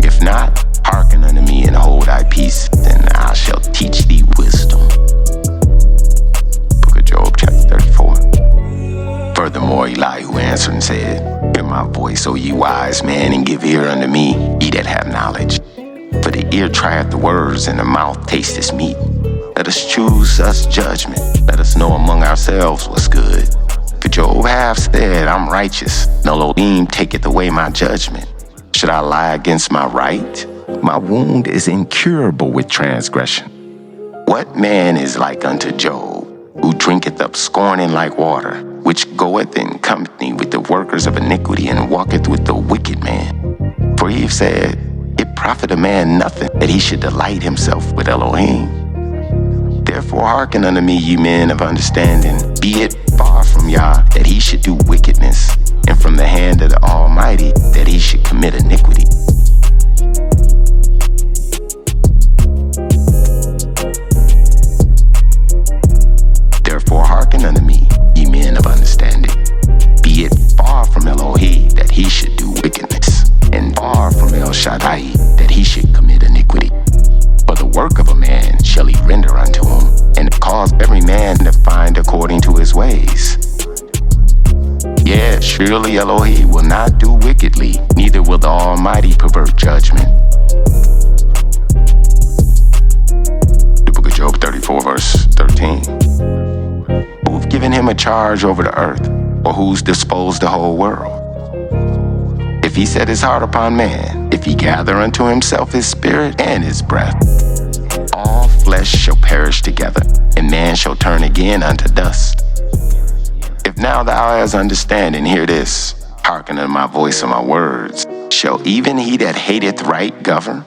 If not, hearken unto me and hold thy peace, then I shall teach thee wisdom. Book of Job, chapter 34. Furthermore, Elihu answered and said, Hear my voice, O ye wise men, and give ear unto me, ye that have knowledge. For the ear trieth the words, and the mouth tasteth meat. Let us choose us judgment. Let us know among ourselves what's good. For Job hath said, I'm righteous. No Elohim taketh away my judgment. Should I lie against my right? My wound is incurable with transgression. What man is like unto Job, who drinketh up scorning like water, which goeth in company with the workers of iniquity, and walketh with the wicked man? For he said, It profit a man nothing that he should delight himself with Elohim. Therefore hearken unto me, ye men of understanding. Be it far from Yah that he should do wickedness, and from the hand of the Almighty that he should commit iniquity. Therefore hearken unto me, ye men of understanding. Be it far from Elohim that he should do wickedness, and far from El Shaddai that he should commit iniquity. For the work of a man shall he render unto him, and cause every man to find according to his ways. Yes, surely Elohim will not do wickedly, neither will the Almighty pervert judgment. The book of Job 34, verse 13. Who've given him a charge over the earth, or who's disposed the whole world? If he set his heart upon man, if he gather unto himself his spirit and his breath, all flesh shall perish together, and man shall turn again unto dust. If now thou hast understanding, hear this, hearken unto my voice and my words. Shall even he that hateth right govern?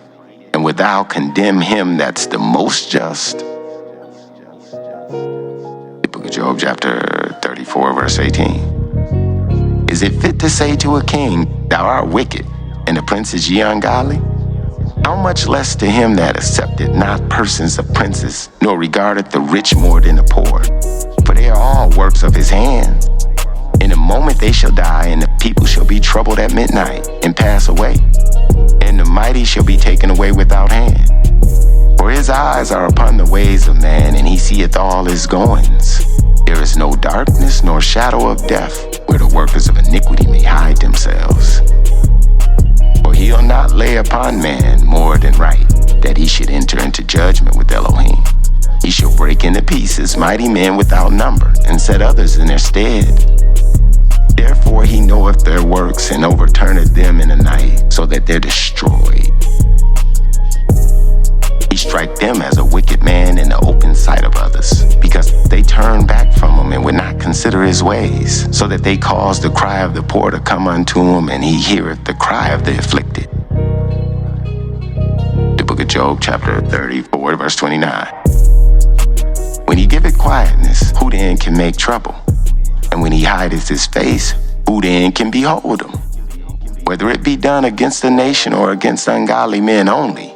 And wilt thou condemn him that's the most just? The book of Job, chapter 34, verse 18. Is it fit to say to a king, Thou art wicked, and the princes ye ungodly? How much less to him that accepteth not persons of princes, nor regardeth the rich more than the poor? For they are all works of his hand. In a moment they shall die, and the people shall be troubled at midnight, and pass away. And the mighty shall be taken away without hand. For his eyes are upon the ways of man, and he seeth all his goings. There is no darkness nor shadow of death, where the workers of iniquity may hide themselves. For he'll not lay upon man more than right, that he should enter into judgment with Elohim. He shall break into pieces mighty men without number, and set others in their stead. Therefore he knoweth their works, and overturneth them in the night, so that they're destroyed. He strike them as a wicked man in the open sight of others, because they turn back from him and would not consider his ways, so that they cause the cry of the poor to come unto him, and he heareth the cry of the afflicted. The book of Job, chapter 34, verse 29. When he giveth quietness, who then can make trouble? And when he hideth his face, who then can behold him? Whether it be done against a nation or against ungodly men only.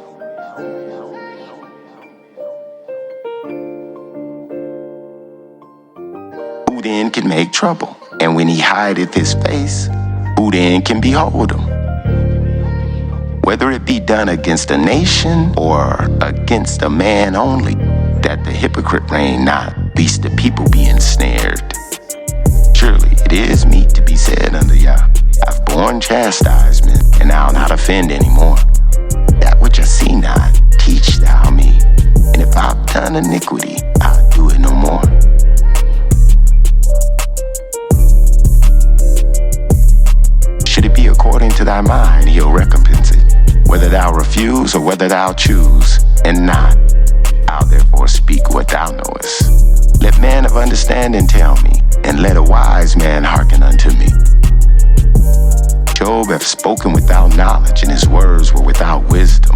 Who then can make trouble? And when he hideth his face, who then can behold him? whether it be done against a nation or against a man only, that the hypocrite reign not, lest the people be ensnared. Surely it is meet to be said unto Yah, I've borne chastisement, and I'll not offend anymore. That which I see not, teach thou me, and if I've done iniquity, I'll do it no more. Should it be according to thy mind, he'll recompense it, whether thou refuse or whether thou choose, and not. I'll therefore speak what thou knowest. Let man of understanding tell me, and let a wise man hearken unto me. Job hath spoken without knowledge, and his words were without wisdom.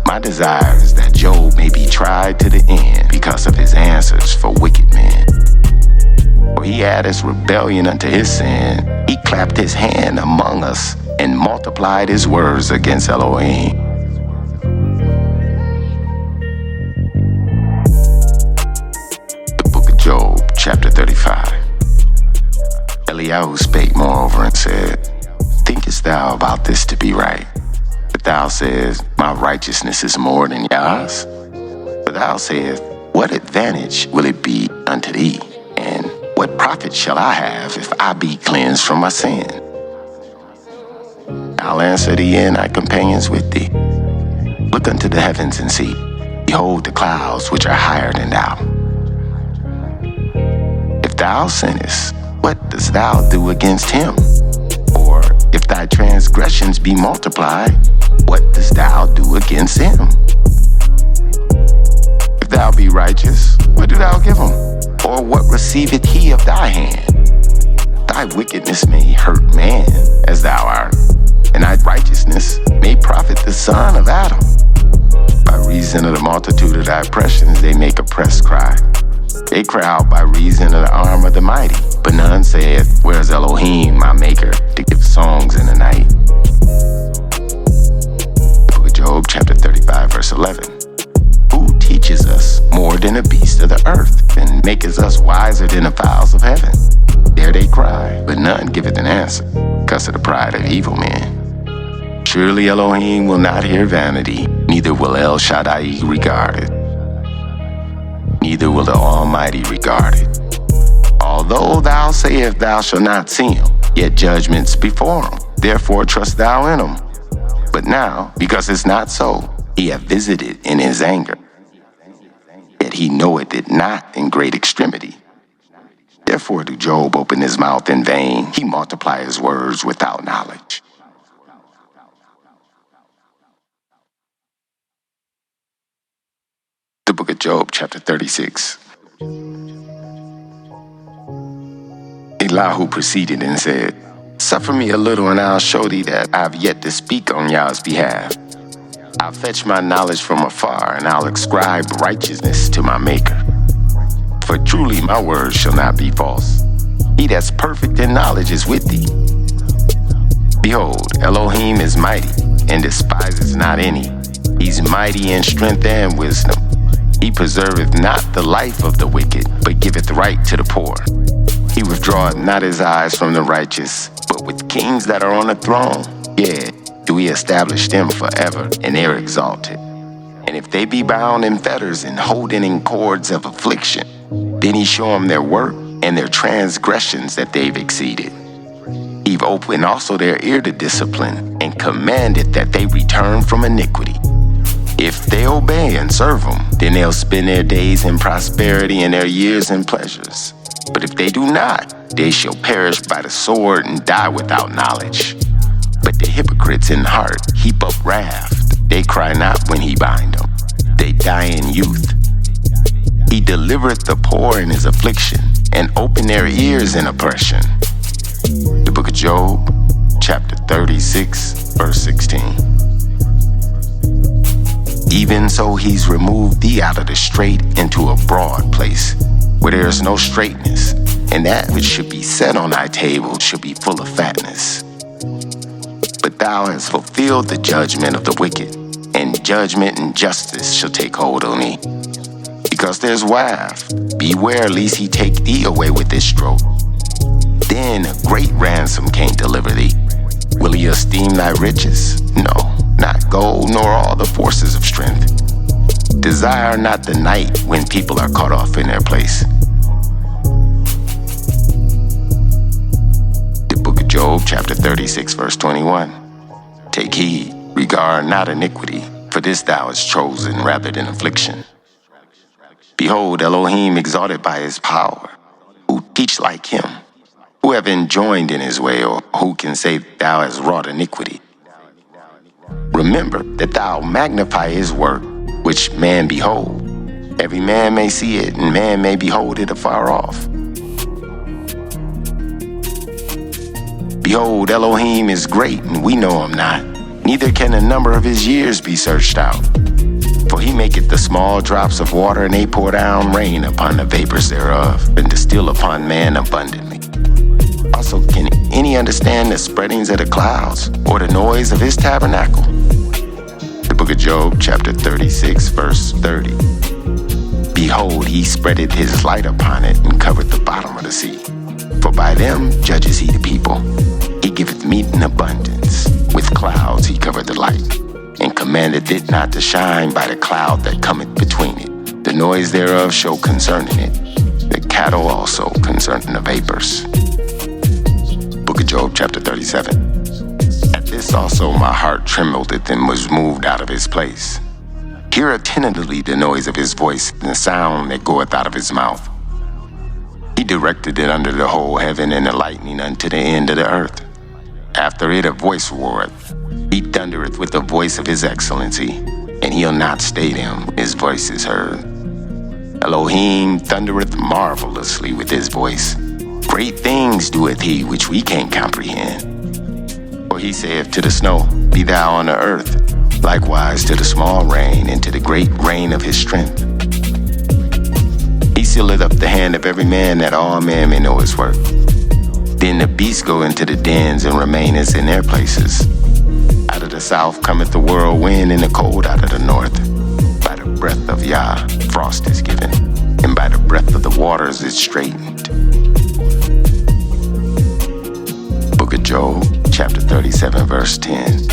My desire is that Job may be tried to the end because of his answers for wicked men. For he added rebellion unto his sin. He clapped his hand among us and multiplied his words against Elohim. The book of Job, chapter 35. Eliyahu spake moreover and said, Thinkest thou about this to be right? But thou sayest, My righteousness is more than Yah's. But thou sayest, What advantage will it be unto thee? And what profit shall I have if I be cleansed from my sin? I'll answer thee and thy companions with thee. Look unto the heavens and see. Behold the clouds which are higher than thou. If thou sinnest, what dost thou do against him? Or if thy transgressions be multiplied, what dost thou do against him? If thou be righteous, what do thou give him? Or what receiveth he of thy hand? Thy wickedness may hurt man, as thou art, and thy righteousness may profit the son of Adam. By reason of the multitude of thy oppressions, they make oppressed cry. They cry out by reason of the arm of the mighty, but none saith, Where's Elohim, my maker, to give songs in the night? The book of Job, chapter 35, verse 11. Who teaches us more than a beast of the earth, and maketh us wiser than the fowls of heaven? There they cry, but none giveth an answer, because of the pride of evil men. Surely Elohim will not hear vanity, neither will El Shaddai regard it. Neither will the Almighty regard it. Although thou sayest thou shalt not see him, yet judgments before him. Therefore trust thou in him. But now, because it's not so, he hath visited in his anger. Yet he knoweth it not in great extremity. Therefore do Job open his mouth in vain. He multiply his words without knowledge. The book of Job, chapter 36. Eliyahu proceeded and said, Suffer me a little, and I'll show thee that I have yet to speak on Yah's behalf. I'll fetch my knowledge from afar, and I'll ascribe righteousness to my Maker. For truly my words shall not be false. He that's perfect in knowledge is with thee. Behold, Elohim is mighty, and despises not any. He's mighty in strength and wisdom. He preserveth not the life of the wicked, but giveth right to the poor. He withdraweth not his eyes from the righteous, but with kings that are on the throne, yea, do he establish them forever, and they're exalted. And if they be bound in fetters and holden in cords of affliction, then he show them their work and their transgressions that they've exceeded. He've opened also their ear to discipline, and commanded that they return from iniquity. If they obey and serve him, then they'll spend their days in prosperity and their years in pleasures. But if they do not, they shall perish by the sword and die without knowledge. But the hypocrites in heart heap up wrath. They cry not when he bind them. They die in youth. He delivereth the poor in his affliction, and open their ears in oppression. The book of Job, chapter 36, verse 16. Even so he's removed thee out of the strait into a broad place, where there is no straightness, and that which should be set on thy table should be full of fatness. But thou hast fulfilled the judgment of the wicked, and judgment and justice shall take hold on thee. Because there's wrath, beware lest he take thee away with his stroke. Then a great ransom can't deliver thee. Will he esteem thy riches? No, not gold nor all the forces of strength. Desire not the night when people are caught off in their place. The book of Job, chapter 36, verse 21. Take heed, regard not iniquity, for this thou hast chosen rather than affliction. Behold, Elohim exalted by his power, who teach like him, who have enjoined in his way, or who can say thou hast wrought iniquity. Remember that thou magnify his work, which man behold. Every man may see it, and man may behold it afar off. Behold, Elohim is great, and we know him not, neither can the number of his years be searched out. For he maketh the small drops of water, and they pour down rain upon the vapors thereof, and distill upon man abundantly. Also, can any understand the spreadings of the clouds, or the noise of his tabernacle? The book of Job, chapter 36, verse 30. Behold, he spreadeth his light upon it, and covered the bottom of the sea. For by them judges he the people. He giveth meat in abundance. With clouds he covered the light, and commandeth it not to shine by the cloud that cometh between it. The noise thereof show concerning it, the cattle also concerning the vapors. Book of Job, chapter 37. At this also my heart trembled and was moved out of his place. Hear attentively the noise of his voice, and the sound that goeth out of his mouth. He directed it under the whole heaven, and the lightning unto the end of the earth. After it a voice roareth. He thundereth with the voice of his excellency, and he'll not stay them. His voice is heard. Elohim thundereth marvelously with his voice. Great things doeth he which we can't comprehend. For he saith to the snow, Be thou on the earth, likewise to the small rain, and to the great rain of his strength. He sealeth up the hand of every man, that all men may know his work. Then the beasts go into the dens, and remaineth in their places. Out of the south cometh the whirlwind, and the cold out of the north. By the breath of Yah, frost is given, and by the breath of the waters is straightened. Book of Job, chapter 37, verse 10.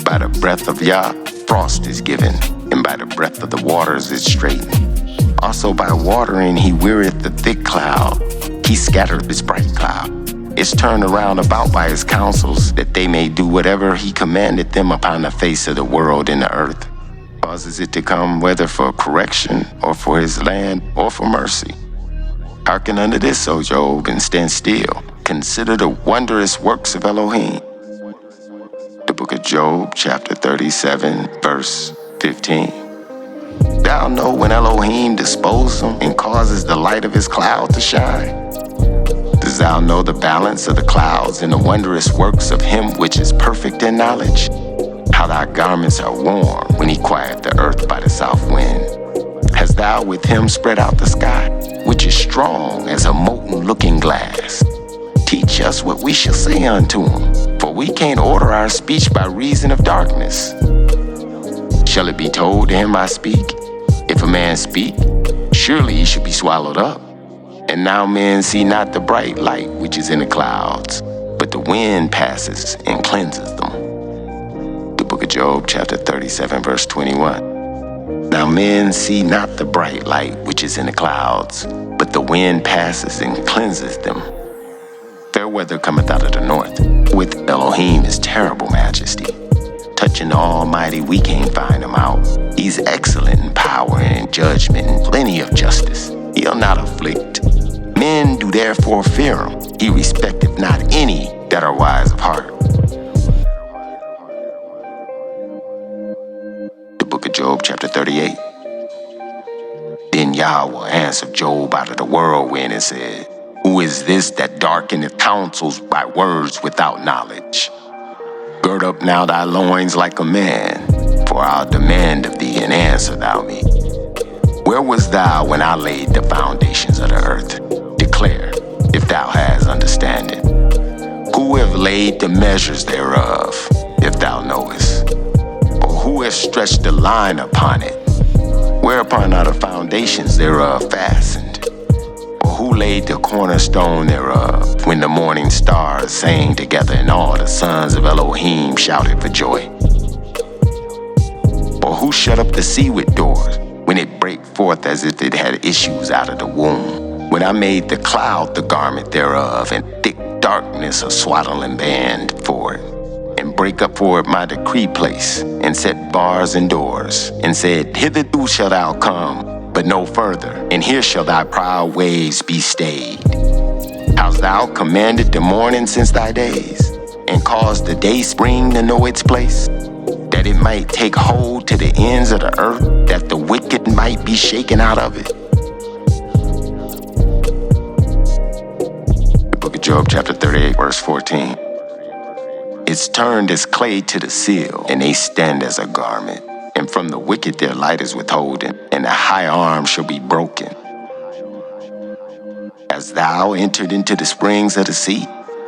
By the breath of Yah, frost is given, and by the breath of the waters is straightened. Also by watering he wearieth the thick cloud. He scattereth his bright cloud. It's turned around about by his counsels, that they may do whatever he commanded them upon the face of the world and the earth. Causes it to come whether for correction, or for his land, or for mercy. Hearken unto this, O Job, and stand still. Consider the wondrous works of Elohim. The book of Job, chapter 37, verse 15. Thou know when Elohim disposes them, and causes the light of his cloud to shine? Dost thou know the balance of the clouds, and the wondrous works of him which is perfect in knowledge? How thy garments are warm when he quiet the earth by the south wind. Hast thou with him spread out the sky, which is strong as a molten looking glass? Teach us what we shall say unto him, for we can't order our speech by reason of darkness. Shall it be told to him I speak? If a man speak, surely he should be swallowed up. And now men see not the bright light which is in the clouds, but the wind passes and cleanses them. The book of Job, chapter 37, verse 21. Now men see not the bright light which is in the clouds, but the wind passes and cleanses them. Fair weather cometh out of the north. With Elohim is terrible majesty. Touching the Almighty, we can't find him out. He's excellent in power and in judgment, and plenty of justice. He'll not afflict. Men do therefore fear him. He respecteth not any that are wise of heart. The book of Job, chapter 38. Then Yah will answer Job out of the whirlwind and said, Who is this that darkeneth counsels by words without knowledge? Gird up now thy loins like a man, for I'll demand of thee, and answer thou me. Where was thou when I laid the foundations of the earth? Declare, if thou hast understanding. Who have laid the measures thereof, if thou knowest? Or who has stretched the line upon it? Whereupon are the foundations thereof fastened? Or who laid the cornerstone thereof, when the morning stars sang together and all the sons of Elohim shouted for joy? Or who shut up the sea with doors, when it brake forth as if it had issues out of the womb? When I made the cloud the garment thereof, and thick darkness a swaddling band for it, and break up for it my decree place, and set bars and doors, and said, Hitherto shalt thou come, but no further, and here shall thy proud waves be stayed. Hast thou commanded the morning since thy days, and caused the day spring to know its place, that it might take hold to the ends of the earth, that the wicked might be shaken out of it? The book of Job, chapter 38, verse 14. It's turned as clay to the seal, and they stand as a garment. And from the wicked their light is withholden, and the high arm shall be broken. As thou entered into the springs of the sea,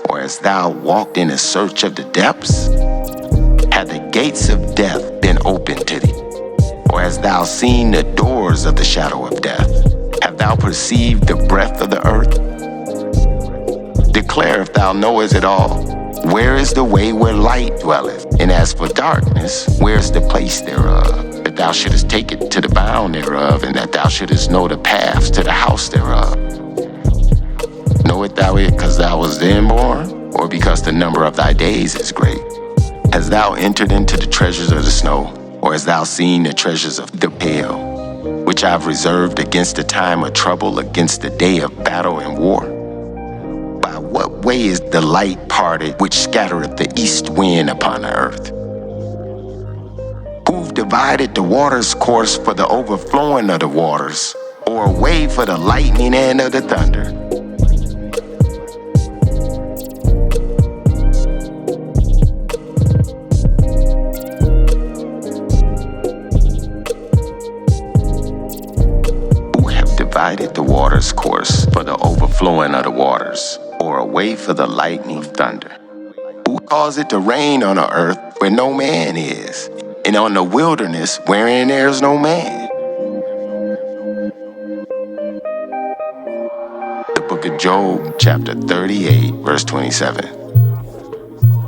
or as thou walked in a search of the depths? Have the gates of death been opened to thee? Or hast thou seen the doors of the shadow of death? Have thou perceived the breadth of the earth? Declare if thou knowest it all. Where is the way where light dwelleth? And as for darkness, where is the place thereof? That thou shouldest take it to the bound thereof, and that thou shouldest know the paths to the house thereof. Knowest thou it because thou was then born, or because the number of thy days is great? Hast thou entered into the treasures of the snow, or hast thou seen the treasures of the pale, which I've reserved against the time of trouble, against the day of battle and war? By what way is the light parted, which scattereth the east wind upon the earth? Who've divided the water's course for the overflowing of the waters, or a way for the lightning and of the thunder? Divided the water's course for the overflowing of the waters, or a way for the lightning of thunder? Who caused it to rain on the earth where no man is, and on the wilderness wherein there is no man? The book of Job, chapter 38, verse 27.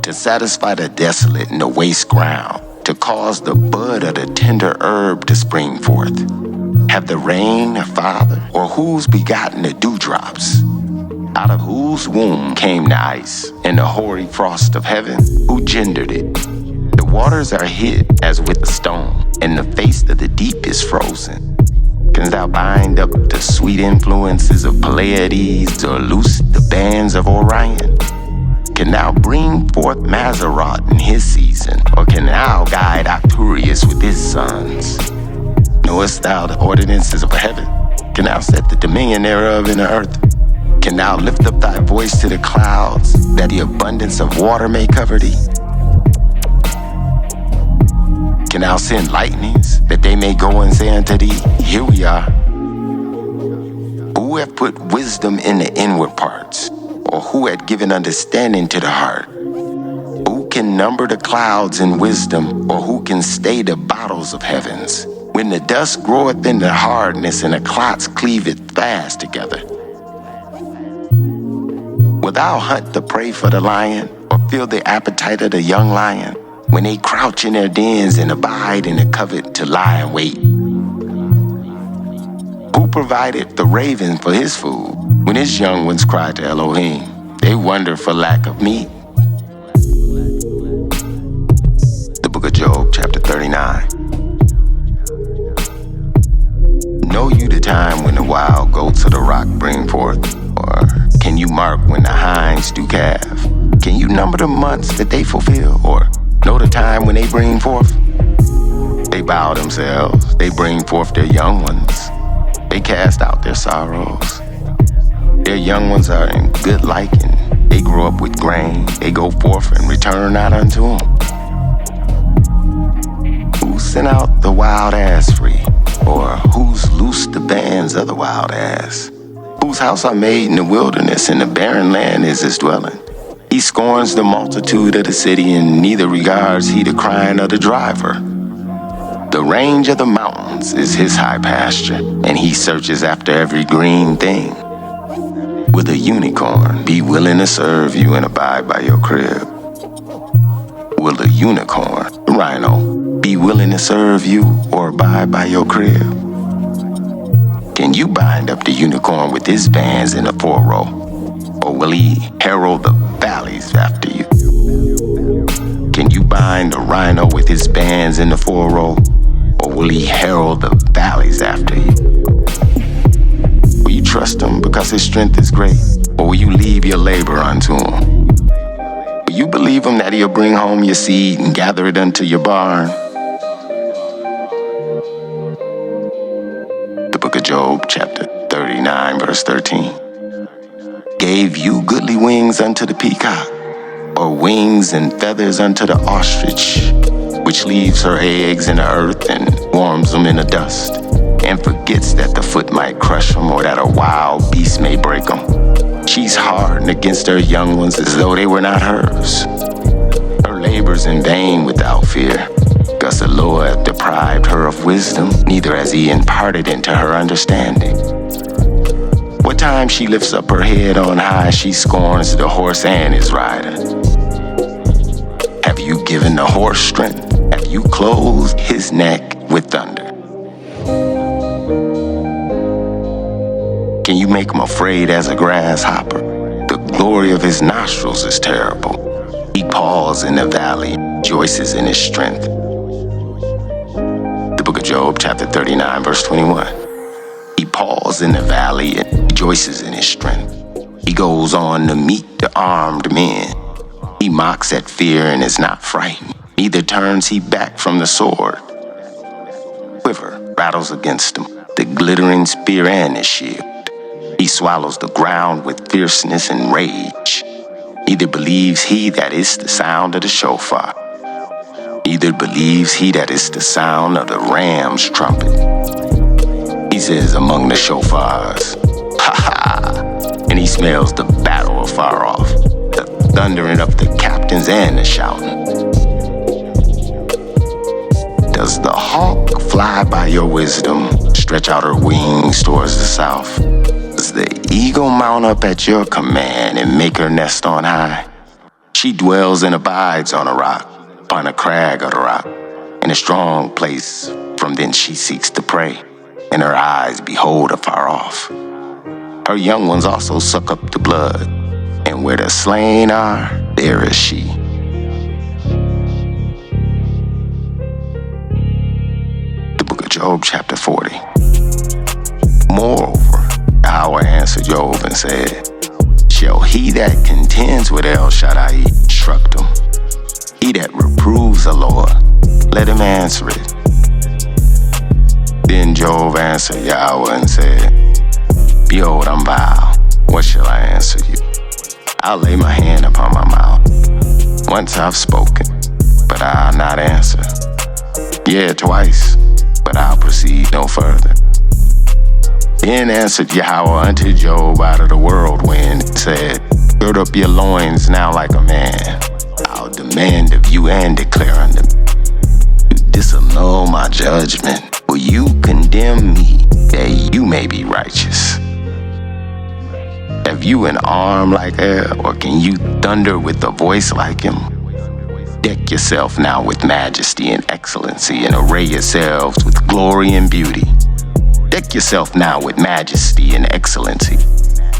To satisfy the desolate and the waste ground, to cause the bud of the tender herb to spring forth. Have the rain a father, or who's begotten the dewdrops? Out of whose womb came the ice, and the hoary frost of heaven? Who gendered it? The waters are hid as with a stone, and the face of the deep is frozen. Canst thou bind up the sweet influences of Pleiades, or loose the bands of Orion? Can thou bring forth Mazzaroth in his season, or can thou guide Arcturus with his sons? Knowest thou the ordinances of heaven? Can thou set the dominion thereof in the earth? Can thou lift up thy voice to the clouds, that the abundance of water may cover thee? Can thou send lightnings, that they may go and say unto thee, Here we are? Who hath put wisdom in the inward parts, or who hath given understanding to the heart? Who can number the clouds in wisdom, or who can stay the bottles of heavens? When the dust groweth in the hardness, and the clots cleaveth fast together. Wilt thou hunt the prey for the lion, or fill the appetite of the young lion, when they crouch in their dens and abide in the covert to lie in wait? Who provided the raven for his food, when his young ones cry to Elohim? They wonder for lack of meat. The book of Job, chapter 39. Know you the time when the wild goats of the rock bring forth? Or can you mark when the hinds do calve? Can you number the months that they fulfill? Or know the time when they bring forth? They bow themselves, they bring forth their young ones. They cast out their sorrows. Their young ones are in good liking. They grow up with grain. They go forth and return not unto them. Who sent out the wild ass free? Or who's loosed the bands of the wild ass? Whose house I made in the wilderness, and the barren land is his dwelling? He scorns the multitude of the city, and neither regards he the crying of the driver. The range of the mountains is his high pasture, and he searches after every green thing. Will the unicorn be willing to serve you and abide by your crib? Will the unicorn, the rhino, be willing to serve you or abide by your crib? Can you bind up the unicorn with his bands in a 4-row? Or will he herald the valleys after you? Can you bind the rhino with his bands in the 4-row? Or will he herald the valleys after you? Will you trust him because his strength is great? Or will you leave your labor unto him? Will you believe him that he'll bring home your seed and gather it unto your barn? The book of Job, chapter 39, verse 13. Gave you goodly wings unto the peacock, or wings and feathers unto the ostrich, which leaves her eggs in the earth and warms them in the dust, and forgets that the foot might crush them or that a wild beast may break them. She's hardened against her young ones as though they were not hers. Her labor's in vain without fear, because the Lord hath deprived her of wisdom, neither has he imparted into her understanding. What time she lifts up her head on high, she scorns the horse and his rider. Have you given the horse strength? Have you clothed his neck with thunder? Can you make him afraid as a grasshopper? The glory of his nostrils is terrible. He paws in the valley, rejoices in his strength. The book of Job, chapter 39, verse 21. He paws in the valley and rejoices in his strength. He goes on to meet the armed men. He mocks at fear and is not frightened. Neither turns he back from the sword. Quiver rattles against him, the glittering spear and his shield. He swallows the ground with fierceness and rage. Neither believes he that is the sound of the shofar. Neither believes he that is the sound of the ram's trumpet. He says among the shofars, ha ha, and he smells the battle afar off, the thundering of the captains and the shouting. Does the hawk fly by your wisdom, stretch out her wings towards the south? Does the eagle mount up at your command and make her nest on high? She dwells and abides on a rock, upon a crag of the rock, in a strong place. From thence she seeks to prey, and her eyes behold afar off. Her young ones also suck up the blood, and where the slain are, there is she. The book of Job, chapter 40. Moreover, Yahweh answered Job and said, shall he that contends with El Shaddai instruct him? He that reproves the Lord, let him answer it. Then Job answered Yahweh and said, behold, I'm vile. What shall I answer you? I'll lay my hand upon my mouth. Once I've spoken, but I'll not answer. Yea, twice, but I'll proceed no further. Then answered Yahweh unto Job out of the whirlwind, and said, gird up your loins now like a man. I'll demand of you and declare unto me. You disannul my judgment. Will you condemn me that you may be righteous? Have you an arm like air, or can you thunder with a voice like him? Deck yourself now with majesty and excellency, and array yourselves with glory and beauty. Deck yourself now with majesty and excellency.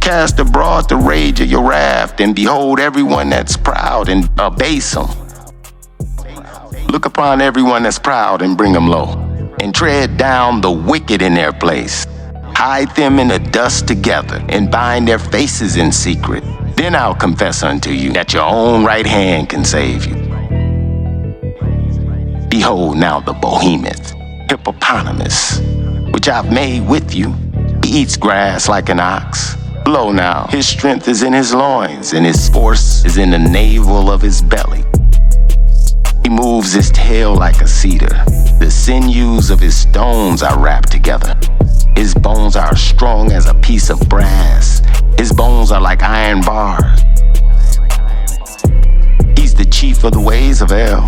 Cast abroad the rage of your wrath, and behold everyone that's proud and abase him. Look upon everyone that's proud and bring them low, and tread down the wicked in their place. Hide them in the dust together, and bind their faces in secret. Then I'll confess unto you that your own right hand can save you. Behold now the behemoth, hippopotamus, which I've made with you. He eats grass like an ox. Lo now, his strength is in his loins, and his force is in the navel of his belly. He moves his tail like a cedar. The sinews of his stones are wrapped together. His bones are strong as a piece of brass. His bones are like iron bars. He's the chief of the ways of El.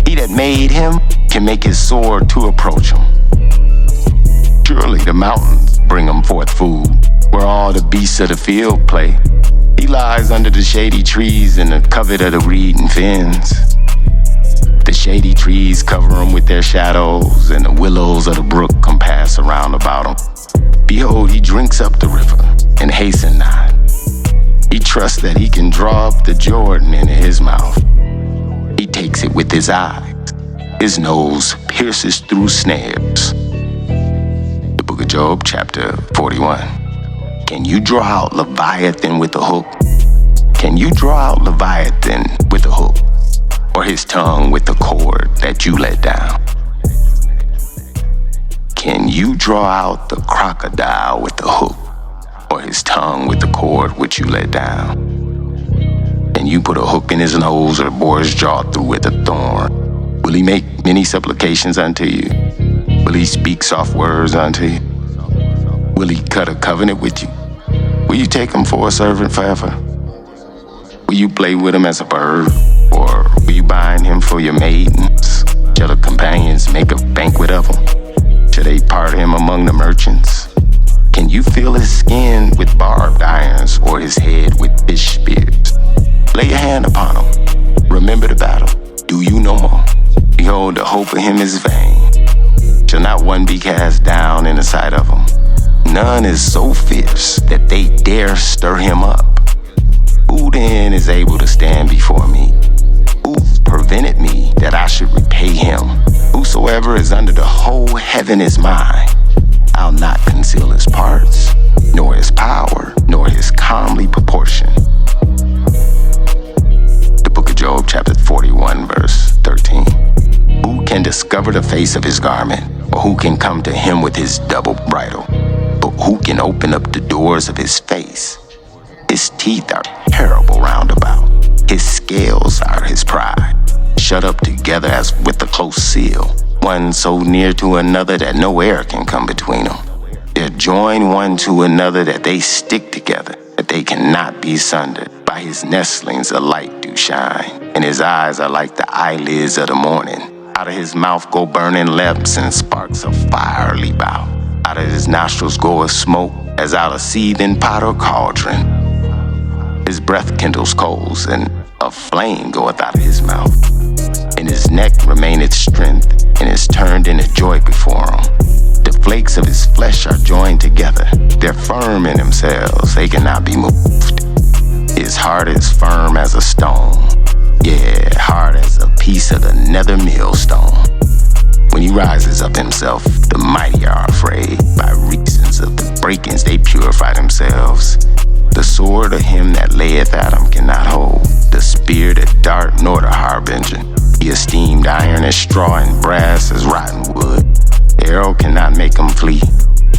He that made him can make his sword to approach him. Surely the mountains bring him forth food, where all the beasts of the field play. He lies under the shady trees in the covert of the reed and fens. The shady trees cover him with their shadows, and the willows of the brook compass around about him. Behold, he drinks up the river and hasten not. He trusts that he can draw up the Jordan into his mouth. He takes it with his eyes. His nose pierces through snares. The book of Job, chapter 41. Can you draw out Leviathan with a hook? Can you draw out Leviathan with a hook? Or his tongue with the cord that you let down? Can you draw out the crocodile with the hook? Or his tongue with the cord which you let down? Can you put a hook in his nose or bore his jaw through with a thorn? Will he make many supplications unto you? Will he speak soft words unto you? Will he cut a covenant with you? Will you take him for a servant forever? Will you play with him as a bird? Or will you bind him for your maidens? Shall the companions make a banquet of him? Shall they part him among the merchants? Can you feel his skin with barbed irons, or his head with fish spears? Lay your hand upon him. Remember the battle. Do you no more? Behold, the hope of him is vain. Shall not one be cast down in the sight of him? None is so fierce that they dare stir him up. Who then is able to stand before me? Who prevented me that I should repay him? Whosoever is under the whole heaven is mine. I'll not conceal his parts, nor his power, nor his comely proportion. The book of Job, chapter 41, verse 13. Who can discover the face of his garment, or who can come to him with his double bridle? But who can open up the doors of his face? His teeth are terrible round about. His scales are his pride, shut up together as with a close seal, one so near to another that no air can come between them. They're joined one to another that they stick together, that they cannot be sundered. By his nestlings a light do shine, and his eyes are like the eyelids of the morning. Out of his mouth go burning lamps, and sparks of fire leap out. Out of his nostrils goeth smoke, as out of seething pot or cauldron. His breath kindles coals, and a flame goeth out of his mouth. In his neck remaineth strength, and is turned into joy before him. The flakes of his flesh are joined together. They're firm in themselves, they cannot be moved. His heart is firm as a stone, yeah, hard as a piece of the nether millstone. When he rises up himself, the mighty are afraid. By reasons of the breakings they purify themselves. The sword of him that layeth at him cannot hold. The spear, the dart, nor the harbinger. He esteemed iron as straw, and brass as rotten wood. The arrow cannot make him flee.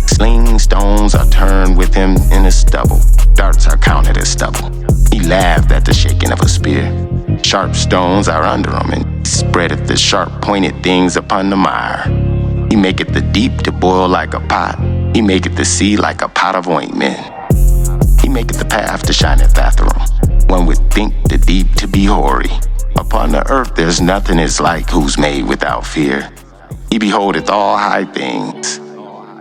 Sling stones are turned with him in his stubble. Darts are counted as stubble. He laughed at the shaking of a spear. Sharp stones are under him, and he spreadeth the sharp-pointed things upon the mire. He maketh the deep to boil like a pot. He maketh the sea like a pot of ointment. He maketh the path to shineth after him. One would think the deep to be hoary. Upon the earth there's nothing is like who's made without fear. He beholdeth all high things.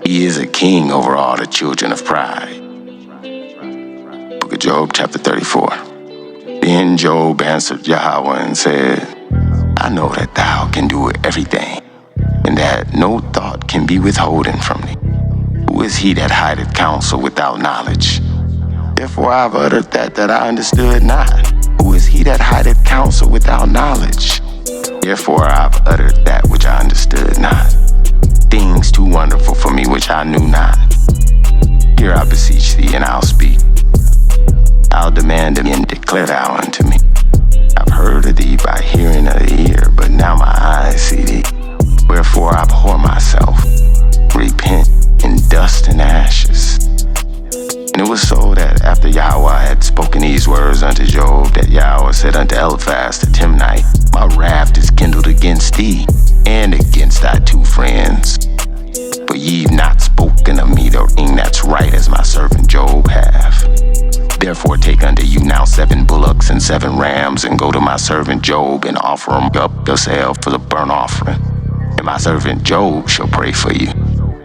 He is a king over all the children of pride. Book of Job, chapter 34. Then Job answered Yahweh and said, I know that thou can do everything, and that no thought can be withholden from thee. Who is he that hideth counsel without knowledge? Therefore I have uttered that I understood not. Who is he that hideth counsel without knowledge? Therefore I have uttered that which I understood not. Things too wonderful for me which I knew not. Hear I beseech thee, and I'll speak. I'll demand of thee, and declare thou unto me. I've heard of thee by hearing of the ear, but now my eyes see thee. Wherefore I abhor myself, repent in dust and ashes. And it was so that after Yahweh had spoken these words unto Job, that Yahweh said unto Eliphaz the Timnite, my wrath is kindled against thee, and against thy two friends. For ye've not spoken of me the thing that's right, as my servant Job hath. Therefore take unto you now 7 bullocks and 7 rams, and go to my servant Job, and offer him up yourself for the burnt offering. And my servant Job shall pray for you.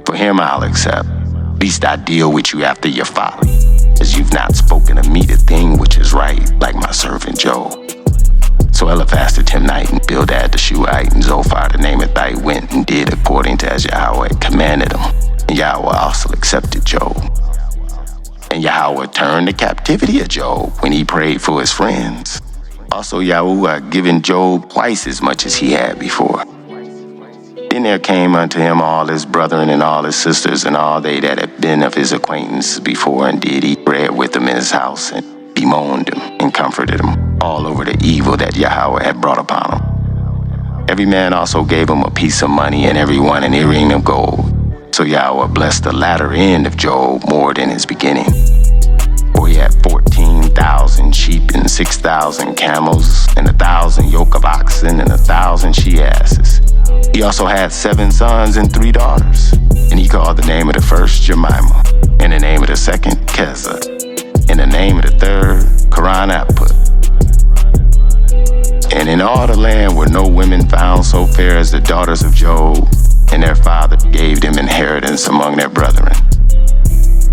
For him I'll accept. Least I deal with you after your folly, as you've not spoken of me the thing which is right, like my servant Job. So Eliphaz the Timnite and Bildad the Shuhite and Zophar the Naamathite went and did according to as Yahweh had commanded them. And Yahweh also accepted Job. And Yahweh turned the captivity of Job when he prayed for his friends. Also Yahweh had given Job twice as much as he had before. Then there came unto him all his brethren and all his sisters and all they that had been of his acquaintance before, and did eat bread with him in his house, and bemoaned him and comforted him all over the evil that Yahweh had brought upon him. Every man also gave him a piece of money, and every one an earring of gold. So Yahweh blessed the latter end of Job more than his beginning. For he had 14,000 sheep and 6,000 camels, and 1,000 yoke of oxen, and 1,000 she-asses. He also had 7 sons and 3 daughters. And he called the name of the first Jemimah, and the name of the second Kezah, and the name of the third Karanaput. And in all the land were no women found so fair as the daughters of Job, and their father gave them inheritance among their brethren.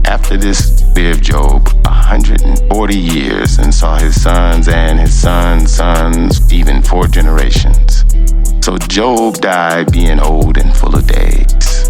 After this lived Job 140 years, and saw his sons and his sons' sons, even 4 generations. So Job died being old and full of days.